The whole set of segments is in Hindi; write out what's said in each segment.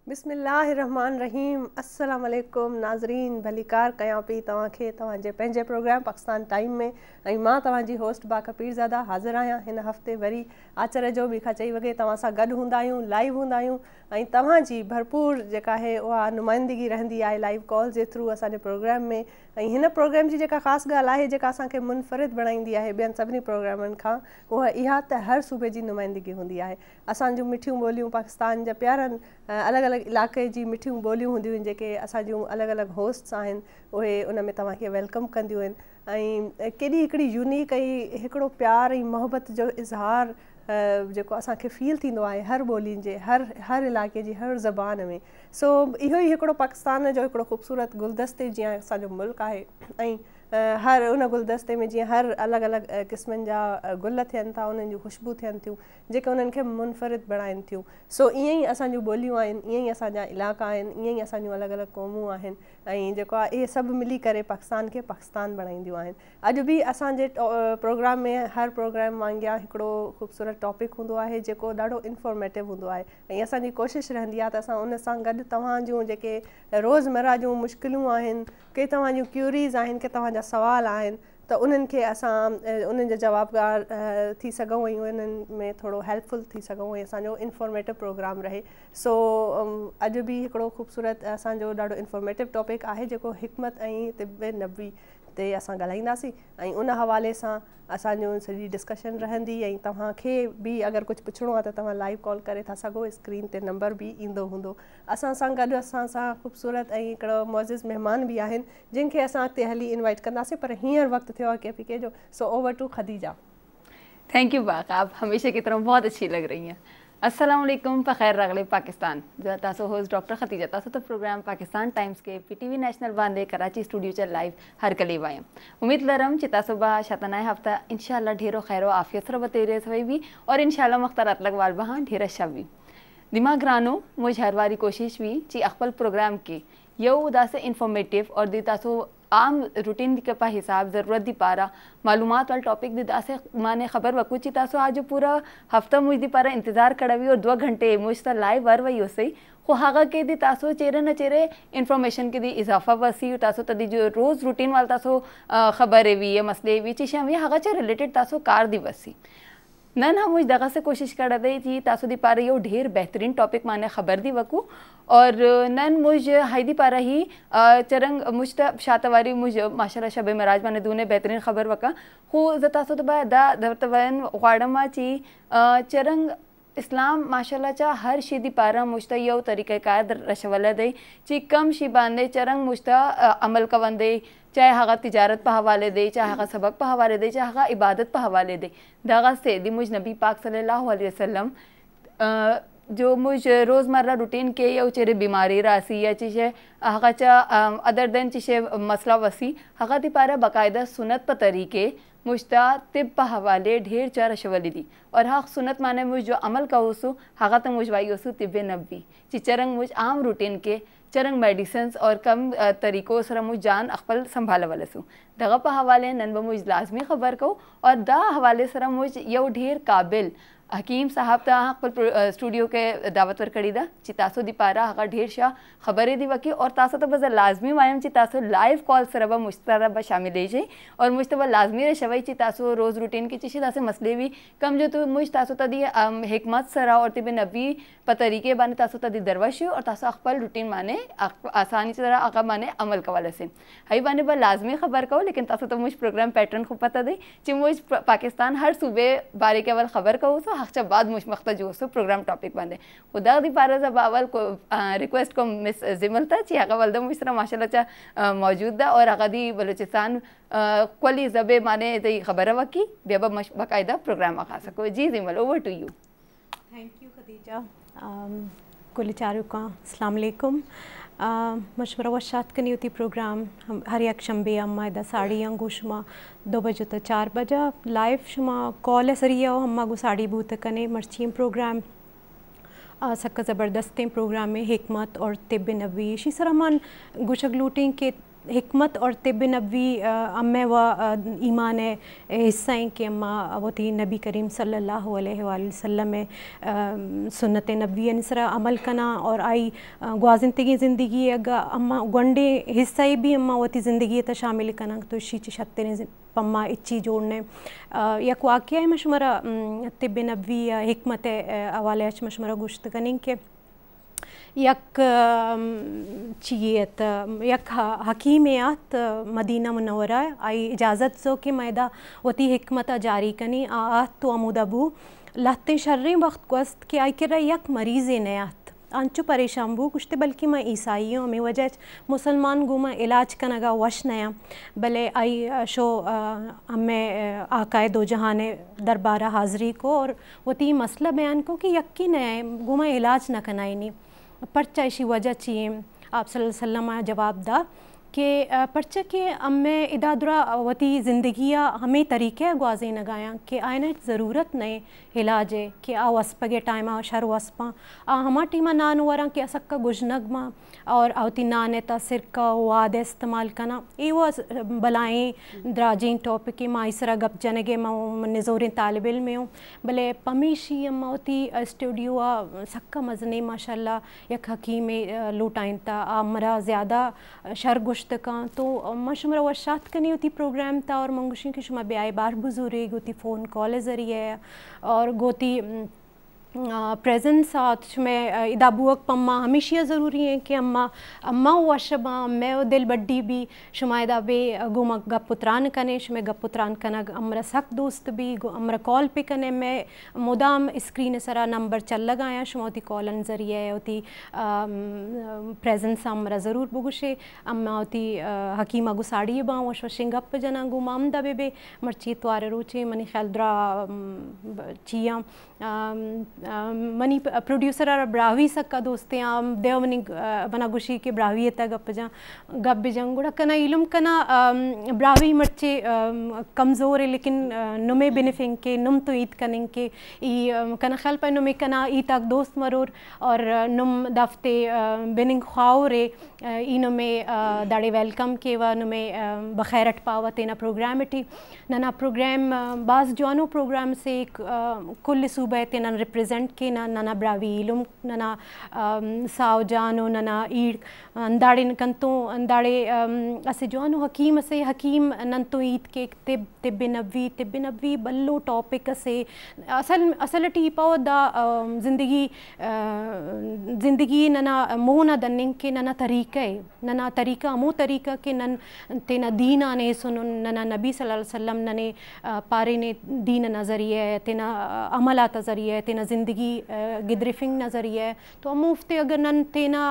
बिस्मिल्लाहिर्रहमानिर्रहीम। अस्सलाम वालेकुम नाज़रीन, भलीकार कयां पई तव्हांखे तव्हांजे पंहिंजे प्रोग्राम पाकिस्तान टाइम में। ऐं मां तव्हांजी होस्ट बाका पीरज़ादा हाज़िर आहियां। हिन हफ़्ते वरी आचर जो ॿी खां चई वॻे तव्हां सां गॾु हूंदा आहियूं, लाइव हूंदा आहियूं ऐं तव्हांजी भरपूर जेका आहे उहा नुमाइंदगी रहंदी आहे लाइव कॉल जे थ्रू असांजे प्रोग्राम में। ऐं हिन प्रोग्राम जी जेका ख़ासि ॻाल्हि आहे जेका असांखे मुनफ़रिद बणाईंदी आहे ॿियनि सभिनी प्रोग्रामनि खां, उहा इहा त हर सूबे जी नुमाइंदगी हूंदी आहे। असां जूं मिठियूं ॿोलियूं पाकिस्तान जा प्यारनि अलॻि अलॻि इलाइक़े जी मिठियूं ॿोलियूं हूंदियूं आहिनि जेके असांजूं अलॻि अलॻि होस्ट्स आहिनि, उहे उन में तव्हांखे वेलकम कंदियूं आहिनि। ऐं केॾी हिकिड़ी यूनिक ऐं हिकिड़ो प्यार ऐं मोहबत जो इज़हार जेको असांखे फील थींदो आहे हर ॿोलियुनि जे हर इलाइक़े जी हर ज़बान में। सो इहो ई हिकिड़ो पाकिस्तान जो हिकिड़ो ख़ूबसूरत गुलदस्ते जीअं असांजो मुल्क आहे ऐं हर उन गुलदस्ते में जीअं हर अलॻि अलॻि क़िस्मनि जा गुल थियनि था, उन्हनि जूं ख़ुशबू थियनि थियूं जेके उन्हनि खे मुनफ़रिद बणाइनि थियूं। सो ईअं ई असांजूं ॿोलियूं आहिनि, ईअं ई असांजा इलाइक़ा आहिनि, ईअं ई असांजूं अलॻि अलॻि क़ौमूं आहिनि ऐं जेको आहे इहे सभु मिली करे पाकिस्तान खे पाकिस्तान बणाईंदियूं आहिनि। अॼु बि असांजे प्रोग्राम में हर प्रोग्राम वांगुरु हिकिड़ो ख़ूबसूरत टॉपिक हूंदो आहे जेको ॾाढो इंफॉर्मेटिव हूंदो आहे ऐं असांजी कोशिशि रहंदी आहे त असां उन सां गॾु तव्हां जूं जेके रोज़मर्रा जूं मुश्किलूं आहिनि, के तव्हांजूं क्यूरीज़ आहिनि, के तव्हांजा सुवाल आहिनि, त उन्हनि खे असां उन्हनि जो जवाबगार थी सघूं ऐं उन्हनि में थोरो हेल्पफुल थी सघूं ऐं असांजो इंफॉर्मेटिव प्रोग्राम रहे। सो अॼु बि हिकिड़ो ख़ूबसूरत असांजो ॾाढो इंफॉर्मेटिव टॉपिक आहे जेको हिकमत ऐं तिब नबवी ते असां ॻाल्हाईंदासीं ऐं उन हवाले सां असांजो सॼी डिस्कशन रहंदी। ऐं तव्हांखे बि अगरि कुझु पुछिणो आहे त तव्हां लाइव कॉल करे था सघो, स्क्रीन ते नंबर बि ईंदो हूंदो। असां सां गॾु असां सां ख़ूबसूरत ऐं हिकिड़ो मुअज़िज़ महिमान बि आहिनि जिन खे असां अॻिते हली इनवाइट कंदासीं, पर हींअर वक़्तु थियो आहे के जो। So over to Khadija. Thank you बाका, आप हमेशा की तरह बहुत अच्छी लग रही हैं। अस्सलाम वालेकुम, फ़खैर रगले पाकिस्तान जो तासो होस्ट डॉक्टर खतीजा तासो तो प्रोग्राम पाकिस्तान टाइम्स के पीटीवी नेशनल बांधे कराची स्टूडियो चल लाइव हर कली वायम। उम्मीद लरम चितासो बा शतनाए हफ्ता इंशाल्लाह ढेरों खैरो आफियत सर बतेरे सवई भी और इंशाल्लाह मख्तरात लग वाल बहां ढेर शबी दिमाग रानो मुझ हर वारी कोशिश भी ची अकबल प्रोग्राम की यो उदा से इंफॉर्मेटिव और दी तासो आम रूटीन के पा हिसाब ज़रूरत दी पारा मालूमात वाल टॉपिक दी दासे माने खबर वकुची तासो आज पूरा हफ्ता मुझ दी पारा इंतज़ार करवी और 2 घंटे मुझ ता लाइव वर वही होसई को हागा के दी तासो चेहरे न चेहरे इन्फॉर्मेशन के दी इजाफा वसी तासो तदी जो रोज़ रूटीन वाल तासो खबर भी ये मसले भी चीज़ें भी हागा चे रिलेटेड तासो कार दी वसी नन हम मुझ दगा से कोशिश कर रही थी तासो दी पारा यो ढेर बेहतरीन टॉपिक माने खबर दी वकू और नन मुझ हाईदी पारा ही चरंग मुझ शातवारी मुझ माशाल्लाह शबे मराज माने दूने बेहतरीन खबर वका हु तासो तो बा दा दवतवन वाड़मा ची चरंग इस्लाम माशाल्लाह चा हर शीदी पारा मुश्ता यो तरीक़ाकार रशवला दे ची कम शी बांधे चरंग मुश्ता अमल कवंदे चाहे हागा तिजारत पर हवाले दे, चाहे हागा सबक पर हवाले दे, चाहे हागा इबादत पर हवाले दे। दागा से दी मुझ नबी पाक सल्लल्लाहु अलैहि वसल्लम जो मुझ रोज़मर्रा रूटीन के या चेहरे बीमारी रासी या चीज़े हागा चा अदर देन चीज़े मसला वसी हागा दी पारा बाकायदा सुनत पर तरीके मुश्ता तिब पर हवाले ढेर चार शवली दी और हाँ सुनत माने मुझ जो अमल का उसु हागा तो मुझ वाई उसु तिब नबी चरंग मुझ आम रूटीन के चरंग मेडिसिन्स और कम तरीक़ों सर मुझ जान अकबल संभाल वालसू दगा पर हवाले नन ब मुझ लाजमी खबर को और दा हवाले सर मुझ यो ढेर काबिल हकीम साहब ता अकबल स्टूडियो के दावत पर कड़ी दा चितासो दी पारा हका ढेर शाह खबरें दी वकी और तासो तो बस लाजमी वायम चितासो लाइव कॉल सरबा मुश्तरब शामिल दे जाए और मुश्तबा लाजमी रे शवई चितासो रोज़ रूटीन की चिशी तासे मसले भी कम जो तो मुझ तासो तदी हिकमत सरा और तिबे नबी प तरीके बाने तासो तदी दरवशी और तासो अकबल रूटीन माने आसानी से अका माने अमल का वाले से हई बाने बा लाजमी खबर को लेकिन तासो तो मुझ प्रोग्राम पैटर्न को पता दे ची मुझ पाकिस्तान हर सूबे बारे के अवल खबर को सो हक्चा बाद मुझ मख्ता जो सो प्रोग्राम टॉपिक बंदे खुदा दी पारा जब अवल को रिक्वेस्ट को मिस जिमल था ची आगा वल्दा मुझ तरह माशाल्लाह चा मौजूद दा और आगा दी बलूचिस्तान क्वली जबे माने दी खबर वकी बेबा बाकायदा प्रोग्राम आखा सको। जी जिमल over to you. Thank you Khadija. कुल चारू का अस्सलाम वालेकुम। मशवरा वशात कनी होती प्रोग्राम हम हर एक शंबे अम्मा दा साड़ी अंगू शुमा 2 बजे तो 4 बजे लाइव शुमा कॉल सरिया अम्मा गो साड़ी बूत कने मर्चीम प्रोग्राम सक ज़बरदस्तें प्रोग्राम में हिकमत और तिब नबी शी सरमान गुशगलूटिंग के हिकमत और तिब नबी अम्मे व ईमान हिस्सा हैं कि अम्मा वो थी नबी करीम सल्लल्लाहु अलैहि वसल्लम में सुन्नत नबी निसरा अमल कना और आई ग्वाजिंदगी ज़िंदगी अगर अम्मा गोंडे हिस्सा भी अम्मा वो थी ज़िंदगी तो शामिल कना तो इसी छत्ते पम्मा इच्ची जोड़ने यक वाक़या है मशमरा तिब नबी या हिकमत हवाले मशमरा गुश्त करें कि यक चीत यक हकीमियात मदीना मुनव्वरा आई इजाज़त जो कि मैदा वती हिकमत जारी कनी आत तो अमुदबू लहते शर्रे वक्त कोस्त कि आई किरा यक मरीज़ नयात अंचु परेशान बू कुछ बल्कि मैं ईसाई हूँ मैं वजह मुसलमान गु मैं इलाज कनगा वश नया भले आई शो हमें आकाए दो जहाने दरबारा हाज़री को और वो ती मसला बयान को कि यकीन है गु मैं इलाज न कनाई नहीं पर्चा इसी वजह चाहिए आप सल्लल्लाहु अलैहि वसल्लम जवाब दा कि पर्चा के अम्मे इदादरा वती ज़िंदगिया हमें तरीक़े ग्वाज़े नगाया कि आयना ज़रूरत नहीं इलाज है कि आ वस्पगे टाइमा शर वस्पा आ हमा टीमा नान वरा कि असक्का गुजनगमा और आवती नान ता सिरका वाद इस्तेमाल करना ये वो बलाएँ द्राजीन टॉपिक की माँ इसरा गप जनगे माँ नज़ोरें तालिब इल्म में हूँ भले पमीशी अम्मा होती स्टूडियो सक्का मजने माशाल्लाह यक हकीम लूटाइन ता अमरा ज़्यादा शर गुश्त का तो मशमरा वशात कनी होती प्रोग्राम था और मंगुशी की शुमा ब्याय बार बुजुर्ग होती फ़ोन कॉल ज़रिए और गोती प्रेजेंस में इदाबुक पम्मा हमेशा ज़रूरी है कि अम्मा अम्मा वशबा मैं दिल बड्डी भी शुमायदा बे गुम गपुत्रान कने शुमे गपुत्रान कना अमरा सख्त दोस्त भी अमरा कॉल पे कने मैं मुदाम स्क्रीन सरा नंबर चल लगाया शुमाती कॉलन ज़रिए होती प्रेजेंस अमरा ज़रूर बुगुशे अम्मा होती हकीमा गुसाड़ी बा वश वशिंग गप जना गुमाम दबे बे मर्ची त्वारे रोचे मनी ख्याल द्रा चिया मनी प्रोड्यूसर और ब्रावी सक्का दोस्ते आम देवमनी बना गुशी के ब्रावी तक गप जंग गुड़ा कना इलम कना ब्रावी मर्चे कमज़ोर है लेकिन नुमे बेनिफिंग के नुम तो ईद कनें के ई कना ख्याल पर नुमे कना ई तक दोस्त मरोर और नुम दफ्ते बिनिंग ख्वाओ रे ई नुमे दाड़े वेलकम के व नुमे बखैरट पावा तेना प्रोग्राम इटी नना प्रोग्राम बाज जवानो प्रोग्राम से कुल सूबह तेना रिप्रेजेंट के नना ब्रावी इलम नना साव जानो नना ईद अंदाड़े कंतो अंदाड़े असे जवानो हकीम असे हकीम नंतो ईद के तिब नबी बल्लो टॉपिक से असल टीपा दा जिंदगी नना मोना दनिंग के नना तरीका अमो तरीका के नन तेना दीन आने सुनो नना नबी सल्लल्लाहु अलैहि वसल्लम नने पारे ने दीन नज़रिए तेना अमलात ज़रिए तेना ज़िंदगी गिदरिफिंग नज़रिए तो अमुफ्ते अगर नन तेना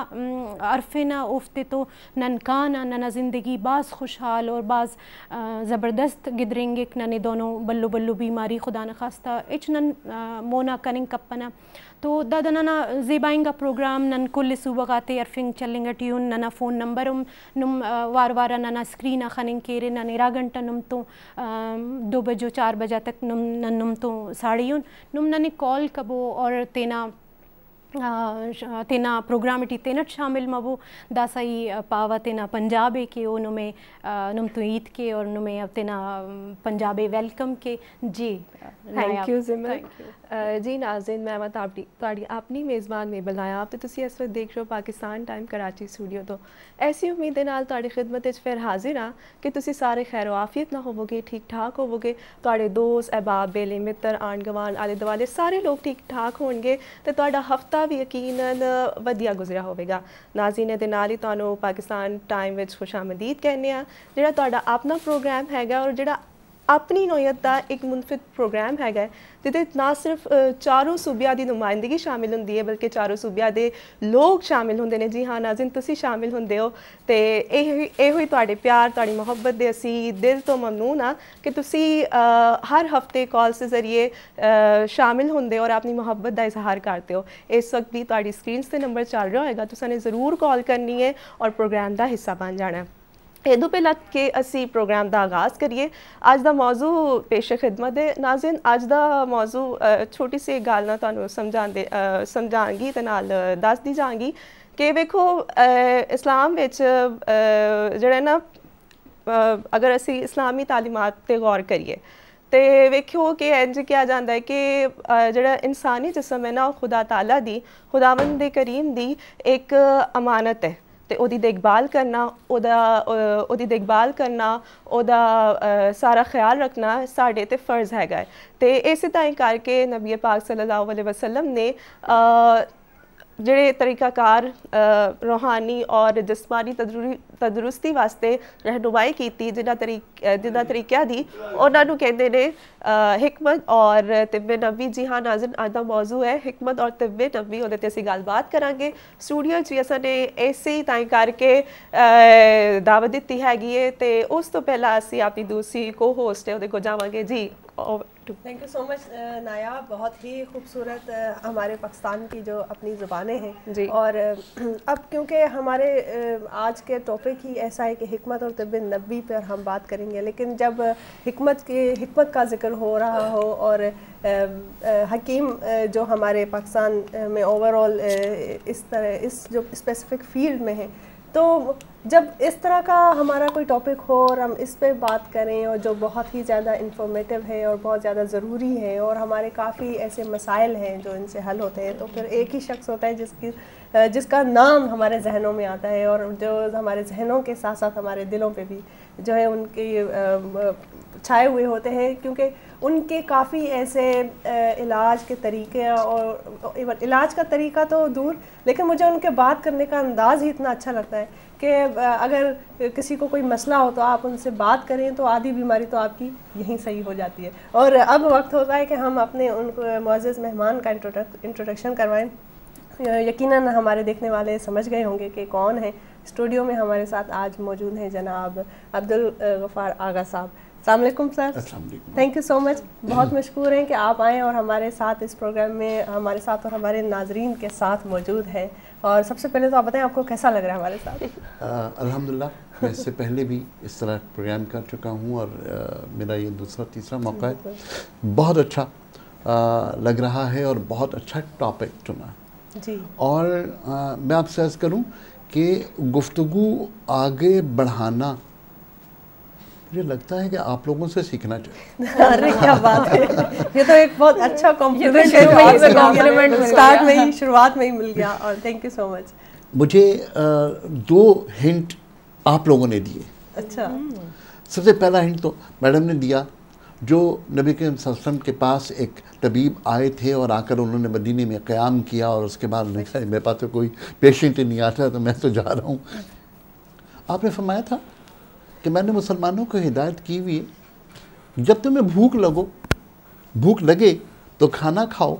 अरफे ना उफ्ते तो नन काना नना ज़िंदगी बाज़ खुशहाल और बाज़ ज़बरदस्त गिदरेंगे नने दोनों बल्लू बल्लू बीमारी खुदा न खास्ता इच नन मोना कनिंग कपना तो दादा नना ज़ेबाइंगा प्रोग्राम नन कुल सुबगाते अरफिंग चलेंगे ट्यून नना फ़ोन नंबर नुम वार वारा नना स्क्रीन खनिंग केरे ननेरा घंटा नुम तो 2 बजे 4 बजे तक नुम तो साड़ियों नुम नने कॉल कबो और तेना प्रोग्राम इटी तेनट शामिल मबो दासाई पावा तेना पंजाबे के ओ नुमे नुम तो ईद के और नुमे तेना पंजाबे वेलकम के जी थैंक यू जिमल जी नाज़रीन मैं ताड़ी अपनी मेज़बान में बुलाया आप तो तुसी इस वक्त देख रहे हो पाकिस्तान टाइम कराची स्टूडियो तो ऐसी उम्मीद है नाल ताड़ी खिदमत च फिर हाजिर हाँ कि तुसी सारे खैर आफियत ना होवोगे ठीक ठाक होवोगे ताड़े दोस्त अहबाब बेले मित्र आंड गवान आले दुआले सारे लोग ठीक ठाक होंगे तो ताड़ा हफ्ता भी यकीनन वधिया गुजरा होगा नाज़रीन दे नाल ही तुहानू पाकिस्तान टाइम विच खुशामदीद कहने आ जिहड़ा तुहाडा अपना प्रोग्राम हैगा और जिहड़ा अपनी नौयत का एक मुनफिद प्रोग्राम है जिदे ना सिर्फ चारों सूबिया की नुमाइंदगी शामिल होंदी है बल्कि चारों सूबिया के लोग शामिल होंदे ने जी हाँ नाज़रीन तुसी शामिल होंदे हो तो यही तुहाडे प्यार तुहाडी मोहब्बत दे असी दिल तो ममनून हाँ कि तुसी हर हफ्ते कॉल से ज़रिए शामिल होंदे और अपनी मोहब्बत का इजहार करते हो इस वक्त भी तुहाडी स्क्रीन से नंबर चल रहा होगा तुसाने ज़रूर कॉल करनी है और प्रोग्राम का हिस्सा बन जाना है एदू पे लग के असी प्रोग्राम का आगाज़ करिए अज का मौजू पेश खिदमत है नाज़रीन अज का मौजू छोटी सी गल ना तुहानू समझांगी ते नाल दस दी जांगी कि वेखो इस्लाम विच जेह्ड़ा ना अगर असी इस्लामी तालीमात ते गौर करिए तो वेखो कि इंज किया जाता है कि जेह्ड़ा इंसानी जिस्म है ना खुदा ताला दी खुदावंद करीम दी एक अमानत है ते ओदी देखभाल करना ओदी देखभाल करना ओदा सारा ख्याल रखना साढ़े ते फ़र्ज़ हैगा ते इस ताईं करके नबी पाक सल्लल्लाहु अलैहि वसल्लम ने ਜਿਹੜੇ ਤਰੀਕਾਕਾਰ रूहानी और जिस्मानी तंदुरुस्ती वास्ते रहनुमाई की जिन्ना तरीक़ियां दी उन्हां नूं कहंदे ने हिकमत और तिब्बे नबी। जी हाँ नाज़रीन, अज दा मौजू है हिकमत और तिब्बे नबी। उहदे ते असीं गलबात करांगे। स्टूडियो च असां ने इसे ही ताईं करके दावत दित्ती हैगी है ते उस तो पहला असीं अपनी दूसरी को होस्ट है उहदे को जावांगे। जी थैंक यू सो मच नायाब, बहुत ही खूबसूरत हमारे पाकिस्तान की जो अपनी ज़ुबानें हैं जी। और अब क्योंकि हमारे आज के टॉपिक ही ऐसा है कि हिकमत और तिब्बे नबी पर हम बात करेंगे, लेकिन जब हिकमत का जिक्र हो रहा हो और हकीम जो हमारे पाकिस्तान में ओवरऑल इस जो स्पेसिफ़िक फील्ड में है, तो जब इस तरह का हमारा कोई टॉपिक हो और हम इस पे बात करें और जो बहुत ही ज़्यादा इंफॉर्मेटिव है और बहुत ज़्यादा ज़रूरी है और हमारे काफ़ी ऐसे मसाइल हैं जो इनसे हल होते हैं, तो फिर एक ही शख्स होता है जिसका नाम हमारे जहनों में आता है और जो हमारे जहनों के साथ साथ हमारे दिलों पे भी जो है उनके छाए हुए होते हैं, क्योंकि उनके काफ़ी ऐसे इलाज के तरीके और इलाज का तरीका तो दूर, लेकिन मुझे उनके बात करने का अंदाज़ ही इतना अच्छा लगता है कि अगर किसी को कोई मसला हो तो आप उनसे बात करें तो आधी बीमारी तो आपकी यहीं सही हो जाती है। और अब वक्त होता है कि हम अपने उनको मुअज़्ज़ज़ मेहमान का इंट्रोडक्शन करवाएं। यकीनन हमारे देखने वाले समझ गए होंगे कि कौन है। स्टूडियो में हमारे साथ आज मौजूद हैं जनाब अब्दुल गफ़ार आगा साहब। अस्सलाम वालेकुम sir. Thank you so much, बहुत मशकूर हैं कि आप आएँ और हमारे साथ इस प्रोग्राम में हमारे साथ और हमारे नाजरीन के साथ मौजूद हैं। और सबसे पहले तो आप बताएं आपको कैसा लग रहा है हमारे साथ? अल्हम्दुलिल्लाह, मैं इससे पहले भी इस तरह प्रोग्राम कर चुका हूँ और मेरा ये दूसरा तीसरा मौका है। बहुत अच्छा लग रहा है और बहुत अच्छा टॉपिक चुना जी। और मैं आपसे अर्ज़ करूँ कि गुफ्तगू आगे बढ़ाना मुझे लगता है कि आप लोगों से सीखना चाहिए। अरे क्या बात है, ये तो एक बहुत अच्छा कॉम्प्लीमेंट स्टार्ट में ही शुरुआत में ही मिल गया और थैंक यू सो मच। मुझे 2 हिंट आप लोगों ने दिए। अच्छा। सबसे पहला हिंट तो मैडम ने दिया, जो नबी करीम सल्लल्लाहु अलैहि वसल्लम के पास एक तबीब आए थे और आकर उन्होंने मदीने में क़याम किया और उसके बाद उन्होंने कहा मेरे पास तो कोई पेशेंट नहीं आता तो मैं तो जा रहा हूँ। आपने फरमाया था कि मैंने मुसलमानों को हिदायत की हुई है, जब तुम्हें भूख लगे तो खाना खाओ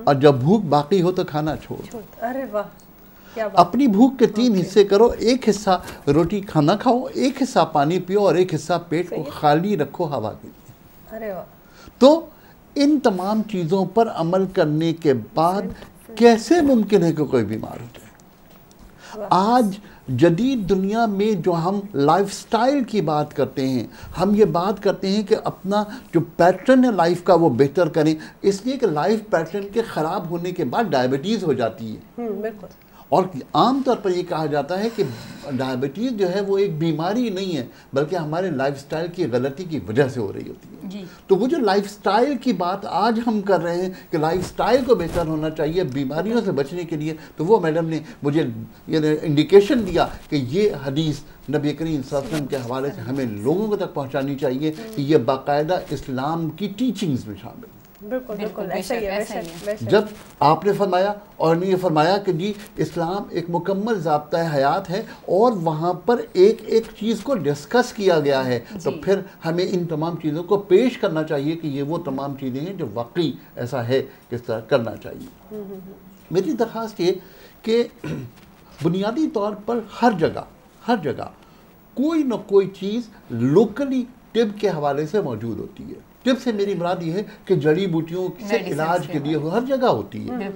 और जब भूख बाकी हो तो खाना छोड़ो। अरे वाह, क्या बात। अपनी भूख के 3 हिस्से करो, एक हिस्सा रोटी खाना खाओ, एक हिस्सा पानी पियो और एक हिस्सा पेट को खाली रखो हवा के लिए। अरे वाह। तो इन तमाम चीज़ों पर अमल करने के बाद कैसे मुमकिन है कि कोई बीमार हो जाए? आज जदीद दुनिया में जो हम लाइफस्टाइल की बात करते हैं, हम ये बात करते हैं कि अपना जो पैटर्न है लाइफ का वो बेहतर करें, इसलिए कि लाइफ पैटर्न के ख़राब होने के बाद डायबिटीज़ हो जाती है। बिल्कुल। और आम तौर पर ये कहा जाता है कि डायबिटीज़ जो है वो एक बीमारी नहीं है, बल्कि हमारे लाइफस्टाइल की गलती की वजह से हो रही होती है जी। तो वो जो लाइफस्टाइल की बात आज हम कर रहे हैं कि लाइफस्टाइल को बेहतर होना चाहिए बीमारियों से बचने के लिए, तो वो मैडम ने मुझे ये इंडिकेशन दिया कि ये हदीस नबी करीम सल्लल्लाहु अलैहि वसल्लम के हवाले से हमें लोगों को तक पहुँचानी चाहिए कि ये बाकायदा इस्लाम की टीचिंग्स में शामिल। बिल्कुल बिल्कुल ऐसा ही है। जब आपने फरमाया और ये फरमाया कि जी इस्लाम एक मुकम्मल ज़ाब्ता हयात है और वहाँ पर एक एक चीज़ को डिस्कस किया गया है, तो फिर हमें इन तमाम चीज़ों को पेश करना चाहिए कि ये वो तमाम चीज़ें हैं जो वाकई ऐसा है किस तरह करना चाहिए। मेरी दरख्वास्त ये कि बुनियादी तौर पर हर जगह कोई न कोई चीज़ लोकली टिब के हवाले से मौजूद होती है। टिब से मेरी मुराद ये है कि जड़ी बूटियों से इलाज के लिए हर जगह होती है।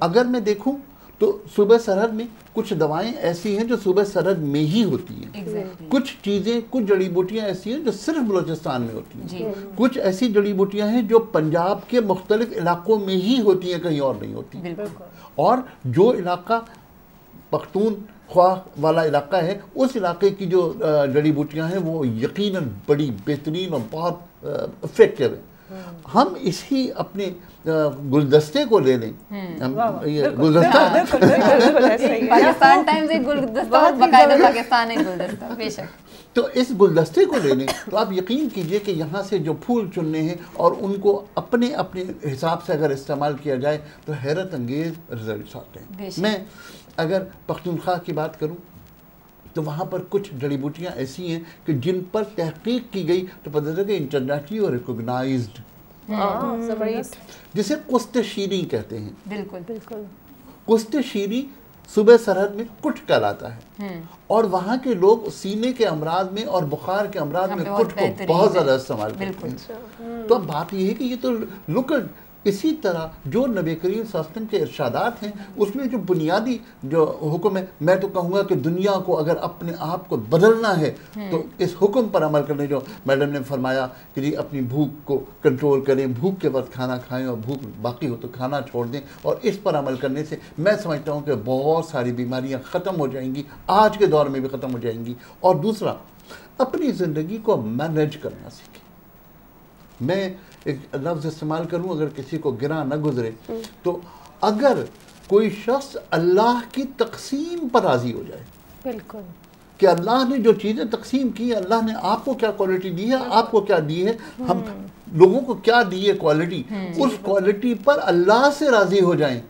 अगर मैं देखूं तो सूबे सरहद में कुछ दवाएं ऐसी हैं जो सूबे सरहद में ही होती हैं। कुछ चीज़ें, कुछ जड़ी बूटियाँ ऐसी हैं जो सिर्फ बलूचिस्तान में होती हैं। कुछ ऐसी जड़ी बूटियाँ हैं जो पंजाब के मुख्तलिफ इलाकों में ही होती हैं, कहीं और नहीं होती। और जो इलाका पख्तूनख्वा वाला इलाका है, उस इलाके की जो जड़ी बूटियाँ हैं वो यकीनन बड़ी बेहतरीन और बहुत इफेक्टिव है। हम इसी अपने गुलदस्ते को ले लें, हम ये गुलदस्ता पाकिस्तान टाइम्स एक गुलदस्ता और बाकायदा पाकिस्तान एक गुलदस्ता, बेशक। तो इस गुलदस्ते को ले लें तो आप यकीन कीजिए कि यहाँ से जो फूल चुनने हैं और उनको अपने अपने हिसाब से अगर इस्तेमाल किया जाए तो हैरत अंगेज रिजल्ट आते हैं। मैं अगर पख्तूनख्वा की बात करूँ तो वहाँ पर कुछ जड़ी बूटियाँ ऐसी हैं कि जिन पर तहकीक की गई तो पता चला कि इंटरनेशनली और रिकॉग्नाइज्ड, जिसे कुश्त शीरी कहते हैं। बिल्कुल बिल्कुल। कुश्त शीरी सुबह सरहद में कुट कहलाता है और वहाँ के लोग सीने के अमराज में और बुखार के अमराज में कुट को बहुत ज़्यादा इस्तेमाल करते हैं। तो अब बात यह है कि ये तो लुक इसी तरह जो नबी करीम सल्लल्लाहु अलैहि वसल्लम के इरशादात हैं उसमें जो बुनियादी जो हुक्म है, मैं तो कहूँगा कि दुनिया को अगर अपने आप को बदलना है तो इस हुक्म पर अमल करने, जो मैडम ने फरमाया कि जी अपनी भूख को कंट्रोल करें, भूख के वक्त खाना खाएं और भूख बाकी हो तो खाना छोड़ दें, और इस पर अमल करने से मैं समझता हूँ कि बहुत सारी बीमारियाँ ख़त्म हो जाएंगी, आज के दौर में भी ख़त्म हो जाएंगी। और दूसरा, अपनी ज़िंदगी को मैनेज करना सीखें। मैं एक लफ्ज़ इस्तेमाल करूं, अगर किसी को गिरा न गुजरे तो अगर कोई शख्स अल्लाह की तकसीम पर राज़ी हो जाए, बिल्कुल, कि अल्लाह ने जो चीज़ें तकसीम की है, अल्लाह ने आपको क्या क्वालिटी दी है, आपको क्या दी है, हम लोगों को क्या दी है क्वालिटी, उस क्वालिटी पर अल्लाह से राज़ी हो जाएं,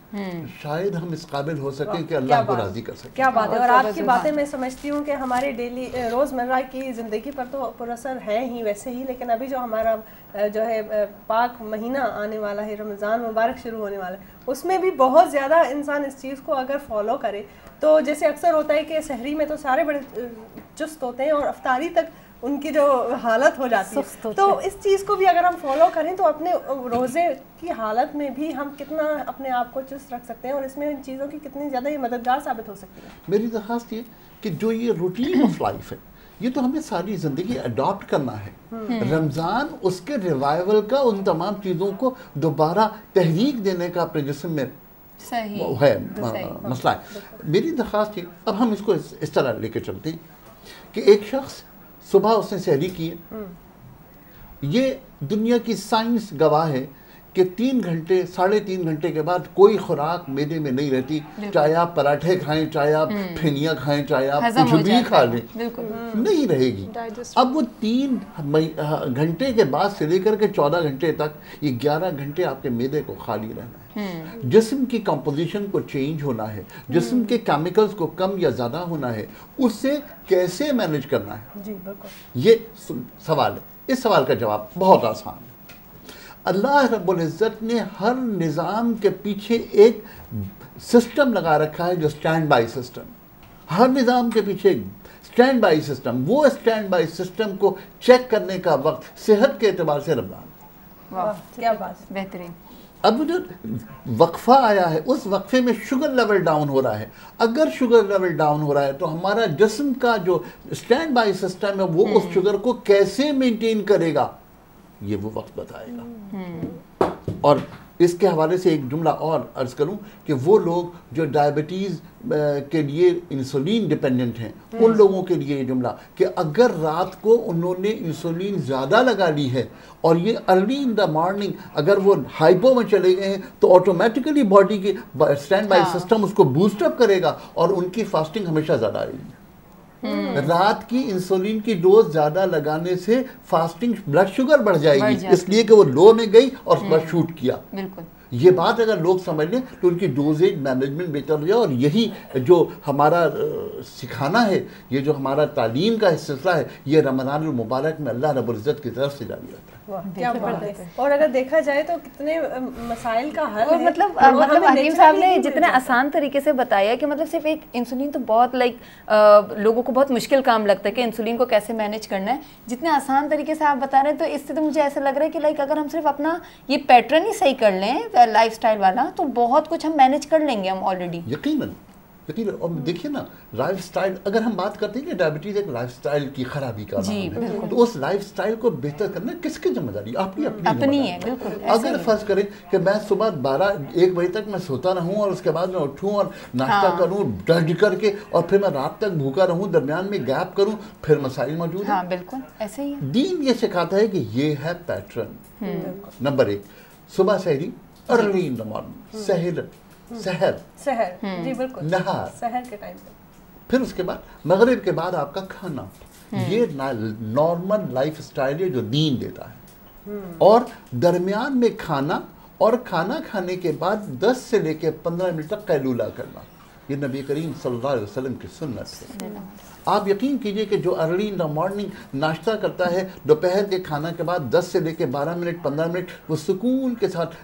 शायद हम इस काबिल हो सके कि अल्लाह को राज़ी कर सकें। क्या बात है। और आपकी बातें मैं समझती हूँ कि हमारे डेली रोज़मर्रा की ज़िंदगी पर तो पुरअसर है ही वैसे ही, लेकिन अभी जो हमारा जो है पाक महीना आने वाला है, रमज़ान मुबारक शुरू होने वाला है, उसमें भी बहुत ज़्यादा इंसान इस चीज़ को अगर फॉलो करे तो जैसे अक्सर होता है कि सहरी में तो सारे बड़े चुस्त होते हैं और अफ्तारी तक उनकी जो हालत हो जाती है, तो इस चीज़ को भी अगर हम फॉलो करें तो अपने रोज़े की हालत में भी हम कितना अपने आप को चुस्त रख सकते हैं और इसमें इन चीज़ों की कितनी ज़्यादा ये मददगार साबित हो सकती है। मेरी दरख्वास्त ये कि जो ये रूटीन ऑफ लाइफ है ये तो हमें सारी ज़िंदगी अडॉप्ट करना है। रमज़ान उसके रिवाइवल का, उन तमाम चीज़ों को दोबारा तहरीक देने का अपने जिस्म में सही है मसला है। मेरी दरख्वास्त है, अब हम इसको इस तरह लेके चलते हैं कि एक शख्स सुबह उसने सहरी की है, ये दुनिया की साइंस गवाह है कि 3 घंटे 3.5 घंटे के बाद कोई खुराक मैदे में नहीं रहती, चाहे आप पराठे खाएं, चाहे आप फेनिया खाएं, चाहे आप कुछ भी खा लें, नहीं रहेगी। अब वो 3 घंटे के बाद से लेकर के 14 घंटे तक ये 11 घंटे आपके मैदे को खाली रहना है। जिस्म की कंपोजिशन को चेंज होना है, जिस्म के केमिकल्स को कम या ज़्यादा होना है, उससे कैसे मैनेज करना है, जी बिल्कुल, ये सवाल है। इस सवाल का जवाब बहुत आसान है। अल्लाह रब्बुल इज़्ज़त ने हर निज़ाम के पीछे एक सिस्टम लगा रखा है जो स्टैंड बाई सिस्टम, हर निज़ाम के पीछे स्टैंड बाई सिस्टम, वो स्टैंड बाई सिस्टम को चेक करने का वक्त सेहत के एतबार से रमज़ान। वाह क्या बात, बेहतरीन। अब जो वक्फा आया है उस वक्फे में शुगर लेवल डाउन हो रहा है, अगर शुगर लेवल डाउन हो रहा है तो हमारा जिस्म का जो स्टैंड बाई सिस्टम है वो उस शुगर को कैसे मेंटेन करेगा, ये वो वक्त बताएगा। और इसके हवाले से एक जुमला और अर्ज करूं कि वो लोग जो डायबिटीज़ के लिए इंसुलिन डिपेंडेंट हैं, उन लोगों के लिए ये जुमला कि अगर रात को उन्होंने इंसुलिन ज़्यादा लगा ली है और ये अर्ली इन द मॉर्निंग अगर वो हाइपो में चले गए हैं तो ऑटोमेटिकली बॉडी की स्टैंड बाई सिस्टम उसको बूस्टअप करेगा और उनकी फास्टिंग हमेशा ज़्यादा आएगी। रात की इंसुलिन की डोज ज्यादा लगाने से फास्टिंग ब्लड शुगर बढ़ जाएगी, इसलिए कि वो लो में गई और सुबह शूट किया। बिल्कुल, ये बात अगर लोग समझ लें तो उनकी डोजेज मैनेजमेंट बेहतर हो जाए। और यही जो हमारा सिखाना है, ये जो हमारा तालीम का सिलसिला है, ये रमज़ानुल मुबारक में अल्लाह रब्बुल इज़्ज़त की तरफ से जारी रहता है। क्या बात है। और अगर देखा जाए तो कितने मसाइल का हल और है। मतलब हकीम साहब ने जितने आसान तरीके से बताया कि मतलब सिर्फ एक इंसुलिन तो बहुत लोगों को बहुत मुश्किल काम लगता है कि इंसुलिन को कैसे मैनेज करना है, जितने आसान तरीके से आप बता रहे हैं तो इससे तो मुझे ऐसा लग रहा है कि अगर हम सिर्फ अपना ये पैटर्न ही सही कर लें लाइफस्टाइल वाला तो बहुत कुछ हम मैनेज कर लेंगे हम ऑलरेडी। यकीनन यकीन। और देखिए ना, लाइफस्टाइल, अगर हम बात करते हैं कि डायबिटीज एक लाइफस्टाइल की खराबी का नाम है, तो उस लाइफस्टाइल को बेहतर करना किसकी जिम्मेदारी? आपकी अपनी है, बिल्कुल। अगर फर्ज करें कि मैं सुबह 12-1 बजे तक मैं सोता रहूं और उसके बाद मैं उठूं और नाश्ता करूं डज करके, और फिर मैं रात तक भूखा रहूं, दरमियान में गैप करूं, फिर मसाइल मौजूद है। हाँ, बिल्कुल ऐसे ही। दीन ये सिखाता है कि ये है पैटर्न। नंबर 1, सुबह सहरी, अर्ली इन द मॉर्निंग, सहर जी बिल्कुल, नहार, सहर के टाइम पे, फिर उसके बाद मगरिब के बाद आपका खाना। ये नॉर्मल लाइफ स्टाइल है जो दीन देता है। और दरमियान में खाना, और खाना खाने के बाद 10 से लेकर 15 मिनट तक कैलूला करना, ये नबी करीम सल्लल्लाहु अलैहि वसल्लम की सुन्नत है। आप यकीन कीजिए कि जो अर्ली इन द मॉर्निंग नाश्ता करता है, दोपहर के खाना के बाद 10 से लेकर 12 मिनट 15 मिनट वो सुकून के साथ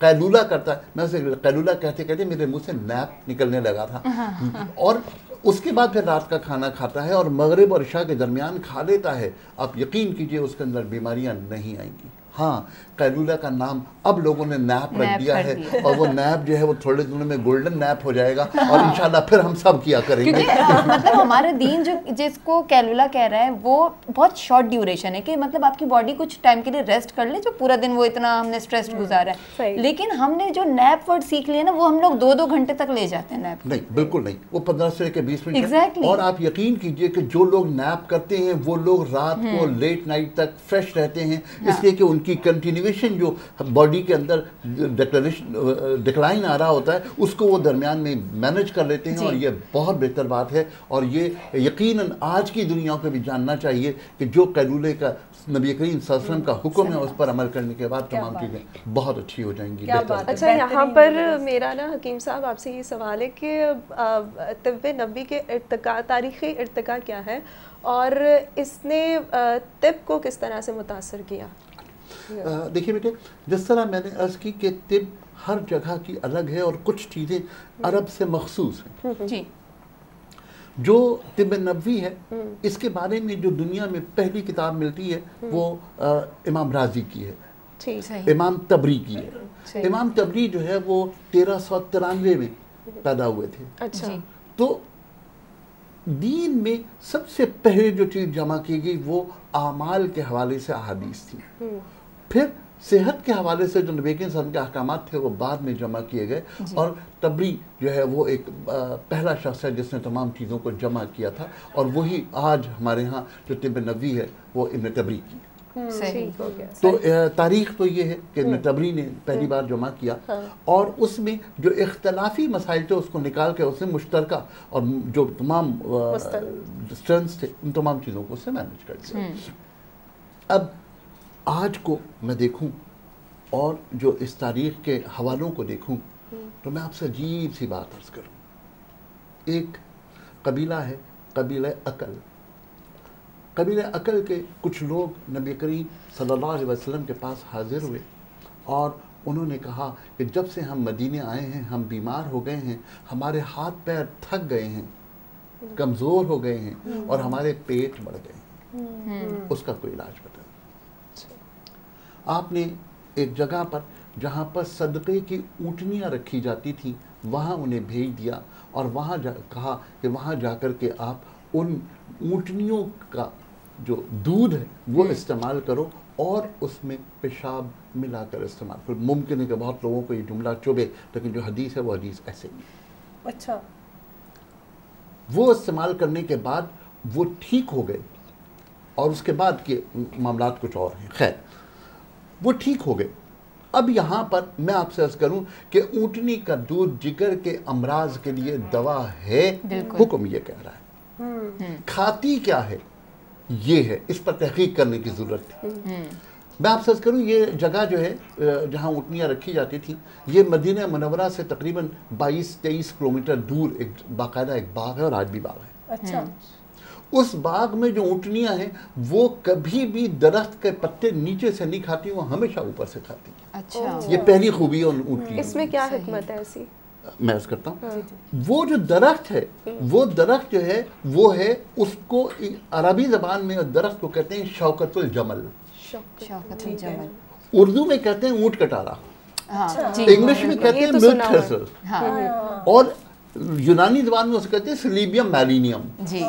कैलूला करता है। मैं उसे कैलूला कहते कहते मेरे मुंह से नैप निकलने लगा था। और उसके बाद फिर रात का खाना खाता है और मगरिब और इशा के दरमियान खा लेता है। आप यकीन कीजिए उसके अंदर बीमारियां नहीं आएंगी। हाँ, कैलूला का नाम अब लोगों ने नैप रख दिया है, और वो नैप जो है वो थोड़े दिनों में गोल्डन नैप हो जाएगा, और इंशाल्लाह फिर हम सब किया करेंगे। मतलब हमारा दीन जो जिसको कैलूला कह रहा है वो बहुत शॉर्ट ड्यूरेशन है, कि मतलब आपकी बॉडी कुछ टाइम के लिए रेस्ट कर ले, जो पूरा दिन वो इतना हमने स्ट्रेस गुजारा है। लेकिन हमने जो नैप वर्ड सीख लिया ना, वो हम लोग 2-2 घंटे तक ले जाते हैं नैप। नहीं, बिल्कुल नहीं, वो 15 से लेकर 20 मिनट। Exactly. और आप यकीन कीजिए कि जो लोग नैप करते हैं वो लोग रात को लेट नाइट तक फ्रेश रहते हैं, इसलिए कि उनकी कंटिन्यूएशन जो बॉडी के अंदर डिक्लाइन आ रहा होता है उसको वो दरमियान में मैनेज कर लेते हैं। और ये बहुत बेहतर बात है, और ये यकीनन आज की दुनिया को भी जानना चाहिए कि जो कैलूले का नबी करीम सल्लल्लाहु अलैहि वसल्लम का हुक्म है, उस पर अमल करने के बाद तमाम चीज़ें बहुत अच्छी हो जाएंगी। अच्छा, यहाँ पर मेरा ना हकीम साहब आपसे ये सवाल है कि तिब्बे नबी के इर्तिका, तारीख़ी इर्तिका क्या है, और इसने तिब को किस तरह से मुतासर किया? देखिए बेटे, जिस तरह मैंने अर्ज़ की कि तिब हर जगह की अलग है, और कुछ चीज़ें अरब से मखसूस हैं। जी, जो तिब नबवी है, इसके बारे में जो दुनिया में पहली किताब मिलती है वो इमाम राजी की है, इमाम तबरी की है। इमाम तबरी जो है वो 1393 में पैदा हुए थे। अच्छा। तो दीन में सबसे पहले जो चीज़ जमा की गई वो आमाल के हवाले से अहादीस थी। फिर सेहत के हवाले से जो नबी के सल्लल्लाहु अलैहि वसल्लम के अहकामात थे वो बाद में जमा किए गए, और तबरी जो है वो एक पहला शख्स है जिसने तमाम चीज़ों को जमा किया था, और वही आज हमारे यहाँ जो तिब नबवी है वो इब्न तबरी की। तो तारीख तो ये है कि इब्न तबरी ने पहली बार जमा किया, और उसमें जो इख्तलाफी मसाइल थे उसको निकाल के उसने मुश्तरका और जो तमाम स्ट्रेंथ्स थे उन तमाम चीज़ों को उससे मैनेज कर दिया। अब आज को मैं देखूं और जो इस तारीख के हवालों को देखूं, तो मैं आपसे अजीब सी बात अर्ज़ करूं। एक कबीला है, कबीला अकल। कबीला अकल के कुछ लोग नबी करीम सल्लल्लाहु अलैहि वसल्लम के पास हाजिर हुए, और उन्होंने कहा कि जब से हम मदीने आए हैं हम बीमार हो गए हैं, हमारे हाथ पैर थक गए हैं, कमज़ोर हो गए हैं, और हमारे पेट बढ़ गए हैं, उसका कोई इलाज बताओ। आपने एक जगह पर जहाँ पर सदक़े की ऊँटनियाँ रखी जाती थी वहाँ उन्हें भेज दिया, और वहाँ कहा कि वहाँ जाकर के आप उन ऊँटनियों का जो दूध है वो इस्तेमाल करो, और उसमें पेशाब मिलाकर इस्तेमाल करो। मुमकिन है कि बहुत लोगों को ये जुमला चुभे, लेकिन जो हदीस है वो हदीस ऐसे ही। अच्छा। वो इस्तेमाल करने के बाद वो ठीक हो गए, और उसके बाद के मामलात कुछ और हैं। खैर, वो ठीक हो गए। अब यहाँ पर मैं आपसे अर्ज़ करूँ कि ऊँटनी का दूध जिगर के अमराज के लिए दवा है, हुक्म ये कह रहा है। खाती क्या है ये है, इस पर तहकीक करने की ज़रूरत थी। मैं आपसे अर्ज़ करूँ, ये जगह जो है जहाँ ऊँटनियाँ रखी जाती थी, ये मदीना मुनव्वरा से तकरीबन 22-23 किलोमीटर दूर एक बाकायदा एक बाग है, और आज भी बाग है। अच्छा। उस बाग में जो ऊँटनियाँ हैं वो कभी भी दरख्त के पत्ते नीचे से नहीं खाती, वो हमेशा ऊपर से खाती हैं। अच्छा। ये पहली खूबी है उन ऊँटनियों। इसमें क्या हिकमत है ऐसी? मैं अर्ज़ करता हूँ, वो जो दरख्त है, वो दरख्त जो है वो है, उसको अरबी ज़बान में दरख्त को कहते हैं शौकतुल जमल। शौकतुल जमल। उर्दू में कहते हैं ऊँट कटारा, हाँ, इंग्लिश में कहते हैं मिल्क थ्रेसर। और यूनानी ज़बान में उसको कहते हैं सिलीबियम मैरिनियम जी।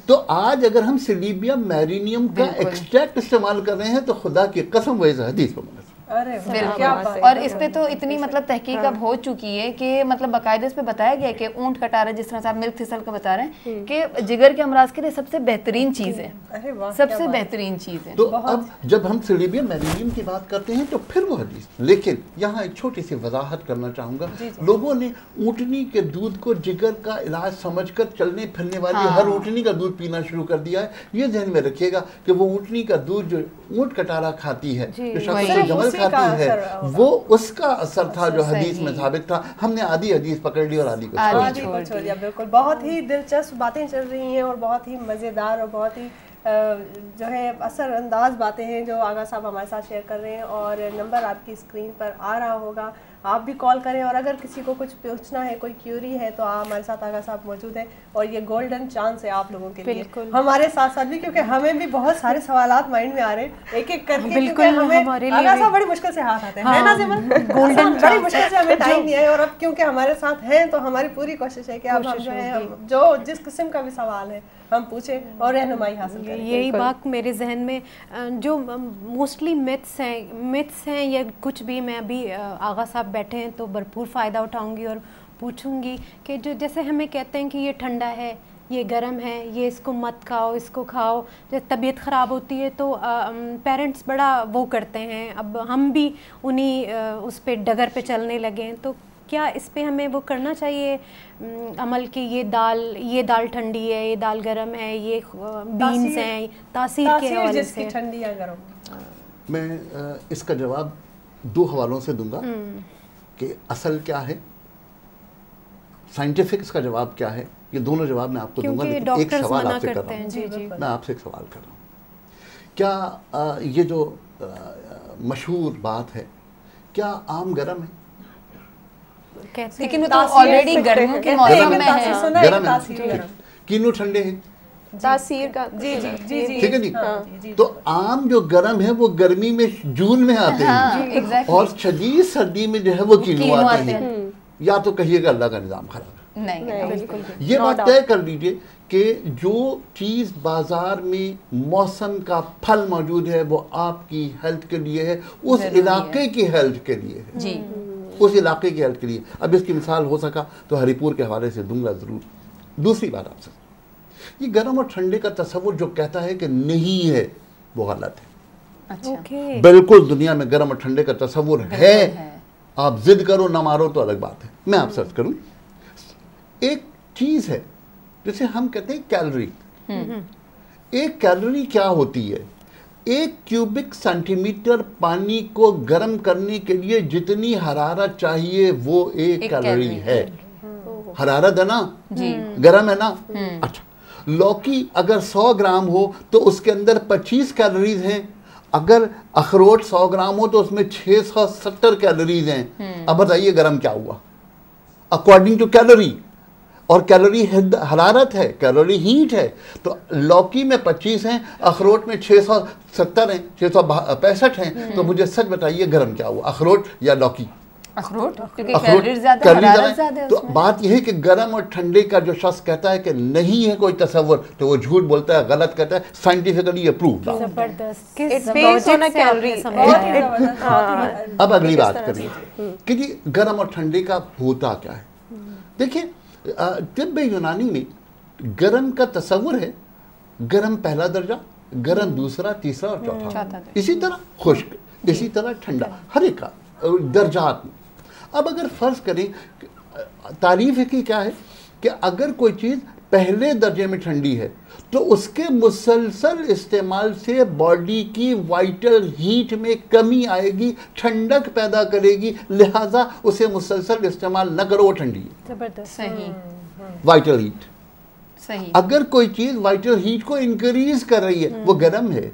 तो आज अगर हम सिलीबियम मैरिनियम का एक्सट्रैक्ट इस्तेमाल कर रहे हैं तो खुदा की कसम वो इस हदीस पर मुनस्सब। अरे बिल्कुल। क्या बात है। और इस पे तो इतनी मतलब तहकीक अब हो चुकी है कि मतलब बाकायदा इस पे बताया गया है कि ऊंट कटारा, जिस तरह से आप मिल्क थिसल का बता रहे हैं कि जिगर के अमराज के लिए सबसे बेहतरीन चीज़ है, अरे वाह, सबसे बेहतरीन चीज़ है। तो अब जब हम सिलीबियम मैरिनियम की बात करते हैं तो फिर वो हदीस, लेकिन यहाँ एक छोटी सी वजाहत करना चाहूँगा। लोगों ने ऊँटनी के दूध को जिगर का इलाज समझकर चलने फिरने वाली हर ऊँटनी का दूध पीना शुरू कर दिया है। ये ध्यान में रखिएगा कि वो ऊँटनी का दूध जो ऊँट कटारा खाती है, जो शक्कर जमल खाती है, वो उसका असर था जो हदीस में साबित था। हमने आधी हदीस पकड़ ली और आधी को छोड़ दिया। बिल्कुल, बहुत ही दिलचस्प बातें चल रही हैं और बहुत ही मज़ेदार और बहुत ही जो है असरअंदाज बातें हैं जो आगा साहब हमारे साथ शेयर कर रहे हैं। और नंबर आपकी स्क्रीन पर आ रहा होगा, आप भी कॉल करें। और अगर किसी को कुछ पूछना है, कोई क्यूरी है, तो हमारे साथ आगा साहब मौजूद हैं और ये गोल्डन चांस है आप लोगों के लिए, हमारे साथ साथ भी, क्योंकि हमें भी बहुत सारे सवालात माइंड में आ रहे हैं एक एक करके। बिल्कुल, हमें आगा साहब बड़ी मुश्किल से हाथ आते हैं, है ना जिमन? गोल्डन बड़ी मुश्किल से हमें टाइम नहीं है। और अब क्योंकि हमारे साथ हैं तो हमारी पूरी कोशिश है कि अब हम जो है जो जिस किस्म का भी सवाल है हम पूछें और रहनुमाई हासिल करें। यही बात मेरे जहन में जो मोस्टली मिथ्स हैं या कुछ भी, मैं अभी आगा साहब बैठे हैं तो भरपूर फ़ायदा उठाऊंगी और पूछूंगी कि जो जैसे हमें कहते हैं कि ये ठंडा है, ये गर्म है, ये इसको मत खाओ, इसको खाओ। जब तबीयत ख़राब होती है तो पेरेंट्स बड़ा वो करते हैं। अब हम भी उन्हीं उस पे डगर पे चलने लगे हैं, तो क्या इस पे हमें वो करना चाहिए अमल कि ये दाल ठंडी है, ये दाल गर्म है, ये बीन्स हैं, तासीर के हवाले से ठंडी या गर्म? मैं इसका जवाब दो हवालों से दूंगा कि असल क्या है, साइंटिफिक इसका जवाब क्या है। ये दोनों जवाब मैं आपको दूंगा, लेकिन एक सवाल आपसे कर रहा हूँ। मैं आपसे एक सवाल कर रहा हूँ, क्या ये जो मशहूर बात है, क्या आम गर्म है? लेकिन वो तो ऑलरेडी गर्मियों के मौसम में है। गर्म है, किन्नू ठंडे हैं, तासीर का ठीक है जी। तो आम जो गर्म है वो गर्मी में जून में आते हैं और शदीद सर्दी में जो है वो किन्नू आते हैं। या तो कहिएगा अल्लाह का निज़ाम खराब है। नहीं, ये बात तय कर लीजिए कि जो चीज़ बाजार में मौसम का फल मौजूद है वो आपकी हेल्थ के लिए है, उस इलाके की हेल्थ के लिए है जी, उस इलाके की हेल्थ के लिए। अब इसकी मिसाल हो सका तो हरिपुर के हवाले से दूंगा ज़रूर। दूसरी बात आपसे, ये गर्म और ठंडे का तस्वुर जो कहता है कि नहीं है वो गलत है। अच्छा, बिल्कुल दुनिया में गर्म और ठंडे का तस्वुर है। आप जिद करो ना मारो तो अलग बात है। मैं आप सर्च करूं, एक चीज़ है जैसे हम कहते हैं कैलोरी। एक कैलोरी क्या होती है? 1 क्यूबिक सेंटीमीटर पानी को गर्म करने के लिए जितनी हरारत चाहिए वो 1 कैलोरी है। हरारत है ना जी, गर्म है ना। अच्छा, लौकी अगर 100 ग्राम हो तो उसके अंदर 25 कैलोरीज हैं। अगर अखरोट 100 ग्राम हो तो उसमें 670 कैलोरीज हैं। अब बताइए गर्म क्या हुआ अकॉर्डिंग टू कैलोरी। और कैलोरी हरारत है, कैलोरी हीट है। तो लौकी में 25 हैं, अखरोट में 670 हैं, 665 हैं। तो मुझे सच बताइए गर्म क्या हुआ, अखरोट या लौकी? अखरोट, क्योंकि कैलोरी ज़्यादा, हरारत ज़्यादा है तो उसमें। बात यह है कि गर्म और ठंडे का जो शख्स कहता है कि नहीं है कोई तस्वुर तो वो झूठ बोलता है, गलत कहता है। साइंटिफिकली ये प्रूव। अब अगली बात करिए कि जी गर्म और ठंडे का होता क्या है। देखिए तिब्ब यूनानी में गर्म का तस्वुर है, गर्म पहला दर्जा, गर्म दूसरा, तीसरा और चौथा। इसी तरह खुश्क, इसी तरह ठंडा, हर एक का दर्जात में। अब अगर फ़र्ज़ करें, तारीफ़ की क्या है कि अगर कोई चीज़ पहले दर्जे में ठंडी है तो उसके मुसलसल इस्तेमाल से बॉडी की वाइटल हीट में कमी आएगी, ठंडक पैदा करेगी, लिहाजा उसे मुसलसल इस्तेमाल न करो, वो ठंडी है। जबरदस्त, सही, वाइटल हीट। सही। अगर कोई चीज वाइटल हीट को इंक्रीज कर रही है वो गर्म है।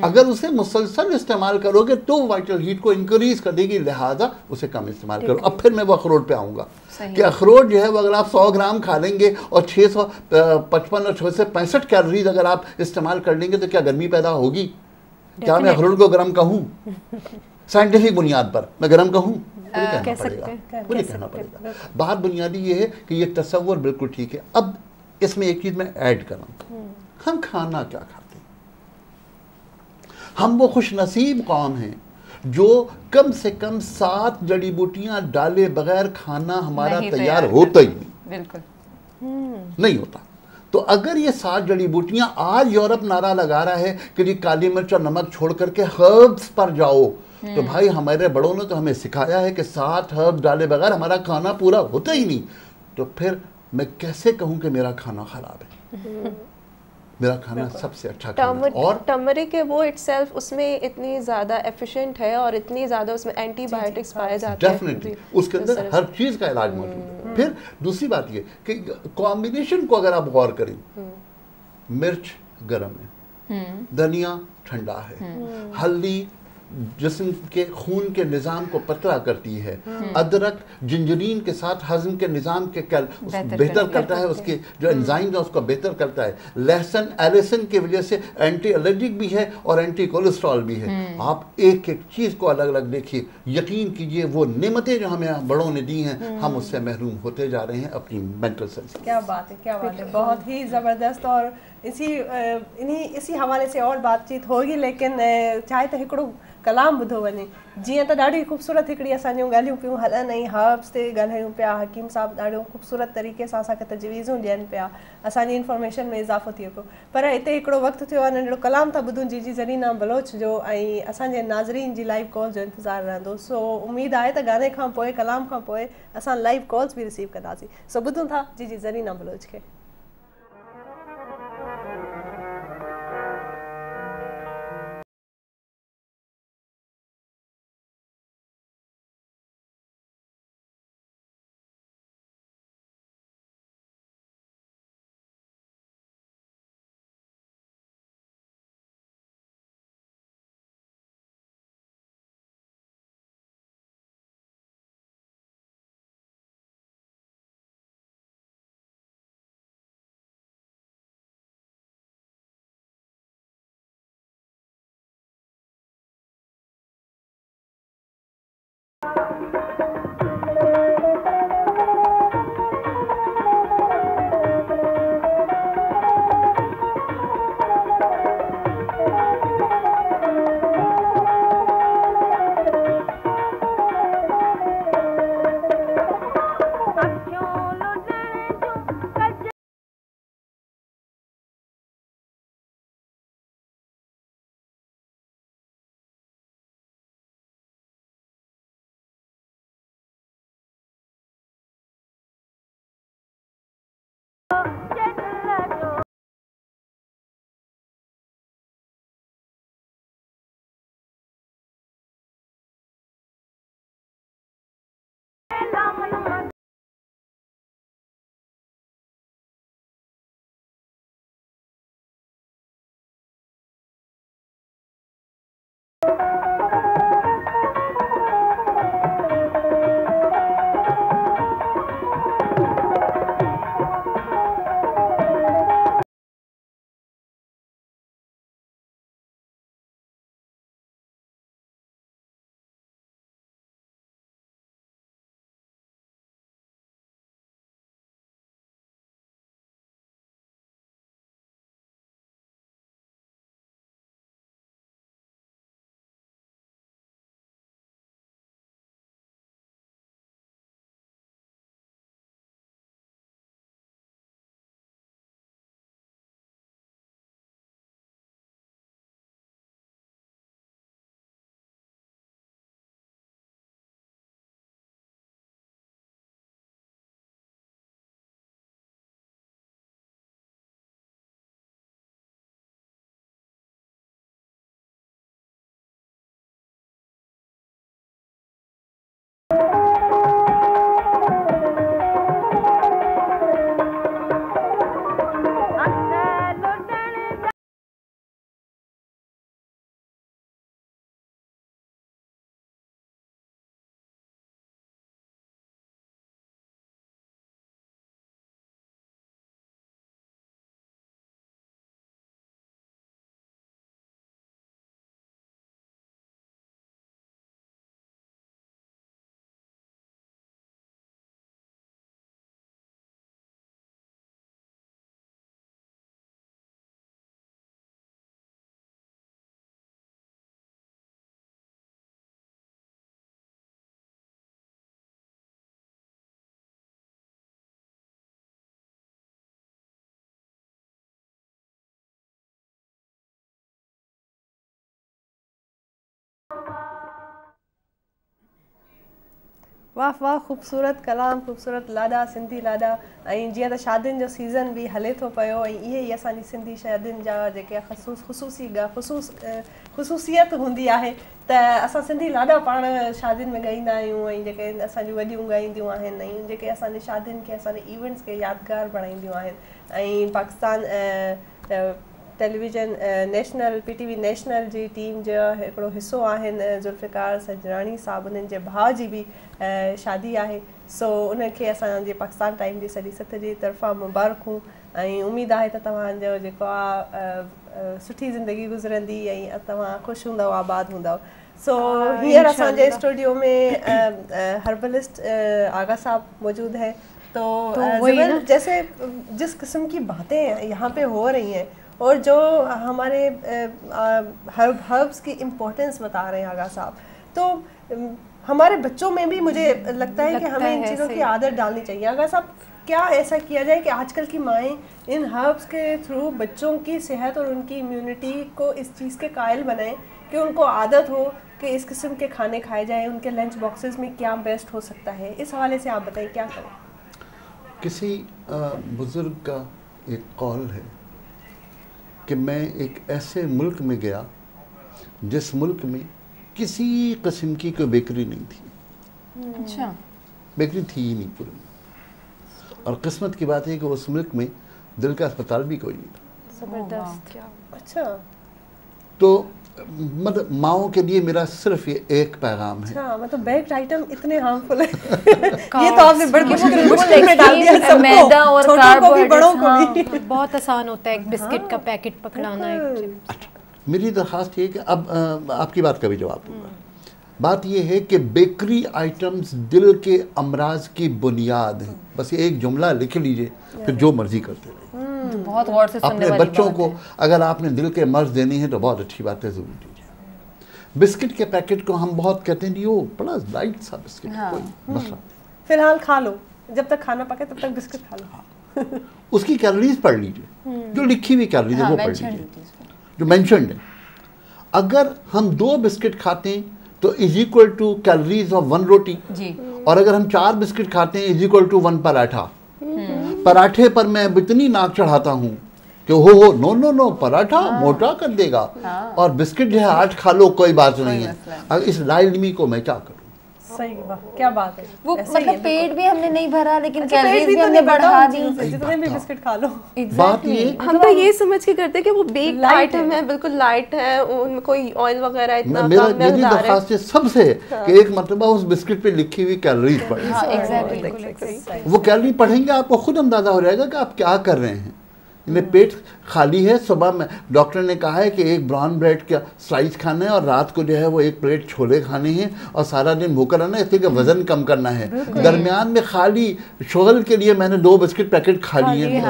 अगर उसे मुसलसल इस्तेमाल करोगे तो वाइटल हीट को इंक्रीज कर देगी, लिहाजा उसे कम इस्तेमाल करो। अब फिर मैं वो अखरोट पे आऊँगा कि अखरोट जो है वो अगर आप 100 ग्राम खा लेंगे और 655 और 665 कैलोरीज अगर आप इस्तेमाल कर लेंगे तो क्या गर्मी पैदा होगी? क्या मैं अखरोट को गर्म कहूँ? साइंटिफिक बुनियाद पर मैं गर्म कहूँ? कहना पड़ेगा, मुझे कहना पड़ेगा। बात बुनियादी ये है कि ये तस्वुर बिल्कुल ठीक है। अब इसमें एक चीज़ मैं ऐड करूँ, हम खाना क्या खाते हैं? हम वो खुशनसीब कौम हैं जो कम से कम 7 जड़ी बूटियां डाले बगैर खाना हमारा तैयार होता ही नहीं, बिल्कुल नहीं होता। तो अगर ये 7 जड़ी बूटियां, आज यूरोप नारा लगा रहा है कि जी काली मिर्च और नमक छोड़ करके हर्ब्स पर जाओ, तो भाई हमारे बड़ों ने तो हमें सिखाया है कि 7 हर्ब्स डाले बगैर हमारा खाना पूरा होता ही नहीं। तो फिर मैं कैसे कहूं कि मेरा खाना खराब है? मेरा खाना सबसे अच्छा खाना है। और टर्मरिक है वो इटसेल्फ उसमें इतनी ज़्यादा एफिशिएंट है और इतनी ज़्यादा उसमें एंटीबायोटिक्स पाए जाते हैं। डेफिनेटली उसके अंदर हर चीज़ का इलाज मौजूद है। फिर दूसरी बात ये कि कॉम्बिनेशन को अगर आप गौर करें, मिर्च गर्म है, धनिया ठंडा है, हल्दी जिस्म के खून के निज़ाम को पतला करती है, अदरक जिंजरीन के साथ हज़म के निज़ाम के बेहतर करता है, उसके जो एंजाइम है उसको बेहतर करता है। लहसुन एलिसन की वजह से एंटी एलर्जिक भी है और एंटी कोलेस्ट्रॉल भी है। आप एक एक चीज़ को अलग अलग देखिए, यकीन कीजिए वो नेमतें जो हमें बड़ों ने दी हैं, हम उससे महरूम होते जा रहे हैं अपनी मेंटल सेंस। क्या बात है, क्या बात है, बहुत ही ज़बरदस्त। और इसी हवाले से और बातचीत होगी, लेकिन चाहे तो हिकिड़ो कलाम ॿुधो वञे। जीअं त ॾाढी ख़ूबसूरत हिकिड़ी असांजूं ॻाल्हियूं पियूं हलनि ऐं हर्ब्स ते ॻाल्हायूं पिया, हकीम साहब ॾाढो ख़ूबसूरत तरीक़े सां असांखे तजवीज़ूं ॾियनि पिया, असांजी इंफॉर्मेशन में इज़ाफ़ो थियो पियो। पर हिते हिकिड़ो वक़्तु थियो आहे, नंढिड़ो कलाम था ॿुधूं जी ज़रीना बलोच जो, ऐं असांजे नाज़रीन जी लाइव कॉल जो इंतज़ारु रहंदो। सो उमेदु आहे त गाने खां पोइ, कलाम खां पोइ असां लाइव कॉल्स बि रिसीव कंदासीं। सो ॿुधूं था जी ज़रीना बलोच खे। वाह वाह, ख़ूबसूरत कलाम, ख़ूबसूरत लाॾा, सिंधी लाॾा। ऐं जीअं त शादियुनि जो सीज़न बि हले थो पियो, ऐं इहे ई असांजी सिंधी शादियुनि जा जेके ख़ुसूसियत हूंदी आहे त असां सिंधी लाॾा पाण शादियुनि में ॻाईंदा आहियूं, ऐं जेके असांजूं वॾियूं ॻाईंदियूं आहिनि, ऐं जेके असांजे शादियुनि खे, असांजे इवेंट्स खे यादगार बणाईंदियूं आहिनि। ऐं Pakistan television national PTV national जी टीम जो हिकिड़ो हिसो आहिनि ज़ुल्फ़िकार सजराणी साहब, उन्हनि जे भाउ जी बि शादी आहे। सो उनखे असांजे पाकिस्तान टाइम जी सॼी सथ जी तरफ़ां मुबारकूं, ऐं उमेदु आहे त तव्हांजो जेको आहे सुठी ज़िंदगी गुज़रंदी ऐं तव्हां ख़ुशि हूंदव, आबाद हूंदव। सो हींअर असांजे स्टूडियो में हर्बलिस्ट आगा साहब मौजूद हैं। तो जैसे जिस किस्म की बातें यहाँ पे हो रही हैं और जो हमारे हर्ब्स की इम्पोर्टेंस बता रहे हैं आगा साहब, तो हमारे बच्चों में भी मुझे लगता है कि हमें इन चीज़ों की आदत डालनी चाहिए। आगा साहब, क्या ऐसा किया जाए कि आजकल की माएँ इन हर्ब्स के थ्रू बच्चों की सेहत और उनकी इम्यूनिटी को इस चीज़ के कायल बनाएं कि उनको आदत हो कि इस किस्म के खाने खाए जाएँ, उनके लंच बॉक्सेस में क्या बेस्ट हो सकता है? इस हवाले से आप बताइए क्या करें। किसी बुज़ुर्ग का एक कौल है कि मैं एक ऐसे मुल्क में गया जिस मुल्क में किसी किस्म की कोई बेकरी नहीं थी। अच्छा, बेकरी थी ही नहीं पूरे में। और किस्मत की बात है कि उस मुल्क में दिल का अस्पताल भी कोई नहीं था। ज़बरदस्त। क्या अच्छा। तो मतलब माओ के लिए मेरा सिर्फ ये एक पैगाम है। अच्छा, मतलब बेक्ड आइटम इतने हार्मफुल है। ये तो आपने बड़ी मुश्किल में डाल दिया सबको, मैदा और छोटों को भी बड़ों को भी। बहुत आसान होता है एक बिस्किट का पैकेट पकड़ाना। मेरी दरख्वास्त ये है कि अब आपकी बात का भी जवाब दूंगा। बात ये है कि बेकरी आइटम्स दिल के अमराज की बुनियाद है। बस ये एक जुमला लिख लीजिए, फिर जो मर्जी करते रहिए। तो बहुत गौर से सुनने अपने वाली बच्चों बात को है। अगर आपने दिल के मर्ज देनी है तो बहुत अच्छी बात है, जरूर दीजिए। बिस्किट के पैकेट को हम बहुत कहते हैं वो बड़ा लाइट सा बिस्किट, कोई मसला फिलहाल खा लो, जब तक खाना पके तब तक बिस्किट खा लो। उसकी कैलोरीज पढ़ लीजिए, जो लिखी हुई कैलोरीज है वो पढ़ लीजिए, जो मेंशन्ड है। अगर हम 2 बिस्किट खाते हैं तो is equal to calories of 1 रोटी जी, और अगर हम 4 बिस्किट खाते हैं इज इक्वल टू 1 पराठा। पराठे पर मैं इतनी नाक चढ़ाता हूँ कि हो नो नो नो, पराठा मोटा कर देगा। और बिस्किट जो है 8 खा लो, कोई बात नहीं है। अब इस लाइलमी को मैं क्या करूँ? सही बात, क्या बात है। वो मतलब पेट भी हमने नहीं भरा, लेकिन कैलोरीज पेट भी हमने बढ़ा दी। जितने भी बिस्किट खा लो। बात ये हम तो ये समझ के करते हैं कि वो बेक्ड आइटम है, बिल्कुल लाइट है, उनमें कोई ऑयल वगैरह इतना कम मेरी मकदार है। दरख्वास्त सबसे है कि एक मरतबा उस बिस्किट पे लिखी हुई कैलोरीज पढ़ें। हाँ, एग्जैक्टली। वो कैलोरी पढ़ेंगे आपको खुद अंदाजा हो जाएगा कि आप क्या कर रहे हैं। इन्हें पेट खाली है, सुबह में डॉक्टर ने कहा है कि एक ब्राउन ब्रेड का स्लाइस खाना है और रात को जो है वो 1 प्लेट छोले खाने हैं और सारा दिन भूखा रहना है, इसलिए कि वजन कम करना है। दरमियान में खाली शुगर के लिए मैंने 2 बिस्किट पैकेट खा लिए हैं।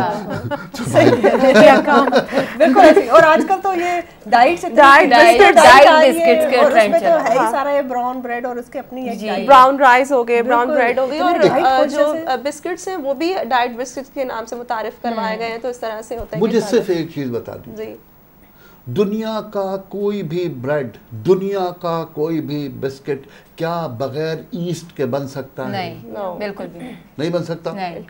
बिल्कुल। और आजकल तो ये डाइट बिस्किट्स के ट्रेंड तो है ही सारा, ये ब्राउन ब्रेड और उसके अपनी एक डाइट। ब्राउन राइस हो गए, ब्राउन ब्रेड हो गई, और डाइट जो बिस्किट्स हैं वो भी डाइट बिस्किट्स के नाम से मुतारिफ करवाए गए हैं। तो इस तरह से होता है। मुझे सिर्फ एक चीज बता दीजिए, जी, दुनिया का कोई भी ब्रेड, दुनिया का कोई भी बिस्किट क्या बगैर ईस्ट के बन सकता है? नहीं, बिल्कुल भी नहीं बन सकता। नहीं।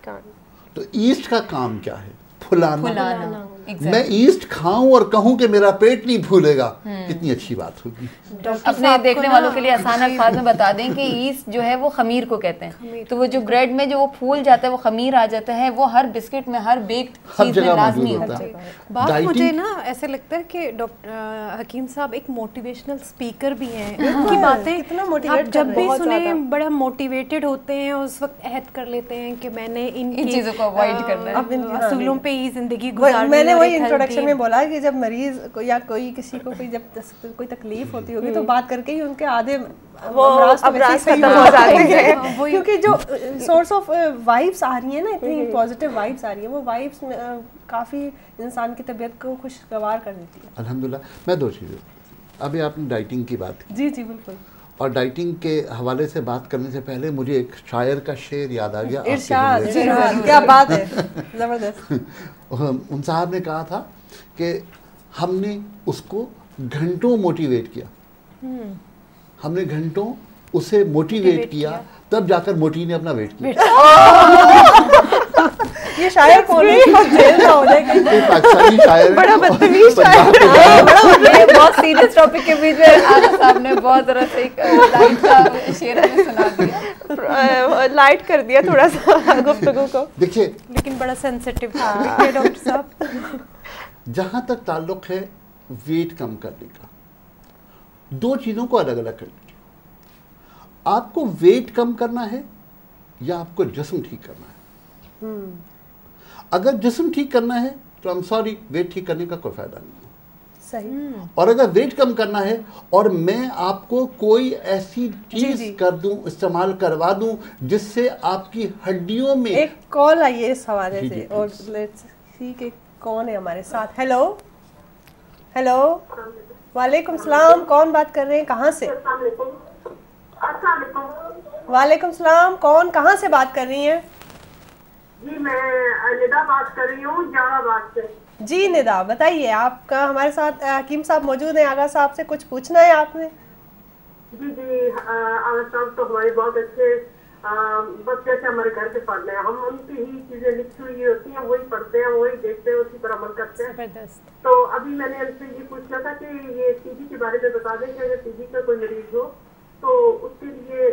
तो ईस्ट का काम क्या है? फुलाना। Exactly. मैं ईस्ट खाऊं और कहूं कि मेरा पेट नहीं फूलेगा, कितनी अच्छी बात होगी। अपने देखने वालों के लिए आसान अल्फाज में बता दें कि ईस्ट जो है वो खमीर को कहते हैं। तो वो जो ब्रेड में जो वो फूल जाता है, वो खमीर आ जाता है, वो हर बिस्किट में, हर बेक्ड चीज में लाजमी होता है। बात मुझे ना ऐसे लगता है कि डॉक्टर हकीम साहब एक मोटिवेशनल स्पीकर भी हैं। उनकी बातें आप जब भी सुने बड़ा मोटिवेटेड होते हैं, उस वक्त अहद कर लेते हैं कि मैंने इन चीज़ों को अवॉइड करना है, असूलों पे ही जिंदगी गुजारनी। मैंने वही इंट्रोडक्शन में बोला कि जब मरीज को या कोई किसी को कोई जब कोई तकलीफ होती होगी तो बात करके ही उनके आधे वो अमराज खत्म हो जाते हैं। क्योंकि जो सोर्स ऑफ वाइब्स आ रही है ना, इतनी पॉजिटिव वाइब्स आ रही है, वो वाइब्स काफ़ी इंसान की तबीयत को खुशगवार कर देती है। अल्हम्दुलिल्लाह। मैं 2 चीज़ें, अभी आपने डाइटिंग की बात की। जी जी बिल्कुल। और डाइटिंग के हवाले से बात करने से पहले मुझे एक शायर का शेर याद आ गया। इरशाद, क्या बात है, ज़बरदस्त। उन साहब ने कहा था कि हमने उसको घंटों मोटिवेट किया, हमने घंटों उसे मोटिवेट किया, तब जाकर मोटी ने अपना वेट किया। ये शायर कौन है? जेल ना हो जाए कहीं। पाकिस्तानी शायर, बड़ा बदतमीज शायर। ये बहुत सीरियस टॉपिक के बीच में आगा साहब ने बहुत जरा से एक लाइट का शेर हमें सुना दिया, लाइट कर दिया थोड़ा सा गुफ्तगू को। देखिए लेकिन बड़ा सेंसिटिव है डॉक्टर साहब। जहाँ तक ताल्लुक है वेट कम करने का, दो चीज़ों को अलग अलग कर लीजिए। आपको वेट कम करना है या आपको जिस्म ठीक करना है। अगर जिस्म ठीक करना है तो आई एम सॉरी, वेट ठीक करने का कोई फायदा नहीं है। सही। और अगर वेट कम करना है और मैं आपको कोई ऐसी चीज कर दूं, इस्तेमाल करवा दूं जिससे आपकी हड्डियों में। एक कॉल आई है इस हवाले जी, से, जी, और लेट्स सी कि कौन है हमारे साथ। हेलो हेलो, वालेकुम सलाम, कौन बात कर रहे हैं, कहाँ से? वालेकुम सलाम, कौन कहाँ से बात कर रही हैं? जी मैं निदा बात कर रही हूँ जहानाबाद से। जी निदा, बताइए, आपका हमारे साथ हकीम साहब मौजूद हैं, आगा साहब से कुछ पूछना है आपने? जी जी, आगा साहब तो हमारे बहुत अच्छे बस जैसे हमारे घर के पढ़ रहे हैं, हम उनकी ही चीजें लिखी हुई होती हैं वही पढ़ते हैं, वही देखते हैं, उसी पर अमल करते हैं। तो अभी मैंने उनसे ये पूछना था कि ये टीबी के बारे में बता दें कि अगर टीबी का कोई मरीज हो तो उसके लिए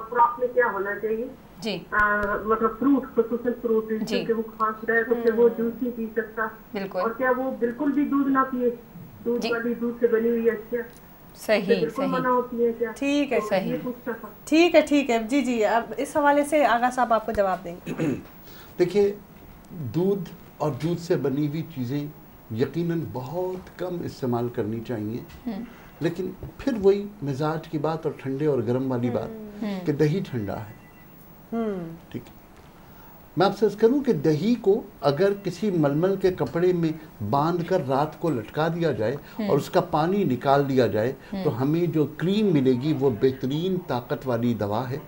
खुराक में क्या होना चाहिए जी। मतलब फ्रूट, खसूसन फ्रूट, क्योंकि वो खांस रहा है तो फिर वो जूस नहीं पी सकता। बिल्कुल। और क्या वो बिल्कुल भी दूध ना पिए, दूध वाली दूध से बनी हुई अच्छा सही बिल्कुल मना होती है क्या? ठीक है, सही। ये पूछना था। ठीक है, ठीक है जी जी, अब इस हवाले से आगा साहब आपको जवाब देंगे। देखिए, दूध और दूध से बनी हुई चीज़ें यकीनन बहुत कम इस्तेमाल करनी चाहिए, लेकिन फिर वही मिजाज की बात और ठंडे और गर्म वाली बात कि दही ठंडा है। ठीक है, मैं आपसे अर्ज करूं कि दही को अगर किसी मलमल के कपड़े में बांधकर रात को लटका दिया जाए और उसका पानी निकाल दिया जाए तो हमें जो क्रीम मिलेगी वो बेहतरीन ताकत वाली दवा है।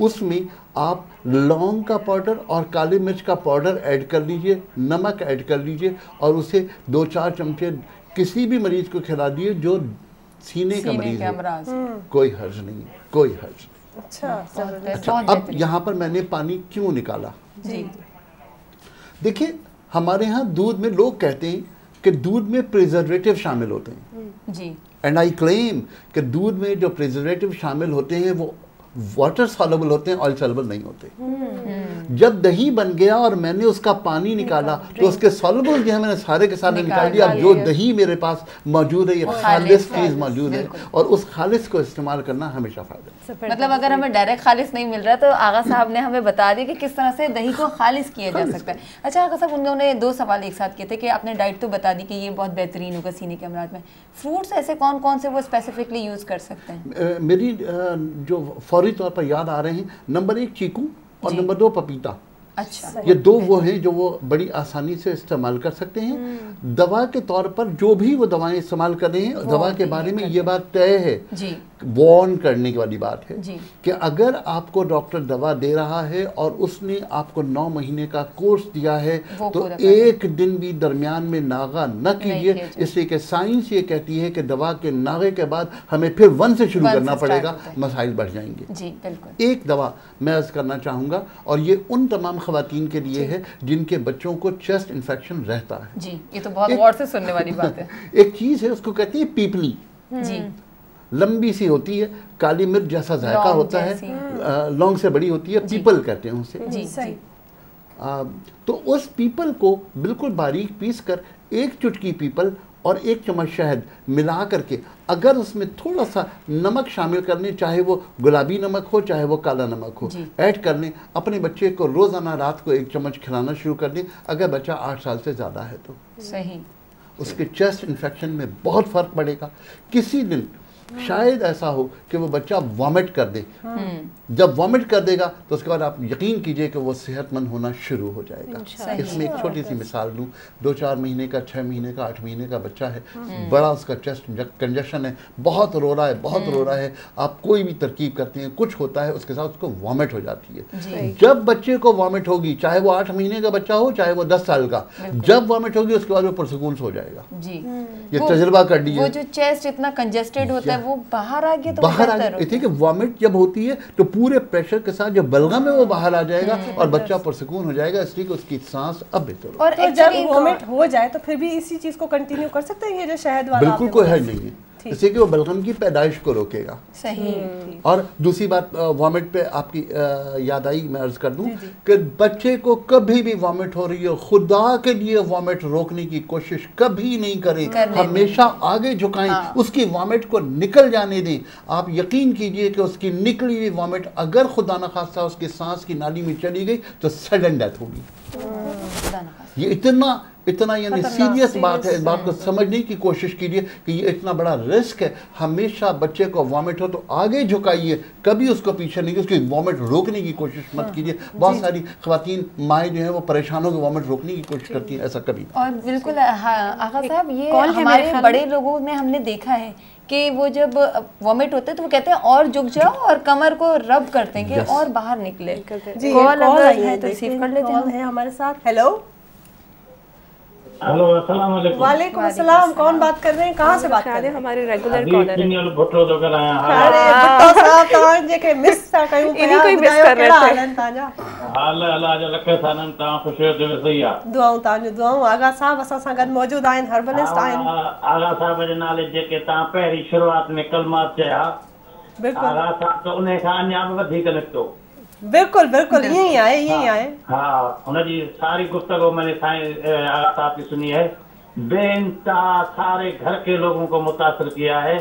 उसमें आप लौंग का पाउडर और काली मिर्च का पाउडर ऐड कर लीजिए, नमक ऐड कर लीजिए और उसे 2-4 चमचे किसी भी मरीज को खिला दिए जो सीने का मरीज हो, कोई हर्ज नहीं, कोई हर्ज। अच्छा, अब यहाँ पर मैंने पानी क्यों निकाला? जी। देखिए, हमारे यहाँ दूध में लोग कहते हैं कि दूध में प्रिजर्वेटिव शामिल होते हैं जी, एंड आई क्लेम कि दूध में जो प्रिजर्वेटिव शामिल होते हैं वो वाटर सॉल्युबल होते हैं, ऑयल सॉल्युबल नहीं होते। जब दही बन गया और मैंने उसका पानी निकाला तो उसके सॉल्युबल जो है मैंने सारे के सारे निकाल दिया। जो दही मेरे पास मौजूद है ये खालिस चीज मौजूद है और उस खालिस को इस्तेमाल करना हमेशा फायदा। मतलब अगर हमें डायरेक्ट खालिस नहीं मिल रहा तो आगा साहब ने हमें बता दिया कि किस तरह से दही को खालिस किया जा सकता है। अच्छा आगा साहब, उन्होंने 2 सवाल एक साथ किए थे कि आपने डाइट तो बता दी कि ये बहुत बेहतरीन होगा सीने के अमराज में, फ्रूट्स ऐसे कौन कौन से वो स्पेसिफिकली यूज कर सकते हैं? मेरी जो फौरी तौर पर याद आ रहे हैं, नंबर 1 चीकू और नंबर 2 पपीता। अच्छा, ये 2 वो हैं जो वो बड़ी आसानी से इस्तेमाल कर सकते हैं। दवा के तौर पर जो भी वो दवाएं इस्तेमाल कर रहे हैं, दवा के बारे में ये बात तय है जी, वार्न करने वाली बात है जी, कि अगर आपको डॉक्टर दवा दे रहा है और उसने आपको 9 महीने का कोर्स दिया है तो एक दिन भी दरमियान में नागा न कीजिए, इसलिए कि साइंस ये कहती है कि दवा के नागे के बाद हमें फिर 1 से शुरू करना पड़ेगा, मसाइल बढ़ जाएंगे। जी बिल्कुल। एक दवा मैं अर्ज करना चाहूँगा और ये उन तमाम ख़वातीन के लिए है जिनके बच्चों को चेस्ट इन्फेक्शन रहता है। जी, ये तो बहुत गौर से सुनने वाली बात है। एक चीज़ है उसको कहते हैं पीपली। जी, लंबी सी होती है, काली मिर्च जैसा जायका होता है, लौंग से बड़ी होती है, पीपल कहते हैं उसे। जी सही। तो उस पीपल को बिल्कुल बारीक पीस कर 1 चुटकी पीपल और 1 चम्मच शहद मिला करके अगर उसमें थोड़ा सा नमक शामिल करने, चाहे वो गुलाबी नमक हो चाहे वो काला नमक हो, ऐड करने, अपने बच्चे को रोज़ाना रात को 1 चम्मच खिलाना शुरू कर दें। अगर बच्चा 8 साल से ज़्यादा है तो सही, उसके चेस्ट इन्फेक्शन में बहुत फ़र्क पड़ेगा। किसी दिन शायद ऐसा हो कि वो बच्चा वॉमिट कर दे, जब वॉमिट कर देगा तो उसके बाद आप यकीन कीजिए कि वो सेहतमंद होना शुरू हो जाएगा। इसमें एक छोटी सी मिसाल दूं, 2-4 महीने का, 6 महीने का, 8 महीने का बच्चा है, बड़ा उसका चेस्ट कंजेशन है, बहुत रो रहा है, बहुत रो रहा है, आप कोई भी तरकीब करते हैं, कुछ होता है, उसके साथ उसको वॉमिट हो जाती है। जब बच्चे को वॉमिट होगी, चाहे वो 8 महीने का बच्चा हो चाहे वो 10 साल का, जब वॉमिट होगी उसके बाद वो पुरसकून हो जाएगा। जी, ये तजुर्बा कर लीजिए। वो जो चेस्ट इतना कंजेस्टेड होता है जब वो बाहर आ गया तो बाहर आ गया, ठीक है, वॉमिट जब होती है तो पूरे प्रेशर के साथ जब बलगम में वो बाहर आ जाएगा और बच्चा पुरसकून हो जाएगा, इसलिए कि उसकी सांस अब बेहतर हो। और तो जब वॉमिट हो जाए तो फिर भी इसी चीज को कंटिन्यू कर सकते हैं, ये जो शहद वाला? बिल्कुल कोई हर्ज नहीं है, इससे कि वो बलगम की पैदाइश को रोकेगा। सही। और दूसरी बात, वॉमिट पे आपकी याद आई, मैं अर्ज कर दूं कि बच्चे को कभी भी वॉमिट हो रही है, खुदा के लिए वॉमिट रोकने की कोशिश कभी नहीं करें, हमेशा आगे झुकाएं, उसकी वॉमिट को निकल जाने दें। आप यकीन कीजिए कि उसकी निकली हुई वॉमिट अगर खुदा न खास्ता उसकी सांस की नाली में चली गई तो सडन डेथ होगी। ये इतना यानी सीरियस बात है, इस बात को समझने की कोशिश कीजिए कि ये इतना बड़ा रिस्क है। हमेशा बच्चे को वॉमिट हो तो आगे झुकाइए, कभी उसको पीछे नहीं, उसकी वॉमिट रोकने की कोशिश मत कीजिए। बहुत सारी ख़वातीन माएँ जो हैं वो परेशान होकर वॉमिट रोकने की कोशिश करती हैं, ऐसा कभी। और बिल्कुल आगा साहब, ये हमारे बड़े लोगों में हमने देखा है कि वो जब वॉमिट होते हैं तो वो कहते हैं और झुक जाओ और कमर को रब करते हैं कि और बाहर निकले। कॉल अगर है तो रिसीव कर लेते हैं हमारे साथ। हेलो हेलो, अस्सलाम वालेकुम। वालेकुम अस्सलाम, कौन बात कर रहे हैं, कहाँ से बात कर रहे हैं? हमारे रेगुलर कॉलर है भुट्टो तो कर आया। अरे भुट्टो साहब तव्हां जेके मिस था कयूं इन्हीं को ही मिस कर रहे थे। हाल अल्लाह जा लखे सानन ता खुशी हो ते सही आ। दुआऊं तांजो दुआऊं। आगा साहब असां सां गॾु मौजूद आहिनि, हर्बलिस्ट आहिनि। आगा साहब जे नाले जेके ता पहिरीं शुरुआत में कलमात चया, बिल्कुल आगा साहब तो उन खां अञा बि वधीक निकितो। बिल्कुल बिल्कुल ईअं ई आहे, ईअं ई आहे। हाँ, उनकी सारी गुफ्तगू मैंने आगा साहब की सुनी है, बेइंतहा सारे घर के लोगों को मुतासर किया है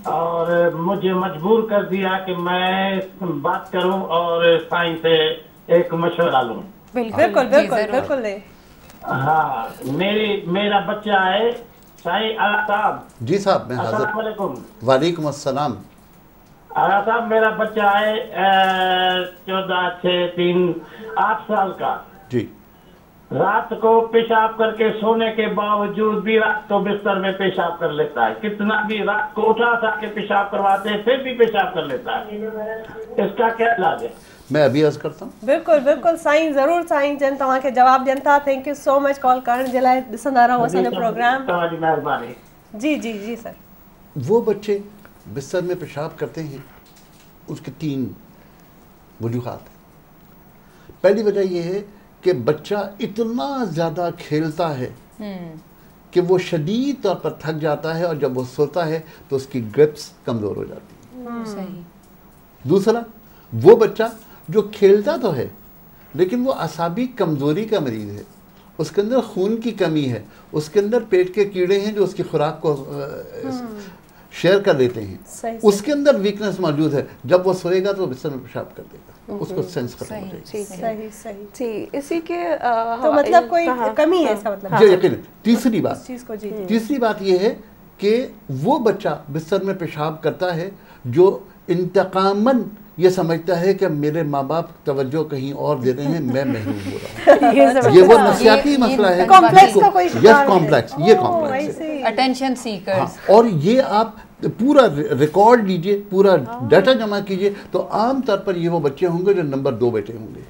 और मुझे मजबूर कर दिया कि मैं बात करूं और साईं से एक मशवरा लूं। बिल्कुल बिल्कुल बिल्कुल। हाँ, मेरा बच्चा है साईं। आगा साहब जी साहब, मैं हाजिर। अस्सलाम वालेकुम। वालेकुम अस्सलाम। आगा साहब, मेरा बच्चा है 14, 6, 3, 8 साल का जी। रात को पेशाब करके सोने के बावजूद भी रात को बिस्तर में पेशाब कर लेता है। कितना भी रात को उठा सा के पेशाब करवाते हैं फिर भी पेशाब कर लेता है। इसका क्या इलाज है? मैं अभी अर्ज करता हूँ। बिल्कुल बिल्कुल साईं, ज़रूर साईं जन तव्हांखे जवाब ॾियनि था। Thank you so much call करण जे लाइ। ॾिसंदा रहो असांजो प्रोग्राम। तव्हांजी महिरबानी। जी जी जी सर। वो बच्चे बिस्तर में पेशाब करते हैं, उसके 3 वजूहात। पहली वजह यह है कि बच्चा इतना ज़्यादा खेलता है कि वो शदीद तौर पर थक जाता है और जब वो सोता है तो उसकी ग्रिप्स कमज़ोर हो जाती है। सही। दूसरा, वो बच्चा जो खेलता तो है लेकिन वो असाबी कमज़ोरी का मरीज़ है, उसके अंदर खून की कमी है, उसके अंदर पेट के कीड़े हैं जो उसकी खुराक को शेयर कर लेते हैं, उसके अंदर वीकनेस मौजूद है। जब वो सोएगा तो बिस्तर में पेशाब कर देगा, उसको सेंस खत्म हो जाएगी। सही सही जी। इसी के तो मतलब कोई कमी है इसका मतलब? जी यकीन। तीसरी बात, चीज को जी तीसरी बात ये है कि वो बच्चा बिस्तर में पेशाब करता है जो इंतकामन ये समझता है कि मेरे माँ बाप तवज्जो कहीं और दे रहे हैं, मैं महरूम हो रहा हूँ। ये वो नफसियाती मसला है। कॉम्प्लेक्स का कोई यस, कॉम्प्लेक्स, ये कॉम्प्लेक्स है। Attention seekers. और ये आप पूरा रिकॉर्ड लीजिए, पूरा डाटा जमा कीजिए तो आम तौर पर ये वो बच्चे होंगे जो नंबर 2 बेटे होंगे।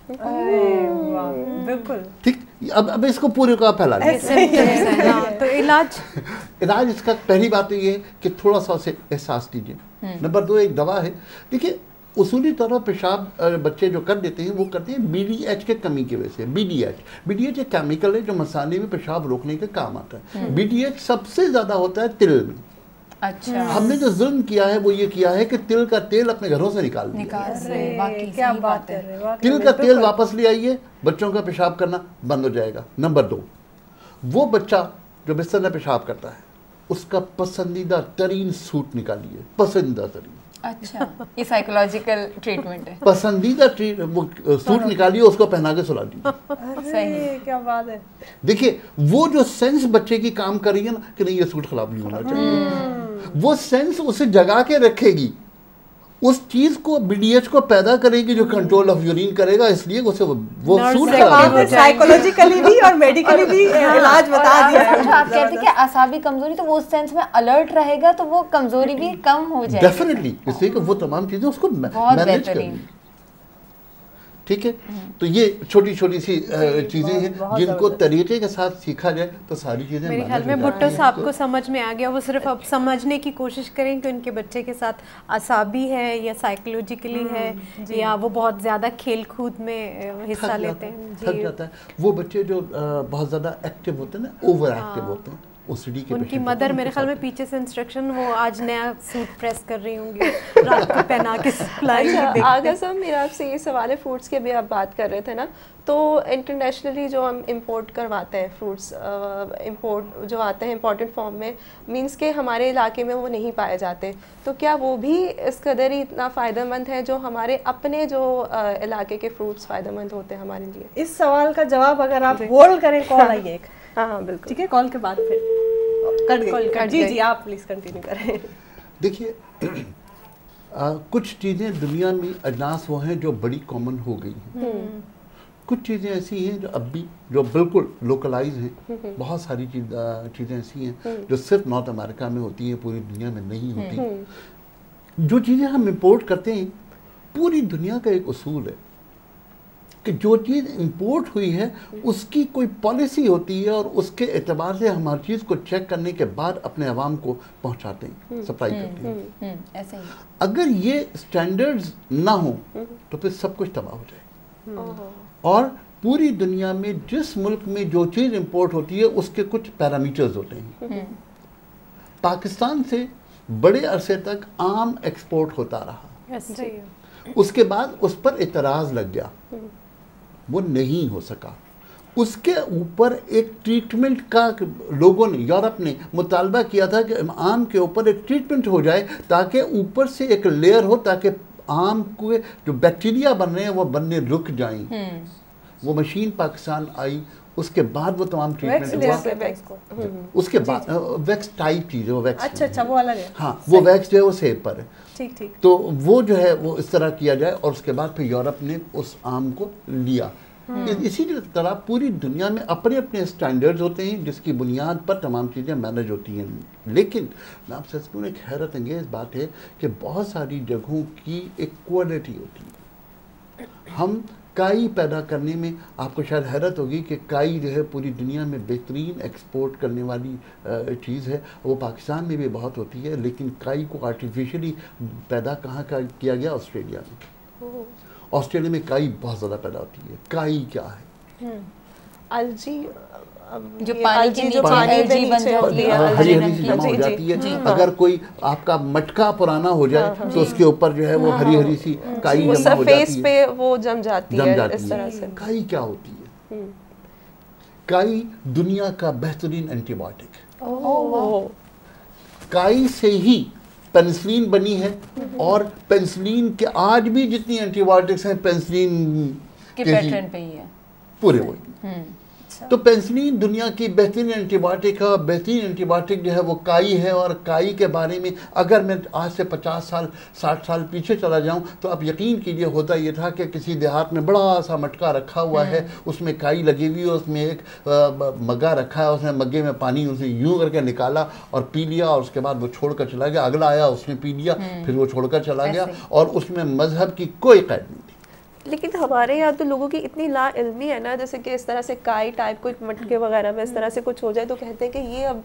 बिल्कुल ठीक। अब इसको पूरे को आप फैला लीजिए। तो इलाज इसका पहली बात तो ये है कि थोड़ा सा उसे एहसास कीजिए। नंबर 2 एक दवा है। देखिए उसूली तौर पर पेशाब बच्चे जो कर देते हैं वो करते हैं BDH के कमी की वजह से। BDH एक केमिकल है जो मसाले में पेशाब रोकने के काम आता है। BDH सबसे ज़्यादा होता है तिल में। अच्छा। हमने जो जुल्म किया है वो ये किया है कि तिल का तेल अपने घरों से निकाल दिया। क्या बात है। तिल का तेल वापस ले आइए, बच्चों का पेशाब करना बंद हो जाएगा। नंबर 2, वो बच्चा जो बिस्तर में पेशाब करता है उसका पसंदीदा तरीन सूट निकालिए, पसंदीदा तरीन। अच्छा, ये साइकोलॉजिकल ट्रीटमेंट है। पसंदीदा सूट निकालिए, उसको पहना के सुला दीजिए। सही, क्या बात है। देखिए वो जो सेंस बच्चे की काम कर रही है ना कि नहीं ये सूट खराब नहीं होना चाहिए, वो सेंस उसे जगा के रखेगी, उस चीज को BDH को पैदा करेगी जो कंट्रोल ऑफ यूरिन करेगा, इसलिए उसे वो सूट खराब। साइकोलॉजिकली भी और मेडिकली भी इलाज बता दिया। आप कहते हैं कि असाबी कमजोरी, तो वो उस सेंस में अलर्ट रहेगा तो वो कमजोरी भी कम हो जाएगी। डेफिनेटली, इसलिए कि वो तमाम चीजें उसको मैनेज करेंगी। ठीक है। तो ये छोटी छोटी सी चीज़ें हैं जिनको तरीके के साथ सीखा जाए तो सारी चीज़ें मेरे ख्याल में भुट्टो साहब को समझ में आ गया। वो सिर्फ अब समझने की कोशिश करें कि उनके बच्चे के साथ असाबी है या साइकोलॉजिकली है या वो बहुत ज़्यादा खेल कूद में हिस्सा लेते हैं। थक जाता है वो बच्चे जो बहुत ज़्यादा एक्टिव होते हैं ना, ओवर एक्टिव होते हैं। उनकी मदर मेरे ख्याल में पीछे से इंस्ट्रक्शन, वो आज नया सूट प्रेस कर रही होंगी रात को पहना के सप्लाई। आगा साहब मेरा आपसे ये सवाल है, फ्रूट्स की अभी आप बात कर रहे थे ना, तो इंटरनेशनली जो हम इंपोर्ट करवाते हैं फ्रूट्स, इंपोर्ट जो आते हैं इंपॉर्टेंट फॉर्म में, मींस के हमारे इलाके में वो नहीं पाए जाते, तो क्या वो भी इस कदर ही इतना फ़ायदेमंद है जो हमारे अपने जो इलाके के फ्रूट्स फ़ायदेमंद होते हैं हमारे लिए? इस सवाल का जवाब अगर आप होल्ड करें, कॉल आइए एक। हाँ बिल्कुल, ठीक है, कॉल के बाद फिर कट जी जी आप प्लीज कंटिन्यू करें। देखिए कुछ चीज़ें दुनिया में अजनास वो हैं जो बड़ी कॉमन हो गई हैं, कुछ चीज़ें ऐसी हैं जो अब भी जो बिल्कुल लोकलाइज हैं, बहुत सारी चीज़ें ऐसी हैं जो सिर्फ नॉर्थ अमेरिका में होती हैं, पूरी दुनिया में नहीं होती। जो चीज़ें हम इंपोर्ट करते हैं, पूरी दुनिया का एक उसूल है कि जो चीज़ इंपोर्ट हुई है उसकी कोई पॉलिसी होती है और उसके एतबार से हम हर चीज़ को चेक करने के बाद अपने अवाम को पहुंचाते हैं, सप्लाई करते हैं। ऐसे ही अगर ये स्टैंडर्ड्स ना हो तो फिर सब कुछ तबाह हो जाए। और पूरी दुनिया में जिस मुल्क में जो चीज़ इंपोर्ट होती है उसके कुछ पैरामीटर्स होते हैं। पाकिस्तान से बड़े अरसे तक आम एक्सपोर्ट होता रहा, उसके बाद उस पर इतराज़ लग गया, वो नहीं हो सका। उसके ऊपर एक ट्रीटमेंट का लोगों ने, यूरोप ने मुतालबा किया था कि आम के ऊपर एक ट्रीटमेंट हो जाए ताकि ऊपर से एक लेयर हो ताकि आम के जो बैक्टीरिया बन रहे हैं वो बनने रुक जाएं। वो मशीन पाकिस्तान आई, उसके बाद वो तमाम ट्रीटमेंट हुआ। उसके बाद वैक्स टाइप चीज़ है वो, वैक्स अच्छा वो अलग है। हाँ वो वैक्स जो है वो सेब पर है, ठीक। तो वो जो है वो इस तरह किया जाए और उसके बाद फिर यूरोप ने उस आम को लिया। इसी तरह पूरी दुनिया में अपने अपने स्टैंडर्ड्स होते हैं जिसकी बुनियाद पर तमाम चीज़ें मैनेज होती हैं। लेकिन मैं आपसे कहूँ एक हैरत अंगेज़ बात है कि बहुत सारी जगहों की एक क्वालिटी होती है। हम काई पैदा करने में, आपको शायद हैरत होगी कि काई जो है पूरी दुनिया में बेहतरीन एक्सपोर्ट करने वाली चीज़ है, वो पाकिस्तान में भी बहुत होती है, लेकिन काई को आर्टिफिशियली पैदा कहाँ किया गया? ऑस्ट्रेलिया में। ऑस्ट्रेलिया में काई बहुत ज़्यादा पैदा होती है। काई क्या है? अलजी, जो पानी के नीचे हरी हरी सी जमा हो जाती है। अगर कोई आपका मटका पुराना हो जाए तो उसके ऊपर जो है वो हरी हरी सी काई जमा हो जाती है, पे वो जम जाती है इस तरह से। काई क्या होती है? काई दुनिया का बेहतरीन एंटीबायोटिक है। काई से ही पेनिसिलिन बनी है और पेनिसिलिन के आज भी जितनी एंटीबायोटिक्स हैं पेनिसिलिन के पैटर्न पे ही है पूरे वही। तो पेनिसिलिन दुनिया की बेहतरीन एंटीबायोटिक है। बेहतरीन एंटीबायोटिक जो है वो काई है। और काई के बारे में अगर मैं आज से 50 साल 60 साल पीछे चला जाऊं तो आप यकीन कीजिए होता ये था कि किसी देहात में बड़ा सा मटका रखा हुआ है, उसमें काई लगी हुई है, उसमें एक मग्गा रखा है, उसने मग्गे में पानी उसे यूं करके निकाला और पी लिया और उसके बाद वो छोड़कर चला गया। अगला आया उसने पी लिया, फिर वो छोड़कर चला गया और उसमें मजहब की कोई कैद नहीं थी। लेकिन हमारे यहाँ तो लोगों की इतनी लाइल्मी है ना, जैसे कि इस तरह से काई टाइप कोई मटके वगैरह में इस तरह से कुछ हो जाए तो कहते हैं कि ये अब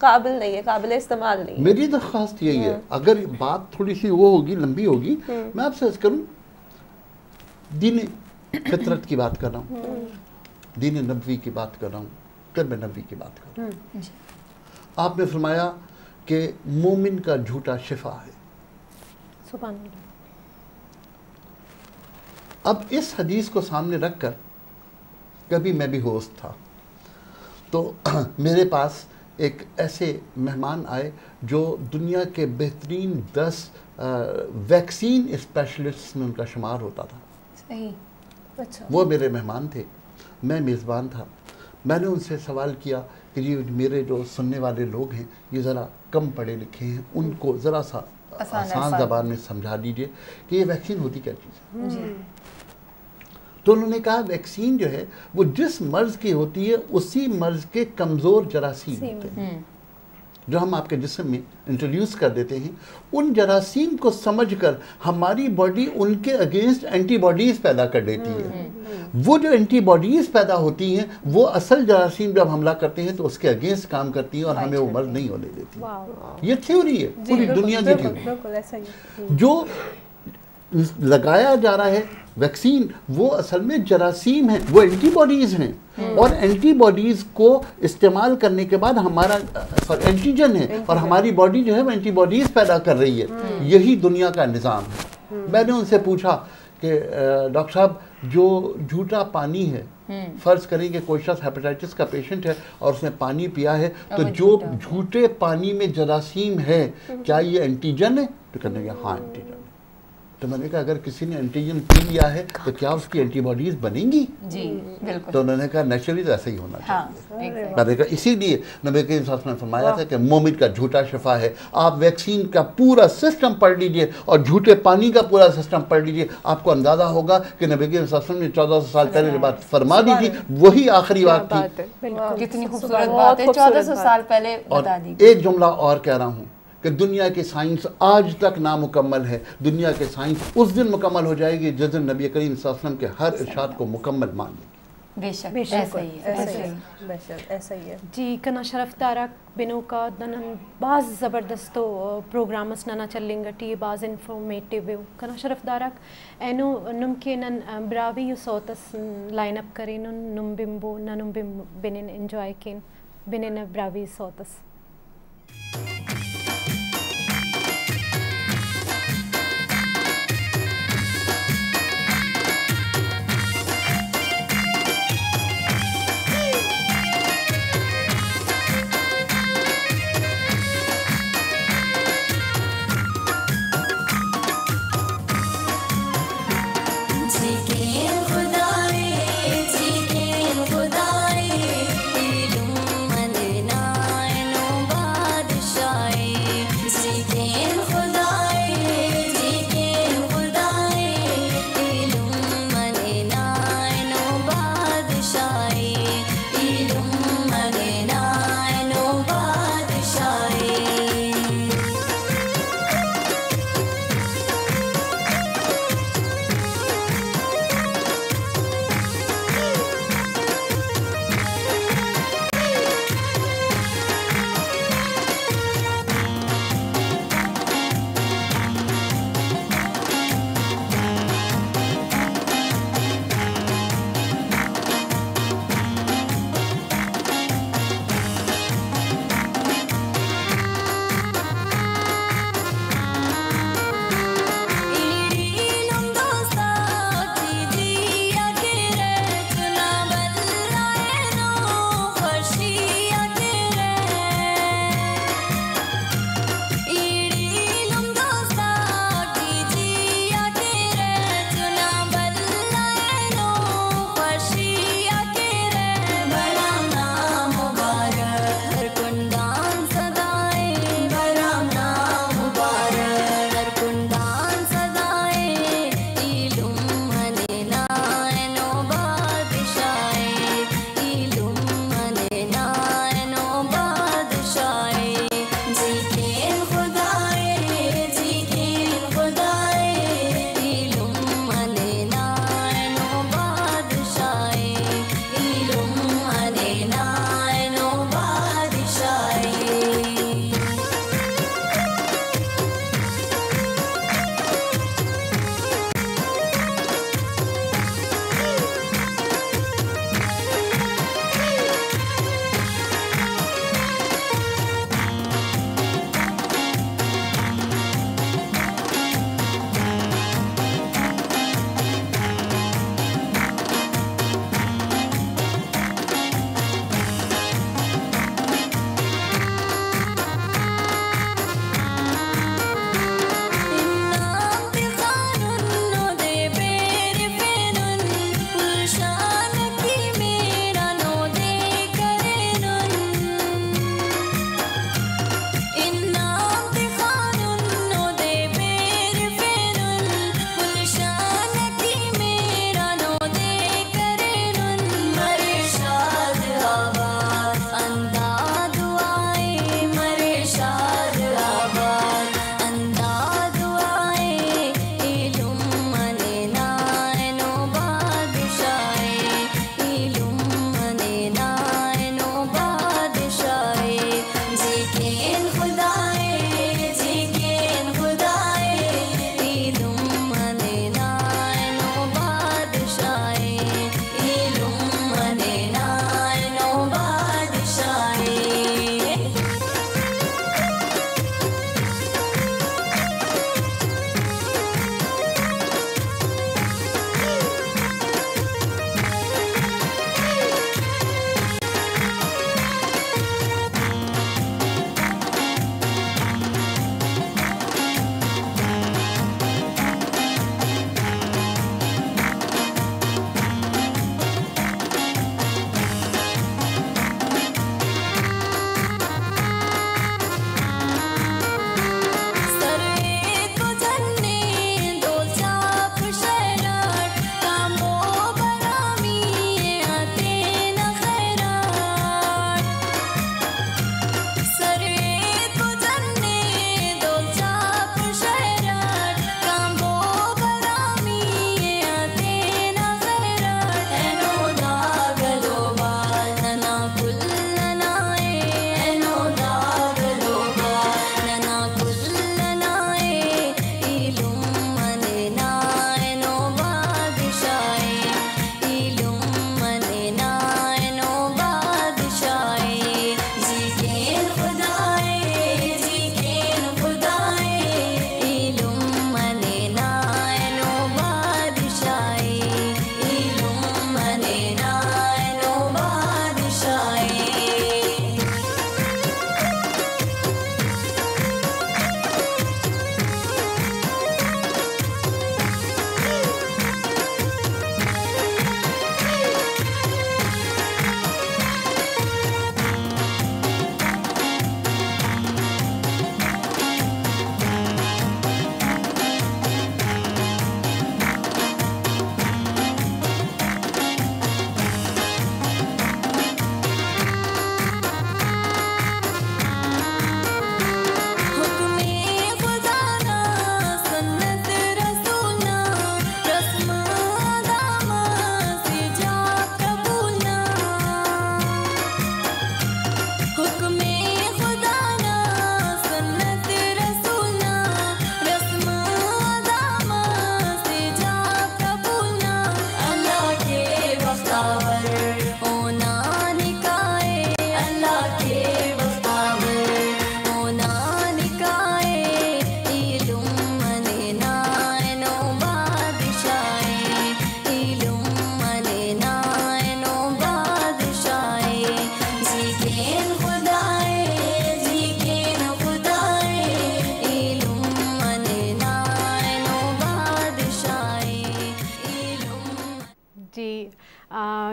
काबिल नहीं है, काबिल इस्तेमाल नहीं है। मेरी दरख्वास्त यही है, अगर बात थोड़ी सी वो होगी, लंबी होगी, मैं आपसे अर्ज करूँ, दीन फितरत की बात कर रहा हूँ, दीन नबवी की बात कर रहा हूँ, तिब नबवी की बात कर रहा हूँ। आपने फरमाया कि मोमिन का झूठा शिफा है। सुभान अल्लाह। अब इस हदीस को सामने रखकर, कभी मैं भी होस्ट था तो मेरे पास एक ऐसे मेहमान आए जो दुनिया के बेहतरीन 10 वैक्सीन स्पेशलिस्ट में उनका शुमार होता था। सही। अच्छा। वो मेरे मेहमान थे, मैं मेज़बान था। मैंने उनसे सवाल किया कि ये मेरे जो सुनने वाले लोग हैं ये ज़रा कम पढ़े लिखे हैं, उनको ज़रा सा आसान ज़बान में समझा दीजिए कि ये वैक्सीन होती क्या चीज़ है। तो उन्होंने कहा वैक्सीन जो है वो जिस मर्ज़ की होती है उसी मर्ज़ के कमज़ोर जरासीम होते हैं। जो हम आपके जिस्म में इंट्रोड्यूस कर देते हैं, उन जरासीम को समझकर हमारी बॉडी उनके अगेंस्ट एंटीबॉडीज़ पैदा कर देती है। वो जो एंटीबॉडीज़ पैदा होती हैं वो असल जरासीम जब हमला करते हैं तो उसके अगेंस्ट काम करती हैं और हमें वो मर्ज नहीं होने देती। ये थ्योरी है, पूरी दुनिया की थ्योरी। जो लगाया जा रहा है वैक्सीन, वो असल में जरासीम है, वो एंटीबॉडीज़ हैं, और एंटीबॉडीज़ को इस्तेमाल करने के बाद हमारा एंटीजन है और हमारी बॉडी जो है वो एंटीबॉडीज़ पैदा कर रही है। यही दुनिया का निज़ाम है। मैंने उनसे पूछा कि डॉक्टर साहब, जो झूठा पानी है, फर्ज करें कि कोई शख्स हेपेटाइटिस का पेशेंट है और उसने पानी पिया है, तो जो झूठे पानी में जरासीम है, क्या ये एंटीजन है? तो कहने लगे हाँ एंटीजन। तो मैंने कहा अगर किसी ने एंटीजन पी लिया है तो क्या उसकी एंटीबॉडीज बनेंगी? जी बिल्कुल। तो उन्होंने कहा नेचुरली तो ऐसा ही होना चाहिए। मैंने कहा इसीलिए नबी करीम सल्लल्लाहु अलैहि वसल्लम ने फरमाया था कि मोमिन का झूठा शिफा है। आप वैक्सीन का पूरा सिस्टम पढ़ लीजिए और झूठे पानी का पूरा सिस्टम पढ़ लीजिए, आपको अंदाजा होगा कि नबी करीम सल्लल्लाहु अलैहि वसल्लम ने 1400 साल पहले जो बात फरमा दी थी वही आखिरी बात थी। कितनी खूबसूरत बात है, 1400 साल पहले बता दी। एक जुमला और कह रहा हूँ कि दुनिया की साइंस आज तक नामुकम्मल है। दुनिया की साइंस उस दिन मुकम्मल हो जाएगी जिस दिन नबी करीम सल्लल्लाहु अलैहि वसल्लम के हर इरशाद को मुकम्मल मान लेंगे। बेशक ऐसा ही है जी। कना शरफ तारक बिनो का दनन बाज ज़बरदस्तो प्रोग्राम्स नना चलेंगे बाज इन्फॉर्मेटिव कना शरफ तारक एनो नुमकिन ब्रावी यू सोतस लाइन अप करें नुम बिम्बो ननुम बिम बिनिन एंजॉय किन बिनिन ब्रावी सोतस। खुदाए इल्म मदना नो बादशाह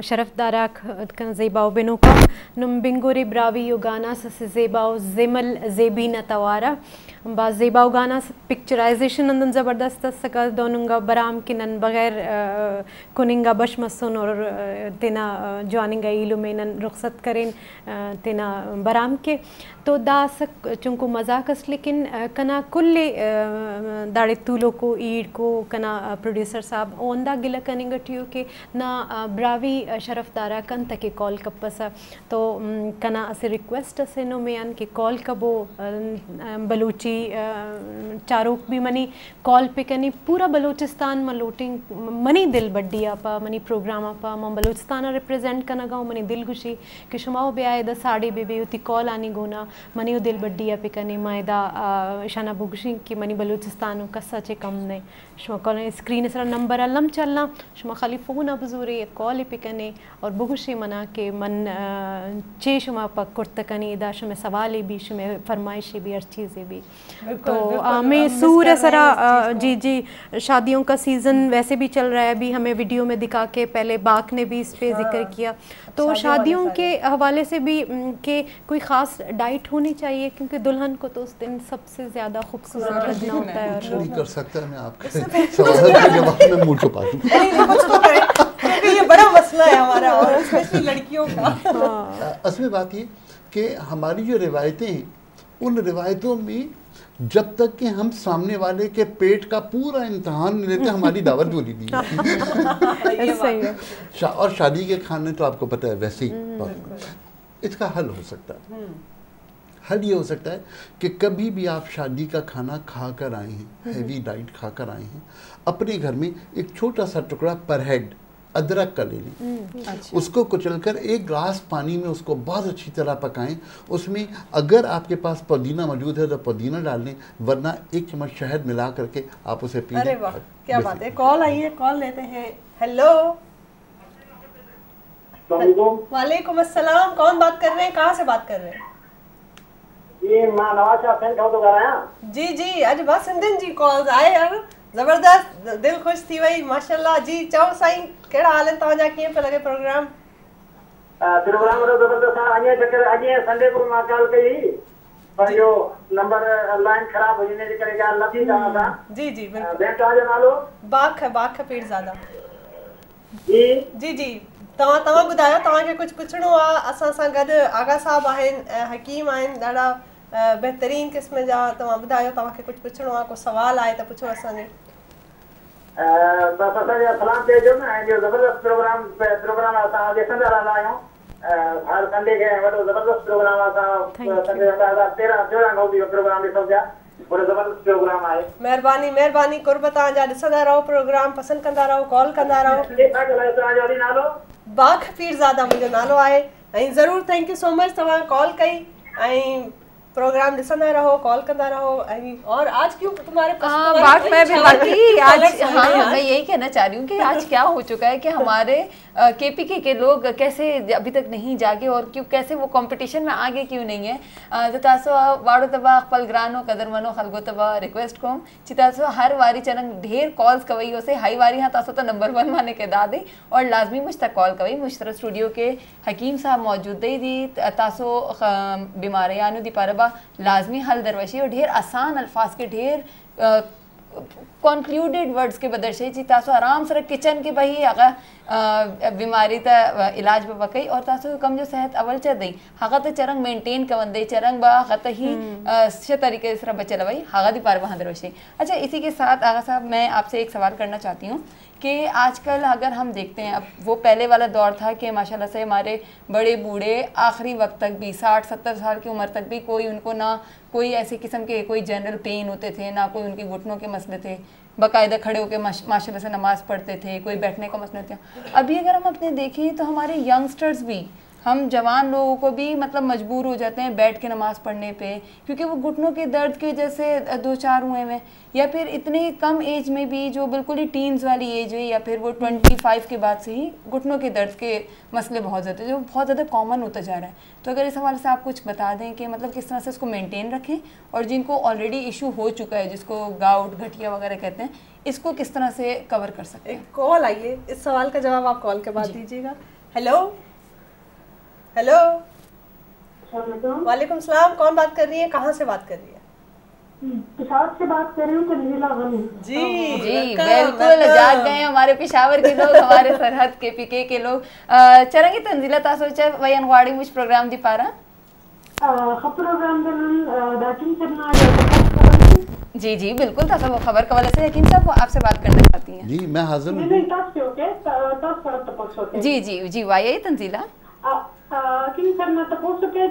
शरफ दाराक ज़ेबाओ बिनुका नुम बिंगोरे ब्रावी योगाना ससे ज़ेबाओ ज़ेमल ज़ेबी नतवारा बा ज़ेबाओ गाना पिक्चराइजेशन अंदन ज़बरदस्त सका दोनोंगा बराम किनन बगैर कुनिंगा बशमसुन और तेना जवानिंगा इलू में नन रुखसत करें तेना बराम के तो दासक चुंको मजाकस लेकिन कना कुल्ले दाड़े तूलो को ईड को कना प्रोड्यूसर साहब ओंदा गिला कनिंगा टियो के ना ब्रावी शरफ दारा कन तक कॉल कपसा तो कना असे रिक्वेस्ट असे नो में के कॉल कबो बलूची चारोक भी मनी कॉल पे कनी पूरा बलूचिस्तान मलोटिंग मनी दिल बड्डी आपा मनी प्रोग्राम आपा मम बलूचिस्तान रिप्रेजेंट करना गाँव मनी दिल खुशी कि शुमाओ बे आए दा साड़ी बेबे उती कॉल आनी गोना मनी दिल बड्डी पे कनी मायदा शाना बुगशी कि मनी बलूचिस्तान कस्सा चे कम ने शुमा कॉल स्क्रीन सरा नंबर अलम चलना शुमा खाली फ़ोन अब ज़ूरे कॉल पे कने और बुगशी मना के मन चे शुमा पक कुर्त कनी दा शुमे सवाल भी शुमे फरमाइशें भी हर चीज़ें भी तो मैं सूर सरा जी जी शादियों का सीज़न वैसे भी चल रहा है अभी हमें वीडियो में दिखा के पहले बाक ने भी इस पे जिक्र किया तो शादियों के हवाले से भी के कोई ख़ास डाइट होनी चाहिए क्योंकि दुल्हन को तो उस दिन सबसे ज़्यादा खूबसूरत लगना होता है और नहीं कर सकता मैं आपके सवाल के जवाब में मुंह छुपा दूं क्योंकि ये बड़ा मसला है हमारा और स्पेशली लड़कियों का। असल बात ये कि हमारी जो रिवायतें हैं उन रिवायतों में जब तक कि हम सामने वाले के पेट का पूरा इम्तहान नहीं लेते हमारी दावत पूरी नहीं है। और शादी के खाने तो आपको पता है वैसे ही इसका हल हो सकता है। हल ये हो सकता है कि कभी भी आप शादी का खाना खा कर आए हैं, हैवी डाइट खा कर आए हैं, अपने घर में एक छोटा सा टुकड़ा पर हेड अदरक का ले लें, उसको कुचलकर एक ग्लास पानी में उसको बहुत अच्छी तरह पकाएं। उसमें अगर आपके पास पुदीना मौजूद है तो पुदीना डाल लें, वरना एक चम्मच शहद मिला करके आप उसे पी लें। अरे वाह क्या बात है। कॉल आई है, कॉल लेते हैं। हेलो वालेकुम अस्सलाम, कौन बात कर रहे हैं, कहाँ से बात कर रहे हैं? ये मैं नवाज शाह फैन तो कर रहा हूं। जी जी अज बस सिंधिन जी कॉल्स आए यार, जबरदस्त, दिल खुश थी वई माशाल्लाह जी। चओ साईं केड़ा हाल है तव्हांजा, कीअं पियो लॻे प्रोग्राम? प्रोग्राम जबरदस्त आहे। अॼु चक्कर अॼु संडे को मां कॉल कई पर जो नंबर लाइन खराब हुई ने करे ॻाल्हि न थी तव्हां सां। जी जी बिल्कुल। भेण तव्हांजो नालो? बाख पीरज़ादा। जी जी जी तव्हां ॿुधायो, तव्हांखे कुझु पुछणो आहे? असां सां गॾु आगा साहब आहिनि, हकीम आहिनि, ॾाढा बहितरीन क़िस्म जा। तव्हां ॿुधायो, तव्हांखे कुझु पुछणो आहे, को सवाल आहे त पुछो असांजे। बस असांखे सलाम चइजो न, ऐं जो ज़बरदस्त प्रोग्राम असां ॾिसंदा रहंदा आहियूं। हर संडे खे वॾो ज़बरदस्त प्रोग्राम असां संडे 13-14 खां बि प्रोग्राम ॾिसूं पिया। बड़ो ज़बरदस्त प्रोग्राम आहे। महिरबानी कुर्ब तव्हांजा, ॾिसंदा रहो प्रोग्राम, पसंदि कंदा रहो, कॉल कंदा रहो। तव्हांजो नालो? बाख पीरज़ादा मुंहिंजो नालो आहे। ऐं ज़रूरु थैंक यू सो मच तव्हां कॉल कई ऐं प्रोग्राम दिसंदा रहो, कॉल करता रहो। और आज क्यों तुम्हारे बात मैं भी बाकी आज हाँ मैं यही कहना चाह रही हूँ कि आज क्या हो चुका है कि हमारे केपीके के लोग कैसे अभी तक नहीं जागे और क्यों कैसे वो कंपटीशन में आगे क्यों नहीं है। तो तासो वाड़ो तबा पल ग्रानो कदर मनो खलगो तबा रिक्वेस्ट को चितासो हर वारी चनंग ढेर कॉल्स कवई हो से हाई वारी हाँ तासो तो नंबर 1 माने के दादे और लाजमी मुझ तक कॉल कवई मुश्तर स्टूडियो के हकीम साहब मौजूद दी तासो बीमारी आनो दी पारबा लाजमी हल दरवशी और ढेर आसान अल्फाज के ढेर कॉन्क्लूडेड वर्ड्स के बदरशे जी तासो आराम से किचन के भाई अगर बीमारी त इलाज पे बकई और तासो कम जो सेहत अवल च दई हगा त चरंग मेंटेन कवन दई चरंग बा हत ही अच्छे तरीके से बचल भाई हगा दी पार वहाँ दरवशी। अच्छा इसी के साथ आगा साहब मैं आपसे एक सवाल करना चाहती हूँ कि आजकल अगर हम देखते हैं, अब वो पहले वाला दौर था कि माशाल्लाह से हमारे बड़े बूढ़े आखिरी वक्त तक भी 60-70 साल की उम्र तक भी कोई उनको ना कोई ऐसे किस्म के कोई जनरल पेन होते थे, ना कोई उनके घुटनों के मसले थे, बाकायदा खड़े होकर माशाल्लाह से नमाज़ पढ़ते थे, कोई बैठने का मसला था। अभी अगर हम अपने देखें तो हमारे यंगस्टर्स भी हम जवान लोगों को भी मतलब मजबूर हो जाते हैं बैठ के नमाज़ पढ़ने पे, क्योंकि वो घुटनों के दर्द की वजह से दो चार हुए हैं, या फिर इतने कम एज में भी जो बिल्कुल ही टीन्स वाली एज है, या फिर वो 25 के बाद से ही घुटनों के दर्द के मसले बहुत ज़्यादा, जो बहुत ज़्यादा कॉमन होता जा रहा है। तो अगर इस हवाले से आप कुछ बता दें कि मतलब किस तरह से इसको मेंटेन रखें, और जिनको ऑलरेडी इशू हो चुका है, जिसको गाउट गठिया वगैरह कहते हैं, इसको किस तरह से कवर कर सकते हैं। एक कॉल आई है, इस सवाल का जवाब आप कॉल के बाद दीजिएगा। हेलो हेलो, वालेकुम सलाम, कौन बात कर रही है, कहाँ से बात कर रही है? पेशावर से बात कर रही हूँ, तंजीला गनी। जी बिल्कुल, जाग गए हमारे पेशावर के लोग, हमारे सरहद के पीके के लोग। चलेंगे तंजीला तासोचा वयन वाड़ी मुझ प्रोग्राम दी पारा प्रोग्राम दाकिन करना। जी जी बिल्कुल, तासा वो खबर का वाले से यकीन साहब वो आपसे बात करना चाहती हैं। जी मैं हाजिर हूँ। जी जी जी वाई तंजीला किन करना तपोस के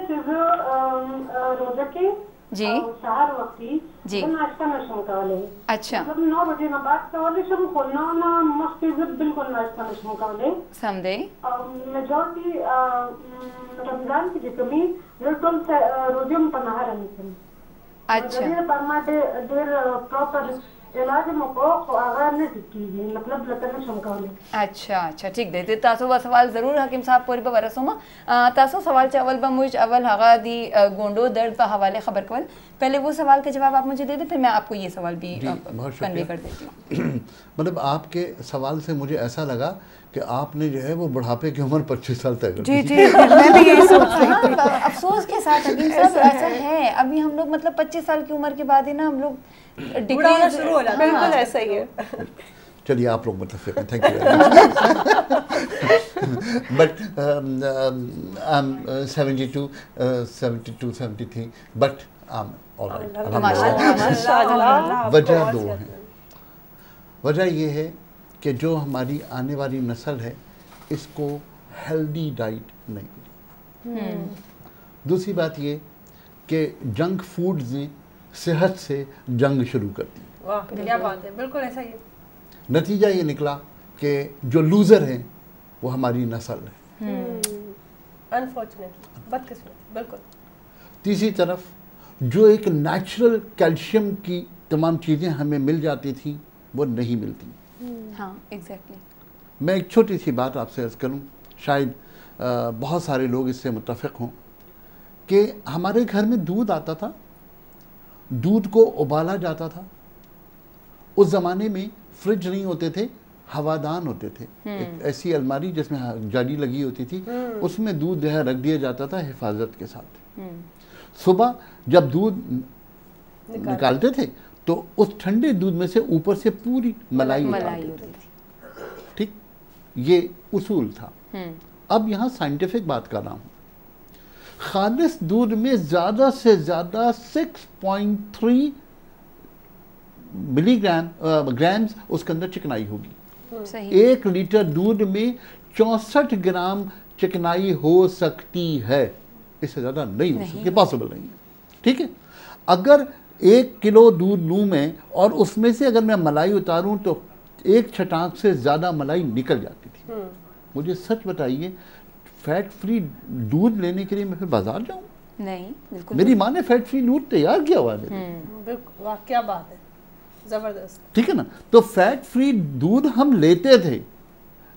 रोजा के जी शहर वक्ती जी नाश्ता नशम काले। अच्छा, मतलब 9 बजे ना बात काले शुरू करना ना मस्ती बिल्कुल नाश्ता नशम काले समझे। मेजॉरिटी रमजान की कमी बिल्कुल रोजे में पनाह रही। अच्छा, देर परमा देर प्रॉपर इलाज मको आगा ने कीजिए, मतलब लतन शमकाले। अच्छा अच्छा ठीक दे तासो व सवाल ज़रूर हकीम साहब पूरी पे वरसो में तासो सवाल चावल बा मुझ अवल हगा दी गोंडो दर्द पर हवाले खबर कवल। पहले वो सवाल के जवाब आप मुझे दे दे, फिर मैं आपको ये सवाल भी कन्वे कर देती हूँ। मतलब आपके सवाल से मुझे ऐसा लगा कि आपने जो है वो बुढ़ापे की उम्र 25 साल तय कर दी। जी मैं भी यही सोच रही थी। अफसोस के साथ हकीम साहब ऐसा है, अभी हम लोग मतलब 25 साल की उम्र के बाद ही ना हम लोग डिक्रीज शुरू हो जाता है। बिल्कुल ऐसा ही है। चलिए आप लोग मुतफिक हैं, thank you. But I am 72, 73, but I am alright. वजह दो है। वजह ये है कि जो हमारी आने वाली नस्ल है इसको हेल्दी डाइट नहीं मिली। दूसरी बात ये कि जंक फूड्स ने सेहत से जंग शुरू कर दी। वाह क्या बात है, बिल्कुल ऐसा ही है। नतीजा ये निकला कि जो लूज़र हैं वो हमारी नस्ल है। अनफॉर्चुनेटली, बदकिस्मत, बिल्कुल। तीसरी तरफ जो एक नेचुरल कैल्शियम की तमाम चीज़ें हमें मिल जाती थी वो नहीं मिलती। हाँ एग्जैक्टली। मैं एक छोटी सी बात आपसे अर्ज़ करूं, शायद बहुत सारे लोग इससे मुत्तफ़िक़ हों कि हमारे घर में दूध आता था, दूध को उबाला जाता था। उस ज़माने में फ्रिज नहीं होते थे, हवादान होते थे। एक ऐसी अलमारी जिसमें जाली लगी होती थी, उसमें दूध जो है रख दिया जाता था हिफाजत के साथ। सुबह जब दूध निकालते थे तो उस ठंडे दूध में से ऊपर से पूरी मलाई होती थी। ठीक, ये उसूल था। अब यहाँ साइंटिफिक बात कर रहा हूँ। खालिस दूध में ज़्यादा से ज़्यादा 6.3 ग्राम्स उसके अंदर चिकनाई होगी। सही। 1 लीटर दूध में 64 ग्राम चिकनाई हो सकती है, इससे ज़्यादा नहीं हो सकती, पॉसिबल नहीं है। ठीक है, अगर 1 किलो दूध लूँ मैं और उसमें से अगर मैं मलाई उतारूँ तो 1 छटाक से ज़्यादा मलाई निकल जाती थी। मुझे सच बताइए, फैट फ्री दूध लेने के लिए मैं फिर बाजार जाऊँ? नहीं बिल्कुल। मेरी माँ ने फैट फ्री दूध तैयार किया हुआ है। बिल्कुल, वाह क्या बात है, ज़बरदस्त। ठीक है ना, तो फैट फ्री दूध हम लेते थे,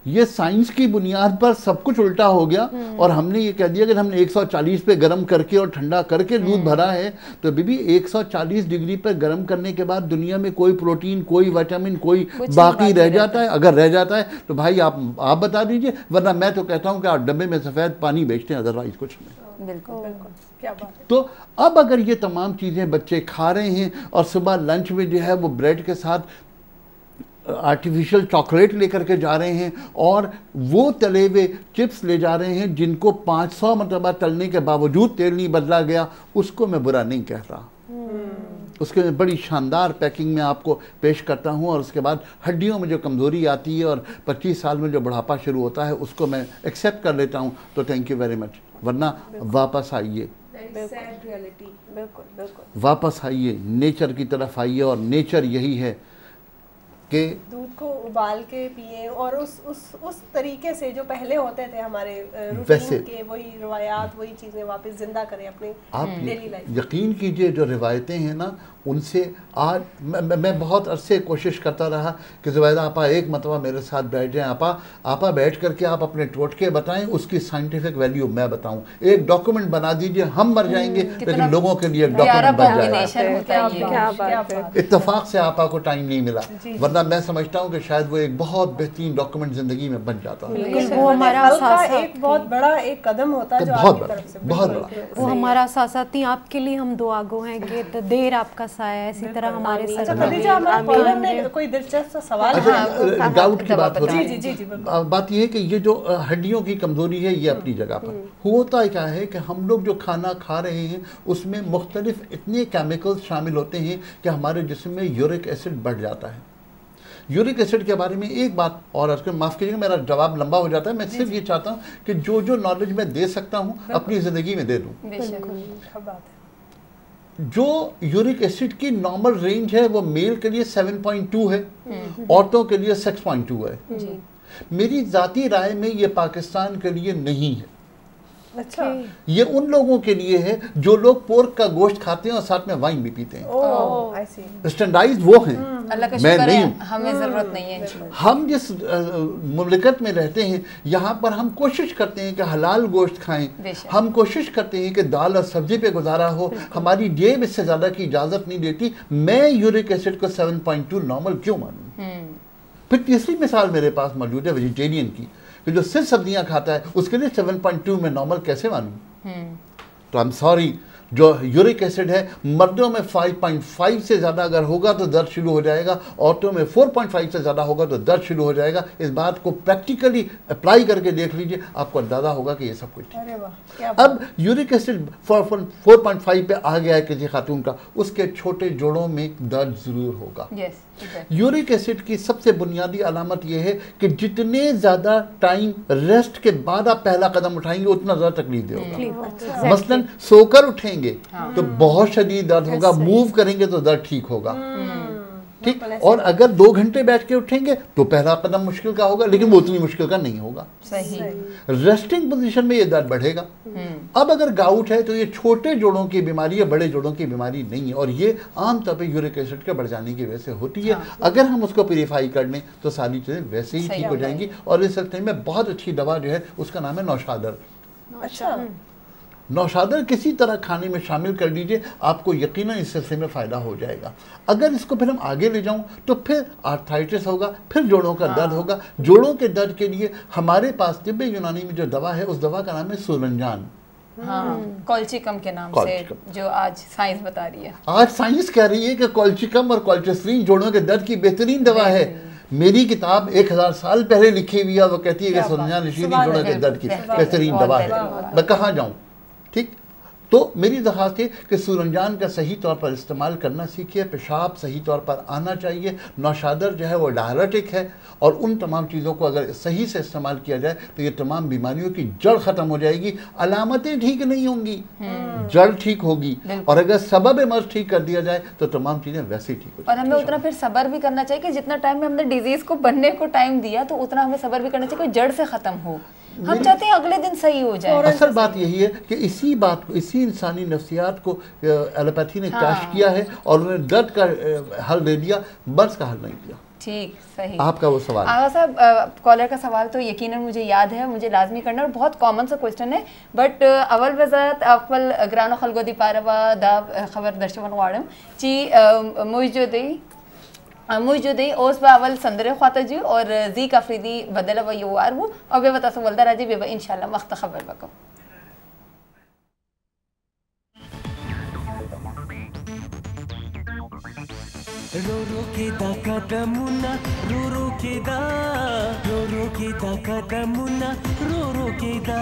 ये साइंस की बुनियाद पर सब कुछ उल्टा हो गया और हमने ये कह दिया कि हमने 140 पे गर्म करके और ठंडा करके दूध भरा है। तो बीबी 140 डिग्री पर गर्म करने के बाद दुनिया में कोई प्रोटीन, कोई विटामिन, कोई बाकी रह जाता है? अगर रह जाता है तो भाई आप बता दीजिए, वरना मैं तो कहता हूँ कि आप डब्बे में सफ़ेद पानी बेचते हैं, अदरवाइज कुछ नहीं। बिल्कुल बिल्कुल, क्या बात है। तो अब अगर ये तमाम चीज़ें बच्चे खा रहे हैं और सुबह लंच में जो है वो ब्रेड के साथ आर्टिफिशियल चॉकलेट लेकर के जा रहे हैं और वो तले हुए चिप्स ले जा रहे हैं जिनको 500 मरतबा तलने के बावजूद तेल नहीं बदला गया, उसको मैं बुरा नहीं कह रहा। उसके बड़ी शानदार पैकिंग में आपको पेश करता हूँ और उसके बाद हड्डियों में जो कमज़ोरी आती है और 25 साल में जो बुढ़ापा शुरू होता है उसको मैं एक्सेप्ट कर लेता हूँ। तो थैंक यू वेरी मच, वरना वापस आइए, वापस आइए, नेचर की तरफ आइए। और नेचर यही है कि दूध को उबाल के पिए और उस तरीके से जो पहले होते थे हमारे वैसे रूटीन के, वही रवायात वही चीज़ें वापस जिंदा करें अपने आप डेली लाइफ। यकीन कीजिए जो रिवायतें हैं ना, उनसे आज मैं बहुत अरसे कोशिश करता रहा कि ज़ुबैदा आपा एक मरतबा मेरे साथ बैठ जाएं, आपा बैठ करके आप अपने टोटके बताएं, उसकी साइंटिफिक वैल्यू मैं बताऊं, एक डॉक्यूमेंट बना दीजिए, हम मर जाएंगे लेकिन लोगों के लिए डॉक्यूमेंट बन जाएगा। इत्तेफाक से आपा को टाइम नहीं मिला, वरना मैं समझता हूँ कि शायद वो एक बहुत बेहतरीन डॉक्यूमेंट ज़िंदगी में बन जाता है। वो हमारा एक बहुत बड़ा एक कदम होता है जो बहुत आपकी बड़ा, तरफ से बहुत बड़ा। वो हमारा सासाती आपके लिए हम दुआ गो हैं कि तो देर आपका साया, इसी तरह हमारे अच्छा खदीजा, हमारे कॉलर ने कोई दिलचस्प सवाल अच्छा, डाउट की बात हो रही जी जी जी है। बात यह है कि ये जो हड्डियों की कमज़ोरी है ये अपनी जगह पर होता क्या है कि हम लोग जो खाना खा रहे हैं उसमें मुख्तलिफ इतने केमिकल्स शामिल होते हैं कि हमारे जिस्म में यूरिक एसिड बढ़ जाता है। यूरिक एसिड के बारे में एक बात और अर्ज़ माफ़ कीजिएगा, मेरा जवाब लंबा हो जाता है, मैं सिर्फ ये चाहता हूँ कि जो नॉलेज मैं दे सकता हूँ अपनी ज़िंदगी में दे दूँ। जो यूरिक एसिड की नॉर्मल रेंज है वो मेल के लिए 7.2 है, औरतों के लिए 6.2 है। मेरी ज़ाती राय में ये पाकिस्तान के लिए नहीं है। अच्छा, ये उन लोगों के लिए है जो लोग पोर्क का गोश्त खाते हैं और साथ में वाइन भी पीते हैं। स्टैंडर्डाइज वो हैं, अल्लाह का मैं शुक्र नहीं है, हूँ। हमें ज़रूरत नहीं है। हम जिस मुमलिकत में रहते हैं यहाँ पर हम कोशिश करते हैं कि हलाल गोश्त खाएं, हम कोशिश करते हैं कि दाल और सब्जी पे गुजारा हो, हमारी जेब इससे ज़्यादा की इजाज़त नहीं देती। मैं यूरिक एसिड को 7.2 नॉर्मल क्यों मानूं? फिर तीसरी मिसाल मेरे पास मौजूद है वेजिटेरियन की, कि जो सिर्फ सब्जियां खाता है उसके लिए 7.2 में नॉर्मल कैसे मानूं? तो आई एम सॉरी, जो यूरिक एसिड है मर्दों में 5.5 से ज़्यादा अगर होगा तो दर्द शुरू हो जाएगा, औरतों में 4.5 से ज़्यादा होगा तो दर्द शुरू हो जाएगा। इस बात को प्रैक्टिकली अप्लाई करके देख लीजिए, आपको अंदाज़ा होगा कि ये सब कुछ ठीक। अब यूरिक एसिड 4.5 पे आ गया है किसी खातून का, उसके छोटे जोड़ों में दर्द ज़रूर होगा। यूरिक एसिड की सबसे बुनियादी अलामत यह है कि जितने ज़्यादा टाइम रेस्ट के बाद आप पहला कदम उठाएंगे उतना ज़्यादा तकलीफ दे होगा। मसलन सोकर उठेंगे तो बहुत शदीद दर्द होगा, मूव करेंगे तो दर्द ठीक होगा, ठीक। और अगर 2 घंटे बैठ के उठेंगे तो पहला कदम मुश्किल का होगा, लेकिन वो उतनी मुश्किल का नहीं होगा। सही। रेस्टिंग पोजीशन में ये दर्द बढ़ेगा। अब अगर गाउट है तो ये छोटे जोड़ों की बीमारी है, बड़े जोड़ों की बीमारी नहीं है, और ये आमतौर पर यूरिक एसिड के बढ़ जाने की वजह से होती है। अगर हम उसको प्यूरिफाई कर लें तो सारी चीज़ें वैसे ही ठीक हो जाएंगी। और इस सिलसिले में बहुत अच्छी दवा जो है उसका नाम है नौशादर। अच्छा, नौशादर किसी तरह खाने में शामिल कर लीजिए, आपको यकीनन इस सिलसिले में फ़ायदा हो जाएगा। अगर इसको फिर हम आगे ले जाऊं तो फिर आर्थराइटिस होगा, फिर जोड़ों का दर्द होगा। जोड़ों के दर्द के लिए हमारे पास तिब्बे यूनानी में जो दवा है उस दवा का नाम है सूरंजान। कॉल्चिकम के नाम से, जो आज साइंस बता रही है। आज साइंस कह रही है कि कॉल्चिकम और कॉल्चेस्ट्रीन जोड़ों के दर्द की बेहतरीन दवा है। मेरी किताब 1000 साल पहले लिखी हुई है, वो कहती है कि सूरंजान जोड़ों के दर्द की बेहतरीन दवा है। मैं कहाँ जाऊँ, ठीक। तो मेरी दरख्वास्त है कि सूरंजान का सही तौर पर इस्तेमाल करना सीखिए, पेशाब सही तौर पर आना चाहिए। नौशादर जो है वो डायरेटिक है, और उन तमाम चीज़ों को अगर सही से इस्तेमाल किया जाए तो ये तमाम बीमारियों की जड़ ख़त्म हो जाएगी। अलामतें ठीक नहीं होंगी, जड़ ठीक होगी, और अगर सबब मर्ज ठीक कर दिया जाए तो तमाम चीज़ें वैसे ही ठीक हो जाएंगी। और हमें उतना फिर सब्र भी करना चाहिए कि जितना टाइम में हमने डिजीज़ को बनने को टाइम दिया तो उतना हमें सब्र भी करना चाहिए कि जड़ से ख़त्म हो। हम चाहते हैं अगले दिन सही हो जाए। असल बात यही है कि इसी बात को, इसी इंसानी नफ्सियात को एलोपैथी ने काश किया है और उन्होंने दर्द का हल दे दिया, बर्स का हल नहीं दिया। ठीक, सही। आपका वो सवाल आगा साहब, कॉलर का सवाल तो यकीनन मुझे याद है, मुझे लाजमी करना, और बहुत कॉमन सा क्वेश्चन है, बट अवल वजात अवल ग्रानो खलगोदी पारवा दा खबर दर्शवन वाड़म ची मुझे ओस बावल संदरे ख्वाता जी और जी काफरीदी बदला व युवार वो और वे बता वल्दा राजी बे इंशाल्लाह वक्त खबर बको। रो रो के दा कदमुना रो रो के दा रो रो के दा कदमुना रो रो के दा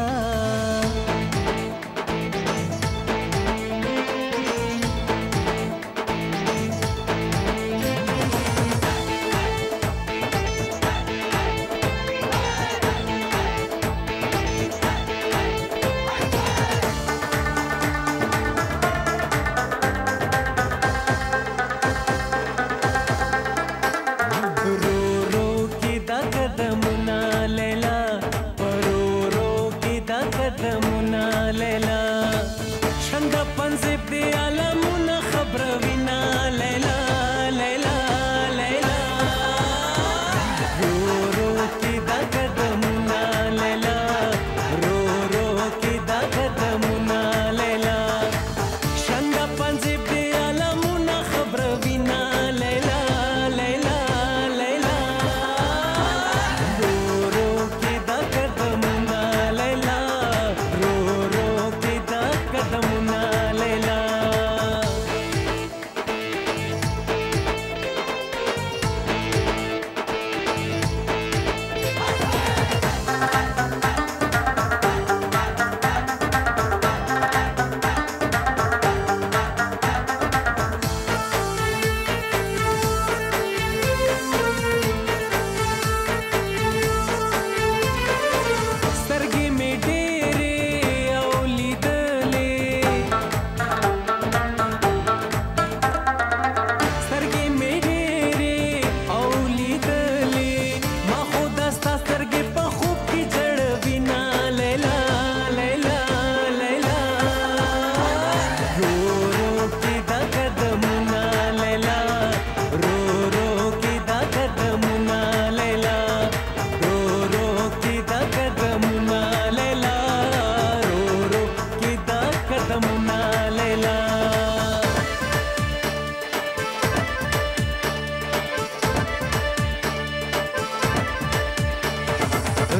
कदमुना लैला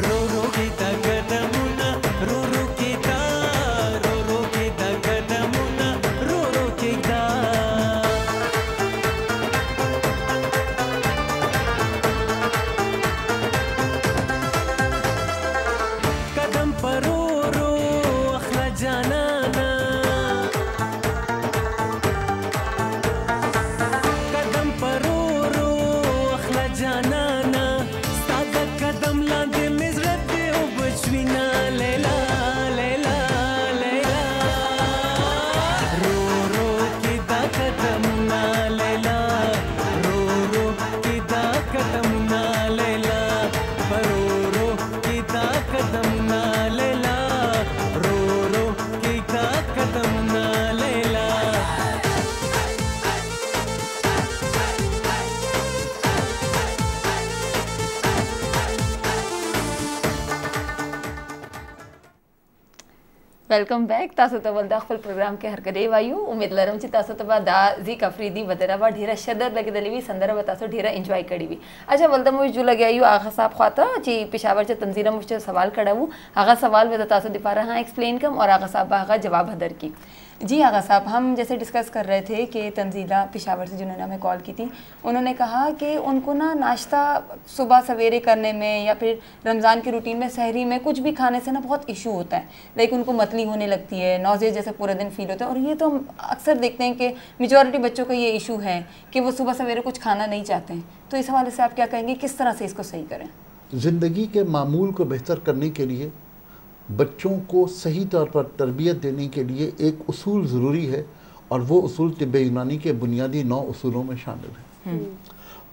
रो रो के कदमुना रो रो के दा रो रो के कदमुना रो रो के दा कदम पर रो अखला जाना ना कदम पर रो अखला जाना ना सादा कदम लांदे मिजरत ओ बचवीना लैला लैला लैला रो रो के दा कदम ना लैला रो रो के दा कदम ना लैला रो रो के दा कदम ना लैला रो रो के दा कदम ना लैला वेलकम बैक तासो तबल दाखिल प्रोग्राम के हर करे वायु उम्मीद लरम ची तासो तबा दा जी कफरीदी वदरबा ढेरा शदर लगे दली भी संदर्भ तासो ढेरा एंजॉय करी भी अच्छा वल्दा मुझ जो लगे आयु आगा साहब ख्वाता ची पेशावर च तंजीरा मुझ सवाल कड़ाऊ आगा सवाल वे तासो दिपा रहा एक्सप्लेन कम और आगा साहब आगा जवाब हदर की जी आगा साहब हम जैसे डिस्कस कर रहे थे कि तंजीला पेशावर से जिन्होंने हमें कॉल की थी उन्होंने कहा कि उनको ना नाश्ता सुबह सवेरे करने में या फिर रमज़ान की रूटीन में सहरी में कुछ भी खाने से ना बहुत इशू होता है लाइक उनको मतली होने लगती है नौज़े जैसे पूरे दिन फील होता है और ये तो हम अक्सर देखते हैं कि मेजॉरिटी बच्चों का ये इशू है कि वो सुबह सवेरे कुछ खाना नहीं चाहते हैं तो इस हवाले से आप क्या कहेंगे किस तरह से इसको सही करें? ज़िंदगी के मामूल को बेहतर करने के लिए बच्चों को सही तौर पर तरबियत देने के लिए एक उसूल ज़रूरी है और वो उसूल तिब्बे यूनानी के बुनियादी 9 उसूलों में शामिल है।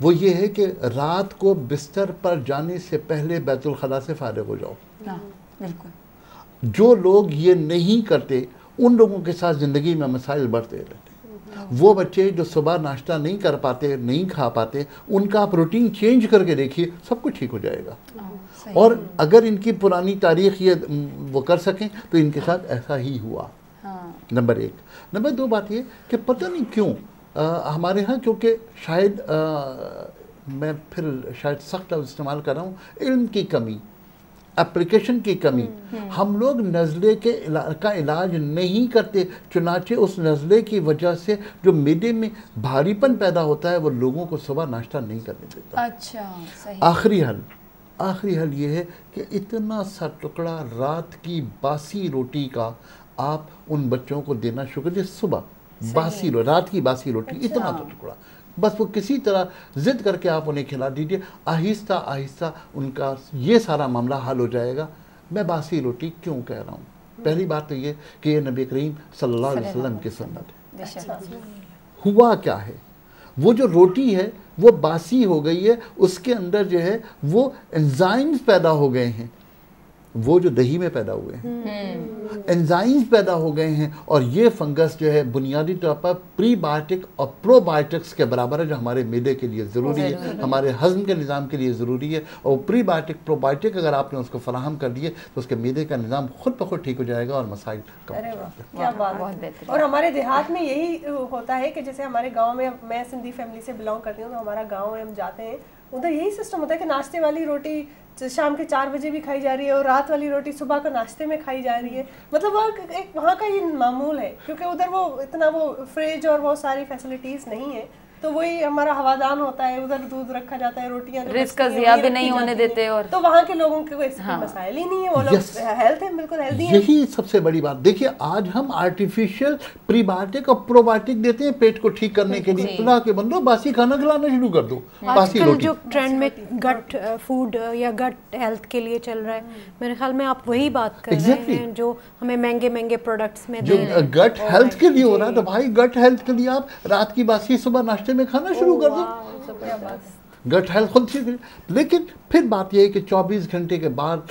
वो ये है कि रात को बिस्तर पर जाने से पहले बैतुल खला से फारिग हो जाओ। बिल्कुल। जो लोग ये नहीं करते उन लोगों के साथ ज़िंदगी में मसाइल बढ़ते रहते। वो बच्चे जो सुबह नाश्ता नहीं कर पाते, नहीं खा पाते, उनका आप रूटीन चेंज करके देखिए, सब कुछ ठीक हो जाएगा। और अगर इनकी पुरानी तारीख ये वो कर सकें तो इनके साथ ऐसा ही हुआ। नंबर 1। नंबर 2 बात ये कि पता नहीं क्यों हमारे यहाँ, क्योंकि शायद मैं फिर शायद सख्त लफ्ज़ इस्तेमाल कर रहा हूँ, इल्म की कमी, एप्लीकेशन की कमी, हम लोग नज़ले का इलाज नहीं करते। चुनाचे उस नज़ले की वजह से जो मैदे में भारीपन पैदा होता है वो लोगों को सुबह नाश्ता नहीं करने देता। अच्छा, सही। आखिरी हल ये है कि इतना सा टुकड़ा रात की बासी रोटी का आप उन बच्चों को देना शुरू करिए। सुबह बासी रात की बासी रोटी, अच्छा। इतना सा टुकड़ा, बस वो किसी तरह ज़िद करके आप उन्हें खिला दीजिए। आहिस्ता आहिस्ता उनका ये सारा मामला हल हो जाएगा। मैं बासी रोटी क्यों कह रहा हूँ? पहली बात तो ये कि ये नबी करीम सल्लल्लाहु अलैहि वसल्लम की सुन्नत है। हुआ क्या है, वो जो रोटी है वो बासी हो गई है, उसके अंदर जो है वो एंजाइम्स पैदा हो गए हैं, वो जो दही में पैदा हुए हैं एंजाइम्स पैदा हो गए हैं। और ये फंगस जो है बुनियादी तौर पर प्रीबायोटिक और प्रोबायोटिक्स के बराबर है, जो हमारे मैदे के लिए ज़रूरी है, हमारे हज़म के निज़ाम के लिए ज़रूरी है। और प्रीबायोटिक प्रोबायोटिक अगर आपने उसको फराहम कर दिए तो उसके मैदे का निज़ाम खुद ब खुद ठीक हो जाएगा और मसाइल कम हो जाएंगे। क्या बात। और हमारे देहात में यही होता है कि जैसे हमारे गाँव में, मैं सिंधी फैमिली से बिलोंग करती हूँ, तो हमारा गाँव में हम जाते हैं, उधर यही सिस्टम होता है कि नाश्ते वाली रोटी शाम के 4 बजे भी खाई जा रही है और रात वाली रोटी सुबह का नाश्ते में खाई जा रही है। मतलब वो एक वहाँ का ही मामूल है, क्योंकि उधर वो इतना वो फ्रिज और वो सारी फैसिलिटीज़ नहीं है, तो वही हमारा हवादान होता है, उधर दूध रखा जाता है, रोटियां रिस्क का ज़िया भी नहीं होने देते, और तो वहाँ के लोगों के कोई मसाइल ही नहीं है, वो लोग हेल्थ है, बिल्कुल हेल्दी है। यही सबसे बड़ी बात। देखिए आज हम आर्टिफिशियल प्रीबायोटिक और प्रोबायोटिक देते हैं पेट को ठीक करने के लिए। खुला के बंदो बासी खाना खिलाना शुरू कर दो, बासी रोटी। जो ट्रेंड में गट फूड या गट हेल्थ के लिए चल रहा है, मेरे ख्याल में आप वही बात कर रहे हैं जो हमें महंगे महंगे प्रोडक्ट्स में जो गट हेल्थ के लिए हो रहा है। तो भाई गट हेल्थ के लिए आप रात की बासी सुबह नाश्ते में खाना शुरू कर दो, गट हेल्थ खुद ठीक है। लेकिन फिर बात यह है कि 24 घंटे के बाद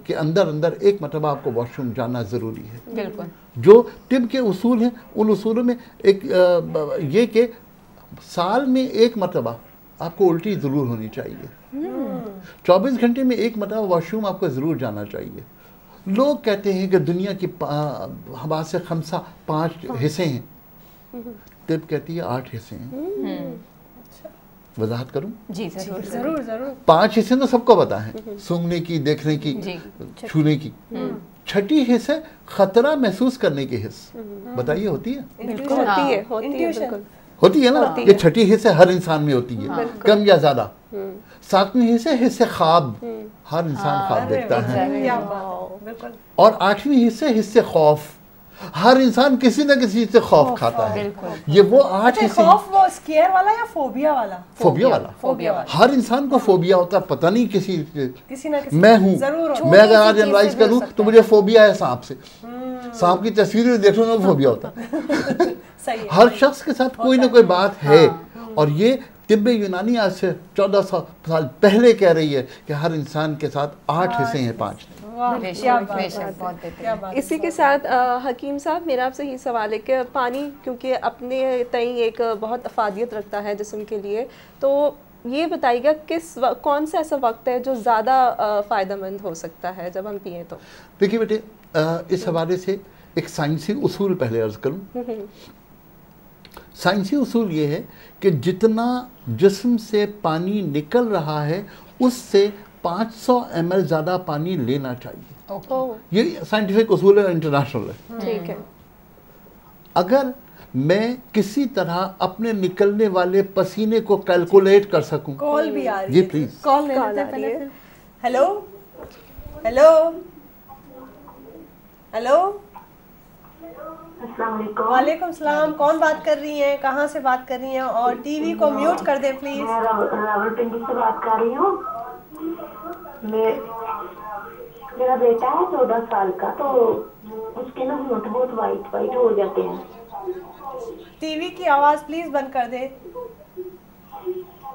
के अंदर एक मरतबा आपको वॉशरूम जाना ज़रूरी है। बिल्कुल। जो तिब के उसूल हैं उन उसूलों में एक ये कि साल में एक मरतबा आपको उल्टी ज़रूर होनी चाहिए। 24 घंटे में एक मरतबा वॉशरूम आपको ज़रूर जाना चाहिए। लोग कहते हैं कि दुनिया की हवा से खमसा 5 हिस्से हैं, तिब कहती है 8 हिस्से हैं। वजाहत करूं? जी जरूर जरूर जरूर। 5 हिस्से तो सबको पता है, सूंघने की, देखने की, छूने की। छठी हिस्से खतरा महसूस करने की हिस्स, बताइए होती है? बिल्कुल होती है, बिल्कुल होती है ना। ये छठी हिस्से हर इंसान में होती है, कम या ज्यादा। 7वीं हिस्से ख्वाब, हर इंसान ख्वाब देखता है। और 8वीं हिस्से खौफ, हर इंसान किसी न किसी से खौफ खाता है। ये वो 8 हिस्से। खौफ वो स्केयर वाला या फोबिया वाला? फोबिया वाला। हर इंसान को फोबिया होता है, पता नहीं किसी न किसी। मैं हूँ, मैं अगर आज एनालाइज करूँ तो मुझे फोबिया है सांप से। सांप की तस्वीर देख लो ना, फोबिया होता है। हर शख्स के साथ कोई ना कोई बात है। और ये तिब्बे यूनानी आज से 1400 साल पहले कह रही है कि हर इंसान के साथ 8 हिस्से हैं, 5 इसी के साथ हकीम साहब, मेरा आपसे ये सवाल है कि पानी क्योंकि अपने तई एक बहुत अफादियत रखता है जिस्म के लिए, तो ये बताइएगा कौन सा ऐसा वक्त है जो ज़्यादा फ़ायदेमंद हो सकता है जब हम पिएँ? तो देखिए बेटे, इस हवाले से एक साइंसी उसूल पहले अर्ज करूँ। साइंसी उसूल ये है कि जितना जिस्म से पानी निकल रहा है उससे 500 ml ज़्यादा पानी लेना चाहिए। ये साइंटिफिक उसूल है, इंटरनेशनल है। ठीक है। अगर मैं किसी तरह अपने निकलने वाले पसीने को कैलकुलेट कर सकूं। कॉल भी आ रही जी है, प्लीज कॉल ले लेते हैं पहले। Hello hello hello. वालेकुम सलाम। कौन बात कर रही हैं, कहाँ से बात कर रही हैं? और टीवी को म्यूट कर दें प्लीज। मैं रावलपिंडी से बात कर रही हूँ। मेरा बेटा है 14 साल का, तो उसके ना होंठ बहुत वाइट हो जाते हैं। टीवी की आवाज प्लीज बंद कर दे।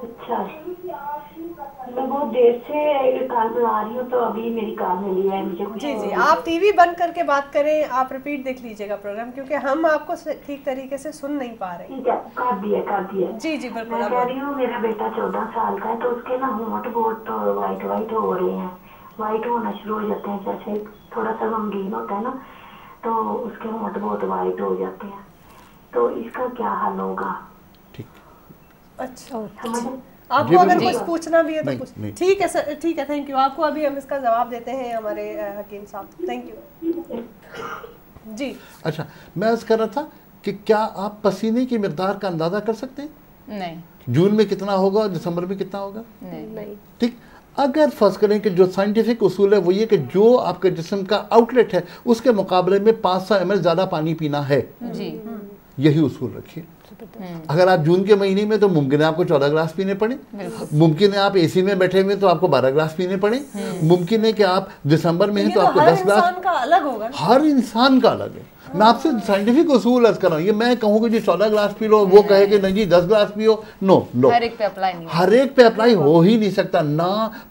अच्छा, मैं बहुत देर से कॉल मिला रही हूँ, तो अभी मेरी कॉल मिली है मुझे। जी, आप टीवी बंद करके बात करें, आप रिपीट देख लीजिएगा प्रोग्राम, क्योंकि हम आपको ठीक तरीके से सुन नहीं पा रहे। ठीक है, कर दिया। जी बिल्कुल। मैं कह रही हूँ मेरा बेटा 14 साल का है, तो उसके ना होंठ बहुत वाइट हो रहे हैं, वाइट होना शुरू हो जाते हैं। जैसे थोड़ा सा गमगीन होता है ना, तो उसके होंठ बहुत वाइट हो जाते हैं। तो इसका क्या हल होगा? अच्छा, आपको अगर कुछ पूछना भी है तो कुछ। ठीक है सर, ठीक है, थैंक यू। आपको अभी हम इसका जवाब देते हैं हमारे हकीम साहब। थैंक यू जी। अच्छा, मैं अर्ज कर रहा था कि क्या आप पसीने की मिकदार का अंदाजा कर सकते हैं? नहीं। जून में कितना होगा और दिसंबर में कितना होगा? नहीं। ठीक। अगर फर्ज करें कि जो साइंटिफिक उसूल है वो ये कि जो आपके जिस्म का आउटलेट है उसके मुकाबले में 500 ml ज़्यादा पानी पीना है जी, यही उसूल रखिए। अगर आप जून के महीने में तो मुमकिन है आपको 14 ग्लास पीने पड़े, मुमकिन है आप एसी में बैठे हुए तो आपको 12 ग्लास पीने पड़े, मुमकिन है कि आप दिसंबर में हैं तो आपको 10 ग्लास। हर इंसान का अलग होगा, हर इंसान का अलग है। मैं आपसे साइंटिफिक उसूल अर्ज कर रहा हूँ। ये मैं कहूँ कि जी 14 ग्लास पी लो, वो कहे कि नहीं जी 10 ग्लास पियो, नो। हर एक पे अप्लाई नहीं, हर एक पे अप्लाई हो ही नहीं सकता। ना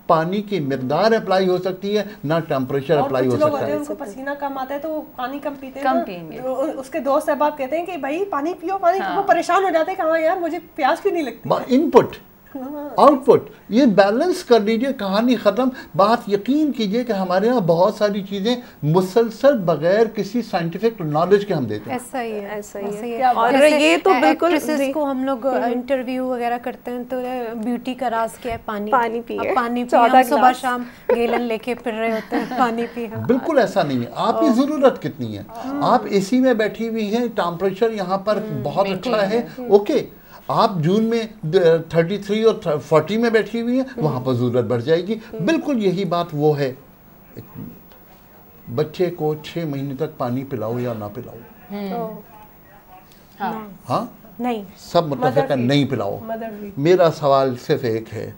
पानी की मिकदार अप्लाई हो सकती है, ना टेम्परेचर अप्लाई हो सकता है। उनको पसीना कम आता है तो वो पानी कम पीते हैं, कम पिएंगे। उसके दोस्त अहबाब कहते हैं कि भाई पानी पियो, पानी। वो परेशान हो जाते हैं कि हाँ यार मुझे प्यास क्यों नहीं लगती। इनपुट आउटपुट, ये बैलेंस कर लीजिए, कहानी ख़त्म। बात यकीन कीजिए कि हमारे यहाँ बहुत सारी चीज़ें मुसलसल बगैर किसी साइंटिफिक नॉलेज के हम देते हैं। ऐसा ही है, ऐसा ही है। और ये तो बिल्कुल को हम लोग इंटरव्यू वगैरह करते हैं तो ब्यूटी का राज क्या है? पानी पिए, पानी पिए। सुबह शाम गेलन लेके फिर रहे होते हैं, पानी पिए। बिल्कुल ऐसा नहीं है। आपकी ज़रूरत कितनी है? आप एसी में बैठी हुई हैं, टेम्परेचर यहाँ पर बहुत अच्छा है, ओके। आप जून में 33 और 40 में बैठी हुई हैं, वहाँ पर ज़रूरत बढ़ जाएगी। बिल्कुल यही बात वो है। बच्चे को 6 महीने तक पानी पिलाओ या ना पिलाओ, हाँ नहीं, सब मुत्तफ़िक़ नहीं पिलाओ। मेरा सवाल सिर्फ एक है,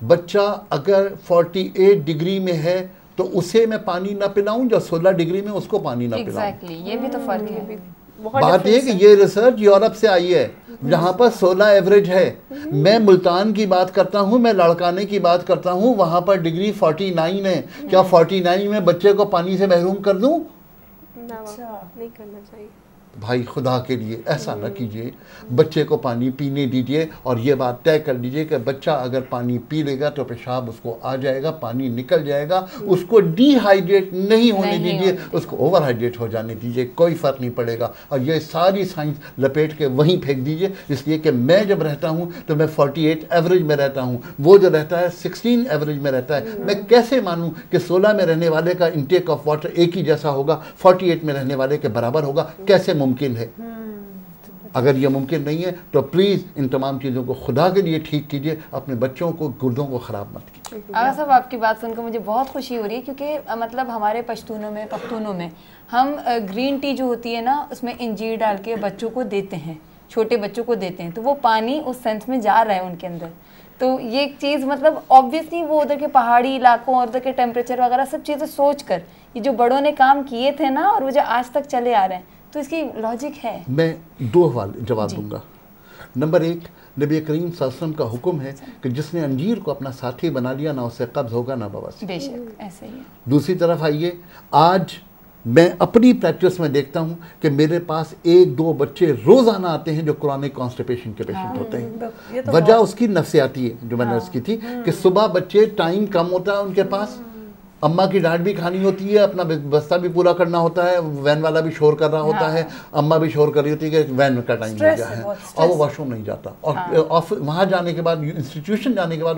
बच्चा अगर 48 डिग्री में है तो उसे मैं पानी ना पिलाऊं या 16 डिग्री में उसको पानी ना पिलाऊं? ये भी तो फर्क है। बात यह कि ये रिसर्च यूरोप से आई है जहाँ पर 16 एवरेज है। मैं मुल्तान की बात करता हूँ, मैं लड़काने की बात करता हूँ, वहाँ पर डिग्री 49 है। क्या 49 में बच्चे को पानी से महरूम कर दूँ? नहीं करना चाहिए। भाई खुदा के लिए ऐसा न कीजिए, बच्चे को पानी पीने दीजिए और ये बात तय कर लीजिए कि बच्चा अगर पानी पी लेगा तो पेशाब उसको आ जाएगा, पानी निकल जाएगा, उसको डिहाइड्रेट नहीं होने दीजिए, उसको ओवरहाइड्रेट हो जाने दीजिए, कोई फ़र्क नहीं पड़ेगा। और ये सारी साइंस लपेट के वहीं फेंक दीजिए, इसलिए कि मैं जब रहता हूँ तो मैं 48 एवरेज में रहता हूँ, वो जो रहता है 16 एवरेज में रहता है। मैं कैसे मानूँ कि 16 में रहने वाले का इंटेक ऑफ वाटर एक ही जैसा होगा, 48 में रहने वाले के बराबर होगा? कैसे मुमकिन है? अगर ये मुमकिन नहीं है तो प्लीज़ इन तमाम चीज़ों को खुदा के लिए ठीक कीजिए, अपने बच्चों को, गुर्दों को ख़राब मत कीजिए। आगा साहब, आपकी बात सुनकर मुझे बहुत खुशी हो रही है, क्योंकि मतलब हमारे पख्तूनों में हम ग्रीन टी जो होती है ना, उसमें इंजीर डाल के बच्चों को देते हैं, छोटे बच्चों को देते हैं, तो वो पानी उस सेंस में जा रहा है उनके अंदर। तो ये चीज़ मतलब ऑब्वियसली वो उधर के पहाड़ी इलाकों और उधर के टेम्परेचर वगैरह सब चीज़ें सोच कर ये जो बड़ों ने काम किए थे ना, और वो जो आज तक चले आ रहे हैं, तो इसकी लॉजिक है। मैं 2 जवाब दूंगा। नंबर 1, नबी करीम सल्लल्लाहु अलैहि वसल्लम का हुक्म है कि जिसने अंजीर को अपना साथी बना लिया ना उसे कब्ज होगा ना बवासीर। बेशक ऐसे ही है। दूसरी तरफ आइए, आज मैं अपनी प्रैक्टिस में देखता हूँ कि मेरे पास 1-2 बच्चे रोज़ाना आते हैं जो क्रॉनिक कॉन्स्टिपेशन के पेशेंट होते हैं। वजह उसकी नफ्सियाती है जो मैंने अर्ज़ की थी कि सुबह बच्चे टाइम कम होता है उनके पास, अम्मा की डांट भी खानी होती है, अपना बस्ता भी पूरा करना होता है, वैन वाला भी शोर कर रहा होता है, अम्मा भी शोर कर रही होती है कि वैन का टाइम हो गया है, और वो वॉशरूम नहीं जाता, और वहाँ जाने के बाद, इंस्टीट्यूशन जाने के बाद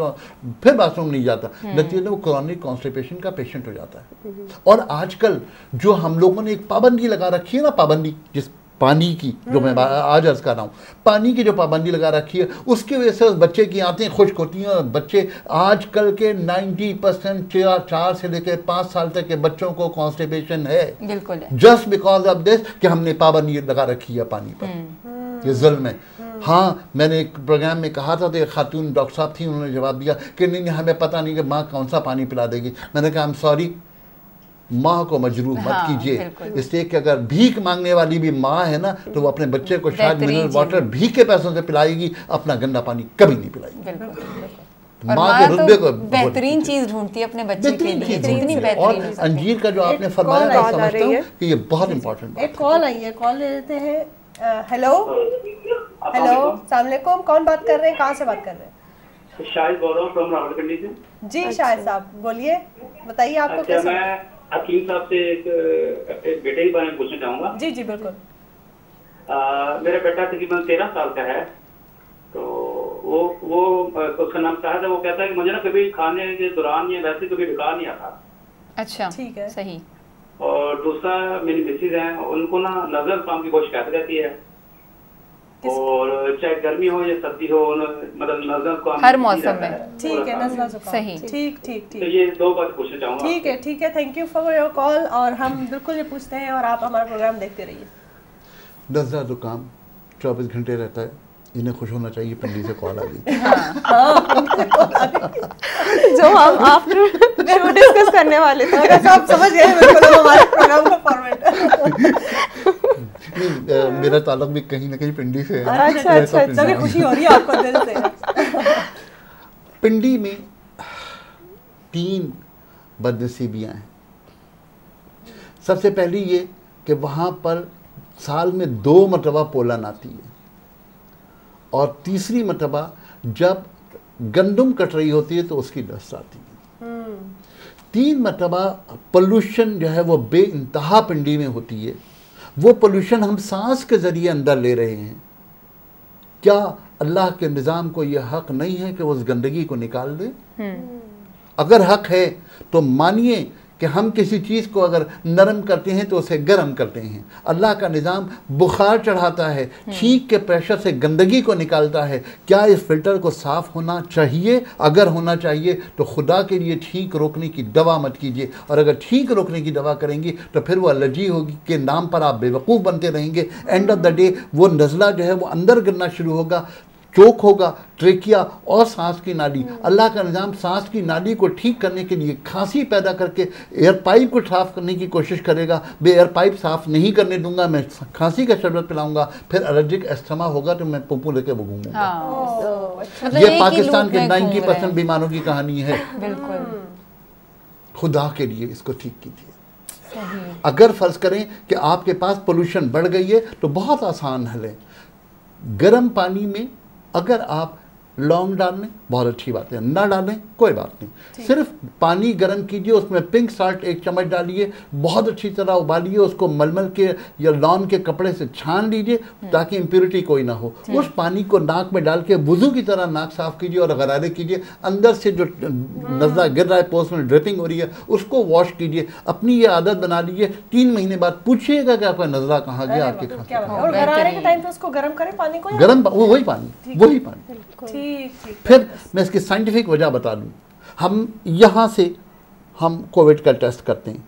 फिर बाथरूम नहीं जाता, नतीजे में वो क्रॉनिक कॉन्स्टिपेशन का पेशेंट हो जाता है। और आजकल जो हम लोगों ने एक पाबंदी लगा रखी है ना, पाबंदी जिस पानी की, जो मैं आज अर्ज कर रहा हूँ, पानी की जो पाबंदी लगा रखी है, उसकी वजह से उस बच्चे की आंतें खुश्क होती हैं। और बच्चे आजकल के 90% 4 से लेकर 5 साल तक के बच्चों को कॉन्स्टिपेशन है, बिल्कुल, जस्ट बिकॉज ऑफ दिस कि हमने पाबंदी लगा रखी है पानी पर। ये जुल्म है। हाँ, मैंने एक प्रोग्राम में कहा था तो एक खातून डॉक्टर साहब थी, उन्होंने जवाब दिया कि नहीं हमें पता नहीं कि माँ कौन सा पानी पिला देगी। मैंने कहा आई एम सॉरी, माँ को मजबूर मत कीजिए, इसलिए कि अगर भीख मांगने वाली भी माँ है ना तो वो अपने बच्चे को शायद मिनरल वाटर भीख के पैसों से पिलाएगी, अपना गंदा पानी कभी नहीं पिलाएगी। माँ के रुतबे को बेहतरीन चीज ढूंढती है अपने बच्चे के लिए, इतनी बेहतरीन। और अंजीर का जो आपने फरमाया, मैं समझता हूँ कि ये बहुत इंपॉर्टेंट बात है। एक कॉल आई है, कॉल लेते हैं। हेलो हेलो, अस्सलाम वालेकुम, कौन बात कर रहे हैं, कहाँ से बात कर रहे हैं? शाहिद बोल रहा हूँ फ्रॉम रावलपिंडी से। जी शाहिद साहब बोलिए, बताइए आपको कैसे। मैं हकीम साहब से एक बेटे के बारे में पूछना चाहूँगा। जी जी बिल्कुल। मेरा बेटा तकरीबन 13 साल का है, तो वो उसका नाम शाहिद है। वो कहता है कि मुझे ना कभी खाने के दौरान या वैसे कभी डकार नहीं आता। अच्छा, ठीक है, सही। और दूसरा मेरी मिसेज हैं, उनको ना नजर काम की बहुत शिकायत रहती है, और चाहे गर्मी हो या सर्दी हो, मतलब नजर को हर मौसम में। ठीक है, नज़ला जुकाम, सही, ठीक ठीक ठीक। तो ये 2 बात पूछना चाहूँगा। ठीक है, thank you for your call, और हम बिल्कुल ये पूछते हैं और आप हमारा प्रोग्राम देखते रहिए। नज़ला जुकाम 24 घंटे रहता है, इन्हें खुश होना चाहिए, पिंडी से कॉल आ गई जो हम आफ्टर शो डिस्कस करने वाले थे। आप समझ गए बिल्कुल हमारे प्रोग्राम का फॉर्मेट। नहीं, मेरा ताल्लुक भी कहीं ना कहीं पिंडी से है। अच्छा, खुशी हो रही है आपको दिल से। पिंडी में 3 बदनसीबियाँ हैं। सबसे पहली ये कि वहाँ पर साल में 2 मरतबा पोलन आती है, और तीसरी मरतबा जब गंदम कट रही होती है तो उसकी डस्ट आती है। 3 मरतबा पोल्यूशन जो है वो बेइंतहा पिंडी में होती है। वो पोल्यूशन हम सांस के ज़रिए अंदर ले रहे हैं। क्या अल्लाह के निज़ाम को ये हक़ नहीं है कि वो उस गंदगी को निकाल दे? अगर हक़ है तो मानिए कि हम किसी चीज़ को अगर नरम करते हैं तो उसे गर्म करते हैं। अल्लाह का निज़ाम बुखार चढ़ाता है, छींक के प्रेशर से गंदगी को निकालता है। क्या इस फिल्टर को साफ़ होना चाहिए? अगर होना चाहिए तो खुदा के लिए छींक रोकने की दवा मत कीजिए, और अगर छींक रोकने की दवा करेंगी तो फिर वो एलर्जी होगी के नाम पर आप बेवकूफ़ बनते रहेंगे। एंड ऑफ द डे वो नज़ला जो है वो अंदर गिरना शुरू होगा, चोक होगा, ट्रेकिया और सांस की नाली। अल्लाह का निज़ाम सांस की नाली को ठीक करने के लिए खांसी पैदा करके एयर पाइप को साफ़ करने की कोशिश करेगा। बे एयर पाइप साफ़ नहीं करने दूंगा, मैं खांसी का शरबत पिलाऊंगा, फिर एलर्जिक एस्थमा होगा तो मैं पुप्पू लेके भगूंगा। ये पाकिस्तान के 90% बीमारों की कहानी है। बिल्कुल। खुदा के लिए इसको ठीक कीजिए। अगर फ़र्ज़ करें कि आपके पास पोल्यूशन बढ़ गई है तो बहुत आसान हल है, गर्म पानी में अगर आप लौंग डाल लें बहुत अच्छी बात है, ना डालें कोई बात नहीं, सिर्फ पानी गर्म कीजिए, उसमें पिंक साल्ट 1 चम्मच डालिए, बहुत अच्छी तरह उबालिए, उसको मलमल के या लॉन के कपड़े से छान लीजिए ताकि इम्प्योरिटी कोई ना हो। उस पानी को नाक में डाल के वुज़ू की तरह नाक साफ कीजिए और गरारे कीजिए, अंदर से जो नज़ला गिर रहा है, पोस्ट में ड्रिपिंग हो रही है, उसको वॉश कीजिए। अपनी ये आदत बना लीजिए, 3 महीने बाद पूछिएगा कि आपका नज़ला कहाँ गया, आपके खांसी और गरारे के टाइम पे उसको गर्म करें पानी को, गर्म वही पानी। ठीक। फिर मैं इसकी साइंटिफिक वजह बता दूं, हम यहाँ से हम कोविड का टेस्ट करते हैं,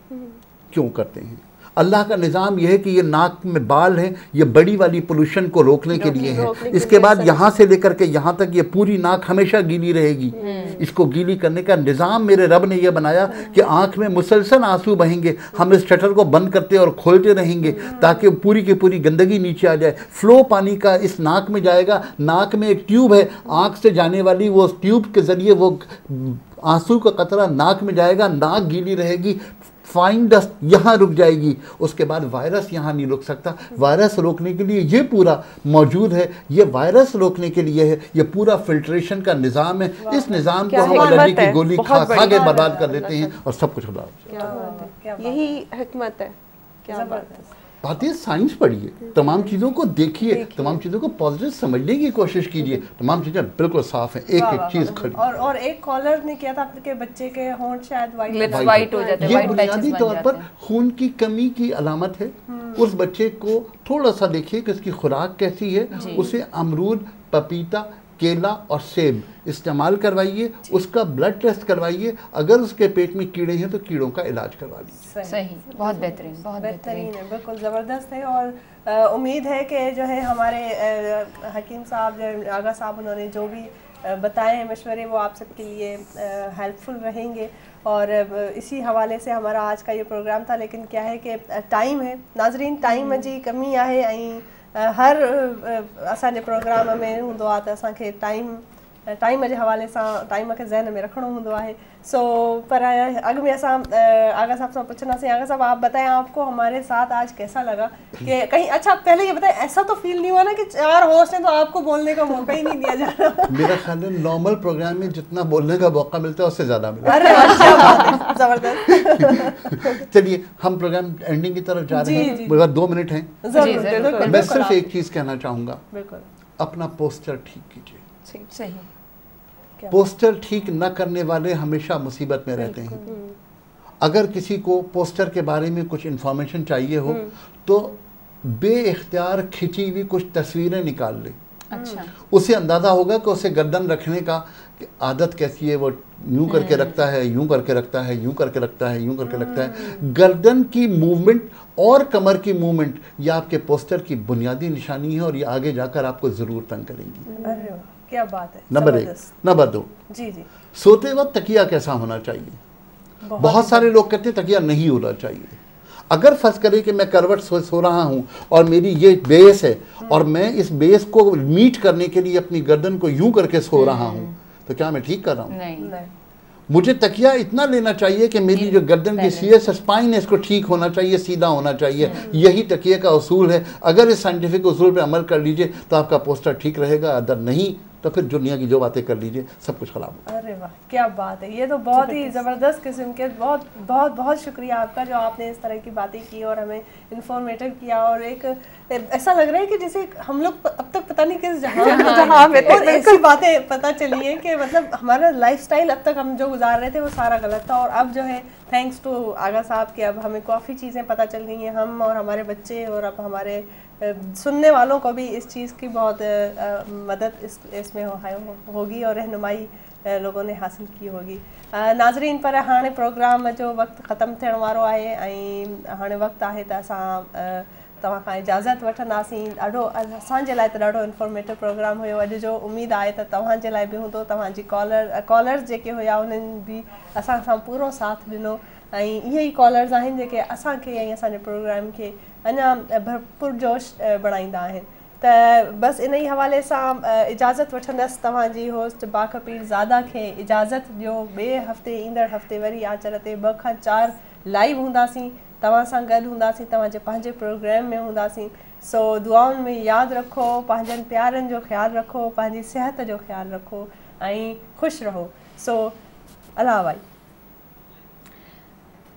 क्यों करते हैं? अल्लाह का निज़ाम यह है कि ये नाक में बाल हैं, ये बड़ी वाली पोल्यूशन को रोकने के लिए है। इसके बाद यहाँ से लेकर के यहाँ तक ये पूरी नाक हमेशा गीली रहेगी। इसको गीली करने का निज़ाम मेरे रब ने यह बनाया कि आँख में मुसलसल आंसू बहेंगे, हम इस शटर को बंद करते और खोलते रहेंगे ताकि पूरी की पूरी गंदगी नीचे आ जाए। फ्लो पानी का इस नाक में जाएगा, नाक में एक ट्यूब है, आँख से जाने वाली वो ट्यूब के ज़रिए वो आंसू का कतरा नाक में जाएगा, नाक गीली रहेगी, फाइन डस्ट यहाँ रुक जाएगी, उसके बाद वायरस यहाँ नहीं रुक सकता। वायरस रोकने के लिए ये पूरा मौजूद है, ये वायरस रोकने के लिए है, ये पूरा फिल्ट्रेशन का निज़ाम है। इस निज़ाम को हम एलर्जी की गोली खा के बर्बाद कर देते हैं और सब कुछ बर्बाद। यही हिकमत है। क्या बात है, साइंस पढ़िए, तमाम चीज़ों को देखिए, तमाम चीज़ों को पॉजिटिव समझने की कोशिश कीजिए, तमाम चीज़ें बिल्कुल साफ हैं, एक एक चीज़ खड़ी। और एक कॉलर ने किया था आपके बच्चे के होंठ शायद वाइट हो जाते हैं, ये बुनियादी तौर पर खून की कमी की अलामत है। उस बच्चे को थोड़ा सा देखिए कि उसकी खुराक कैसी है, उसे अमरूद, पपीता, केला और सेब इस्तेमाल करवाइए, उसका ब्लड टेस्ट करवाइए, अगर उसके पेट में कीड़े हैं तो कीड़ों का इलाज करवा लीजिए। सही, बहुत बेहतरीन, बहुत बेहतरीन है, बिल्कुल ज़बरदस्त है। और उम्मीद है कि जो है हमारे हकीम साहब, जो आगा साहब, उन्होंने जो भी बताए हैं मशवरे, वो आप सबके लिए हेल्पफुल रहेंगे। और इसी हवाले से हमारा आज का ये प्रोग्राम था। लेकिन क्या है कि टाइम है नाज़रीन, टाइम जी कमी आहे, ऐं हर असांजे प्रोग्राम में हूंदो आहे त असांखे टाइम के हवाले से टाइम के ज़हन में रखना होंदो है। सो पर अग में असां आगा साहब से पूछना से, आगा साहब आप बताएं आपको हमारे साथ आज कैसा लगा? कि कहीं अच्छा पहले ये बताएं, ऐसा तो फील नहीं हुआ ना कि 4 होस्ट हैं तो आपको बोलने का मौका ही नहीं दिया जा रहा? मेरा ख्याल है नॉर्मल प्रोग्राम में जितना बोलने का मौका मिलता है उससे ज़्यादा मिलता है। अरे अच्छा बात है, ज़बरदस्त। चलिए हम प्रोग्राम एंडिंग की तरफ जा रहे हैं, मगर 2 मिनट हैं। मैं सिर्फ एक चीज़ कहना चाहूँगा, अपना पोस्टर ठीक कीजिए। सही, पोस्टर ठीक न करने वाले हमेशा मुसीबत में रहते हैं। अगर किसी को पोस्टर के बारे में कुछ इन्फॉर्मेशन चाहिए हो तो बेइख्तियार खिंची हुई कुछ तस्वीरें निकाल ले। अच्छा, उसे अंदाज़ा होगा कि उसे गर्दन रखने का आदत कैसी है, वो यूं करके रखता है, यूं करके रखता है, यूं करके रखता है, यूं करके रखता है। गर्दन की मूवमेंट और कमर की मूवमेंट ये आपके पोस्टर की बुनियादी निशानी है और ये आगे जाकर आपको ज़रूर तंग करेंगी। अरे क्या बात है। नंबर 1। नंबर 2, जी, सोते वक्त तकिया कैसा होना चाहिए? बहुत सारे लोग कहते हैं तकिया नहीं होना चाहिए। अगर फर्ज करें कि मैं करवट सो रहा हूं और मेरी ये बेस है और मैं इस बेस को मीट करने के लिए अपनी गर्दन को यूं करके सो रहा हूं, तो क्या मैं ठीक कर रहा हूं? नहीं। मुझे तकिया इतना लेना चाहिए कि मेरी जो गर्दन की सीएस स्पाइन है इसको ठीक होना चाहिए, सीधा होना चाहिए। यही तकिए का उसूल है। अगर इस साइंटिफिक उसूल पे अमल कर लीजिए तो आपका पोस्टर ठीक रहेगा, अदर नहीं तो फिर दुनिया की जो बातें कर लीजिए सब कुछ खराब हो। अरे वाह क्या बात है, ये तो बहुत ही ज़बरदस्त किस्म के, बहुत बहुत बहुत शुक्रिया आपका जो आपने इस तरह की बातें की और हमें इंफॉर्मेटिव किया। और एक ऐसा लग रहा है कि जैसे हम लोग अब तक पता नहीं किस जहाँ में और ऐसी बातें पता चली है कि मतलब हमारा लाइफस्टाइल अब तक हम जो गुजार रहे थे वो सारा गलत था। और अब जो है थैंक्स टू आगा साहब के अब हमें काफ़ी चीज़ें पता चल गई हैं, हम और हमारे बच्चे और अब हमारे सुनने वालों को भी इस चीज़ की बहुत मदद इसमें होगी और रहनुमाई लोगों ने हासिल की होगी। नाज़रीन पर हाणे प्रोग्राम जो वक्त ख़त्म थियण वारो आहे ऐं हाणे वक्त आहे त असां तव्हां खां इजाज़त वठंदासीं। ॾाढो असांजे लाइ त ॾाढो इंफॉर्मेटिव प्रोग्राम हुयो अॼु जो। उमेदु आहे त तव्हांजे लाइ बि हूंदो। तव्हांजी कॉलर्स जेके हुया उन्हनि बि असां सां पूरो साथ ॾिनो ऐं इहे ई कॉलर्स आहिनि जेके असांखे ऐं असांजे प्रोग्राम खे अञा पुरजोश बणाईंदा आहिनि। त बसि इन ई हवाले सां इजाज़त वठंदसि तव्हांजी होस्ट बाखपीर ज़ादा खे इजाज़त ॾियो। ॿिए हफ़्ते ईंदड़ हफ़्ते वरी आचर ते 2 खां 4 लाइव हूंदासीं। तव्हां सां गॾु हूंदासीं, तव्हांजे पंहिंजे प्रोग्राम में हूंदासीं। सो दुआउनि में यादि रखो, पंहिंजनि प्यारनि जो ख़्यालु रखो, पंहिंजी सिहत जो ख़्यालु रखो ऐं ख़ुशि रहो। सो अलाह भाई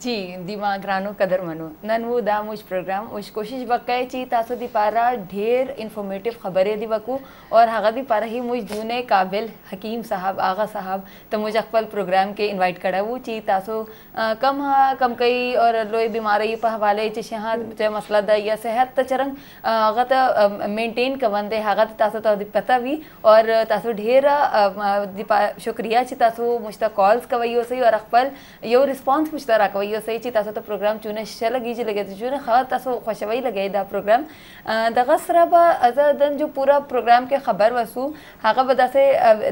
जी दिमाग रानो कदर मनो नन वो दा मुझ प्रोग्राम उस कोशिश बकाए ची तासो दी पारा ढेर इंफॉर्मेटिव खबरें दी बकू और हागा दी पारा ही मुझ दूने काबिल हकीम साहब आगा साहब तो मुझ अकबल प्रोग्राम के इनवाइट करा वो ची तासो कम कई और लोई बीमारी पर हवाले चिशहाँ चाहे मसला दा या सेहत त चरंग आगा तो मेंटेन कवंदे हागा तासो तो पता भी और तासो ढेर शुक्रिया ची तासो मुझता कॉल्स कवैयो सही और अकबल यो रिस्पॉन्स मुझता रखवैयो सही ची तासो तो प्रोग्राम चुने शे लगी जी लगे चुने खा तासो खुशवई लगे दा प्रोग्राम दगसरा बा अजदन जो पूरा प्रोग्राम के खबर वसू हागा बदा से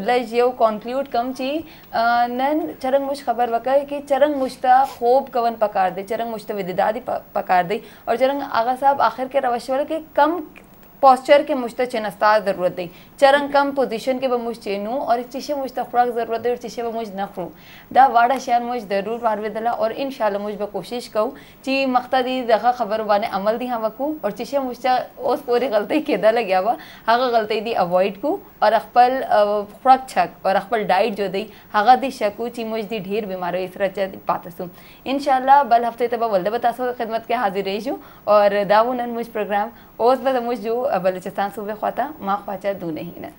लज यो कंक्लूड कम ची नन चरंग मुझ खबर वका कि चरंग मुश्ता खूब कवन पकार दे चरंग मुश्ता विदिदादी पकार दे और चरंग आगा साहब आखिर के रवश वाले के कम पोस्चर के मुश्ता चेनस्ता ज़रूरत दी चरंग कम पोजीशन के बमुश चेनू और चीशे मुश्ता खुराक ज़रूरत है और चीशे बमुश नखरू दा वाड़ा शहर मुझ ज़रूर मारवेदला और इंशाल्लाह मुझ कोशिश कहूँ ची मख्तादी दखा खबर बाने अमल दी हाँ वकू और चीशे मुश्ता उस पूरी गलती केदा लग्या हुआ हागा गलती दी अवॉइड को और अखबल खुराक छक और अखबल डाइट जो दी हागा दी शकू ची मुझ दी ढेर बीमारी इस रचा पातसू इंशाल्लाह बल हफ्ते तब वल्दे बतासो खिदमत के हाजिर रही और दावू नन मुझ प्रोग्राम ओस बस मुझ जो बलूचिस्तान सूबे ख्वाता माँ ख्वाचा दू नहीं न।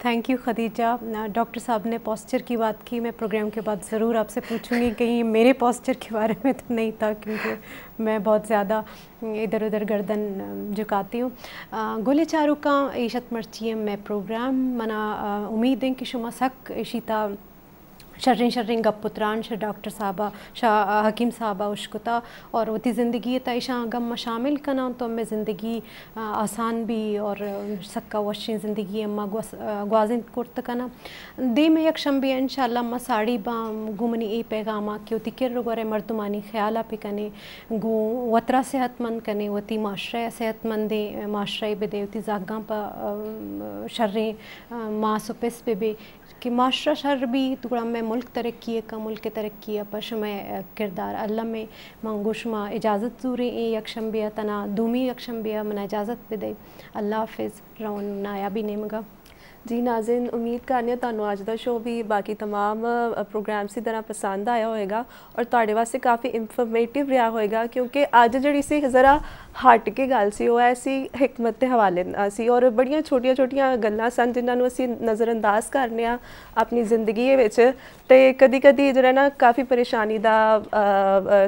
Thank you Khadija. डॉक्टर साहब ने पोस्चर की बात की, मैं प्रोग्राम के बाद ज़रूर आपसे पूछूंगी कहीं मेरे पोस्चर के बारे में तो नहीं था क्योंकि मैं बहुत ज़्यादा इधर उधर गर्दन झुकाती हूँ। गोले चारू का ईशत मर्ची मैं प्रोग्राम मना उम्मीद है कि शुमा सक इशिता शर्रिंग गप पुत्रान शा डॉक्टर साहबा शाह हकीम साहबा उश्कुता और वती ज़िंदगी ताइशा गम में शामिल कना तो मैं ज़िंदगी आसान भी और सक्का वशी ज़िंदगी अम्मा ग्वाजिन कुर्त कना दे में यकशम भी इंशाल्लाह अम्मा साड़ी बाम गुमनी ए पैगामा कि वती किर रुगरे मर्दमानी ख्याल पे कने गो वतरा सेहतमंद कने वती माशरा सेहतमंद माशरा बेदे वती जागा पर शर्रे माँ सुपिस पे कि माशरा शर भी टुकड़ा में मुल्क तरक्की का मुल्क तरक्की पश में किरदार अल्लाह में मंगुशमा इजाज़त ज़ूरे ए यकशंबिया तना दूमी यकशंबिया मना इजाज़त दे अल्लाह हाफिज़ रौन नायाबी नेमगा। जी नाज़रीन उम्मीद करने तुहानू अज दा शो भी बाकी तमाम प्रोग्राम्स की तरह पसंद आया होएगा और तुहाडे वास्ते काफ़ी इंफॉर्मेटिव रहा होएगा क्योंकि अज जिहड़ी सी ज़रा हट के गल सी वो ऐसी हिकमत के हवाले सी और बड़ियां छोटियां छोटियां गल्लां सन जिन्हां नू असीं नज़रअंदाज करने आ अपनी जिंदगी विच ते कदी कदी जिहड़ा ना काफ़ी परेशानी दा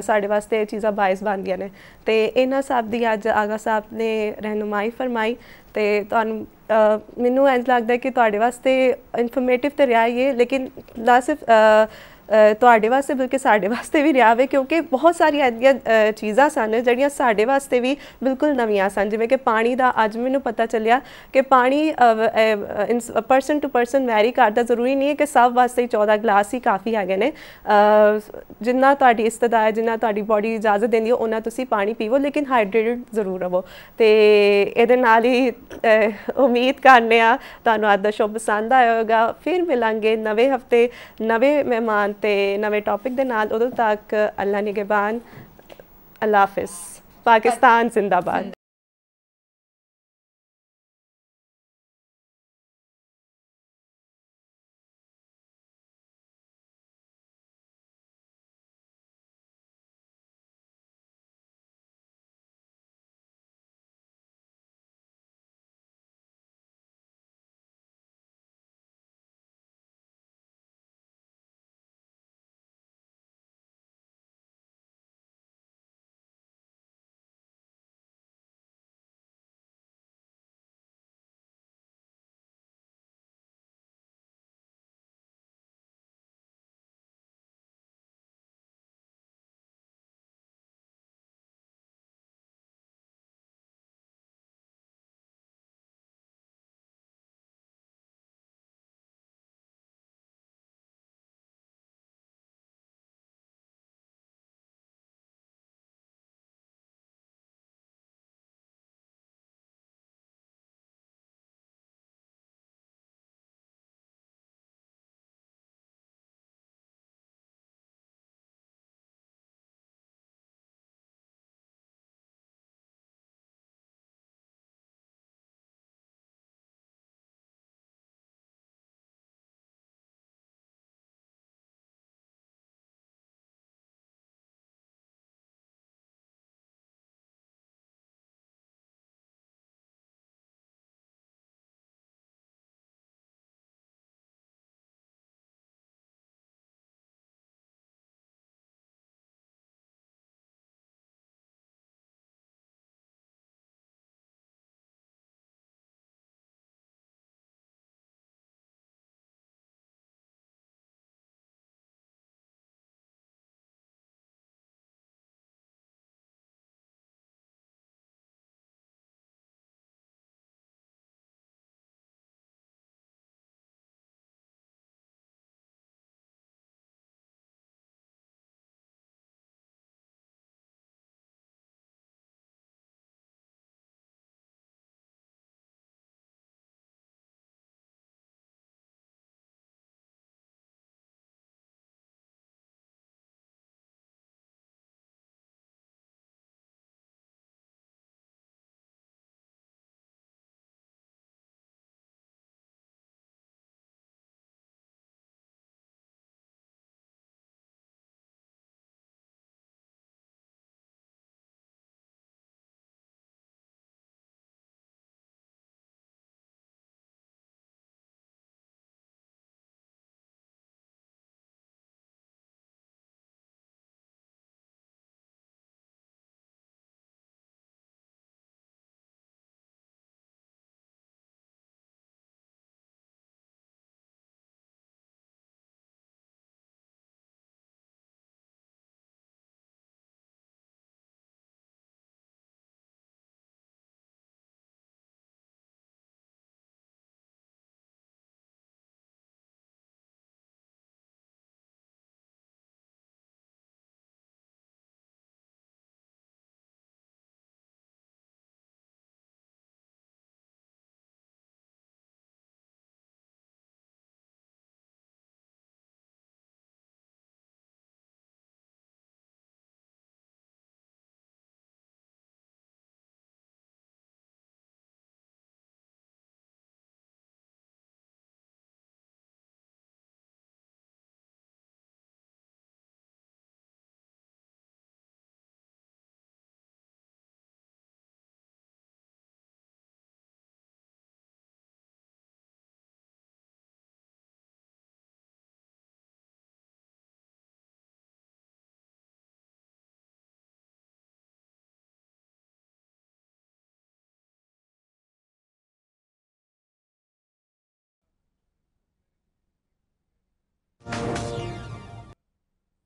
साडे वास्ते चीज़ां बायस बन गईयां ने ते इन्हां सब दी अज आगा साहब ने रहनुमाई फरमाई ते तुहानू मैनू इंज लगता है कि तुहाडे वास्ते इन्फॉर्मेटिव तो रहा ही है लेकिन ना सिर्फ तुहाडे वास्ते बल्कि साडे वास्ते भी रहा है क्योंकि बहुत सारी ऐसियां चीज़ां सन जिहड़ियां साडे वास्ते भी बिल्कुल नवीआं सन जिवें कि पानी दा अज मैनू पता चलिया कि पानी परसन टू परसन वैरी करता ज़रूरी नहीं है कि सब वास्ते 14 गिलास ही काफ़ी है ने जिन्ना तुहाडी इस्तदा है जिन्ना तुहाडी बॉडी इजाज़त देंदी है उन्ना तुसीं पानी पीवो लेकिन हाइड्रेटेड ज़रूर रवो ते इहदे नाल ही उम्मीद करने आ तुहानू अज दा शो पसंद आया होगा। फिर मिलांगे नवे हफ्ते नवे मेहमान ते नवे टॉपिक दे नाल। उदों तक अल्लाह निगहबान, अल्लाह हाफिज़, पाकिस्तान जिंदाबाद।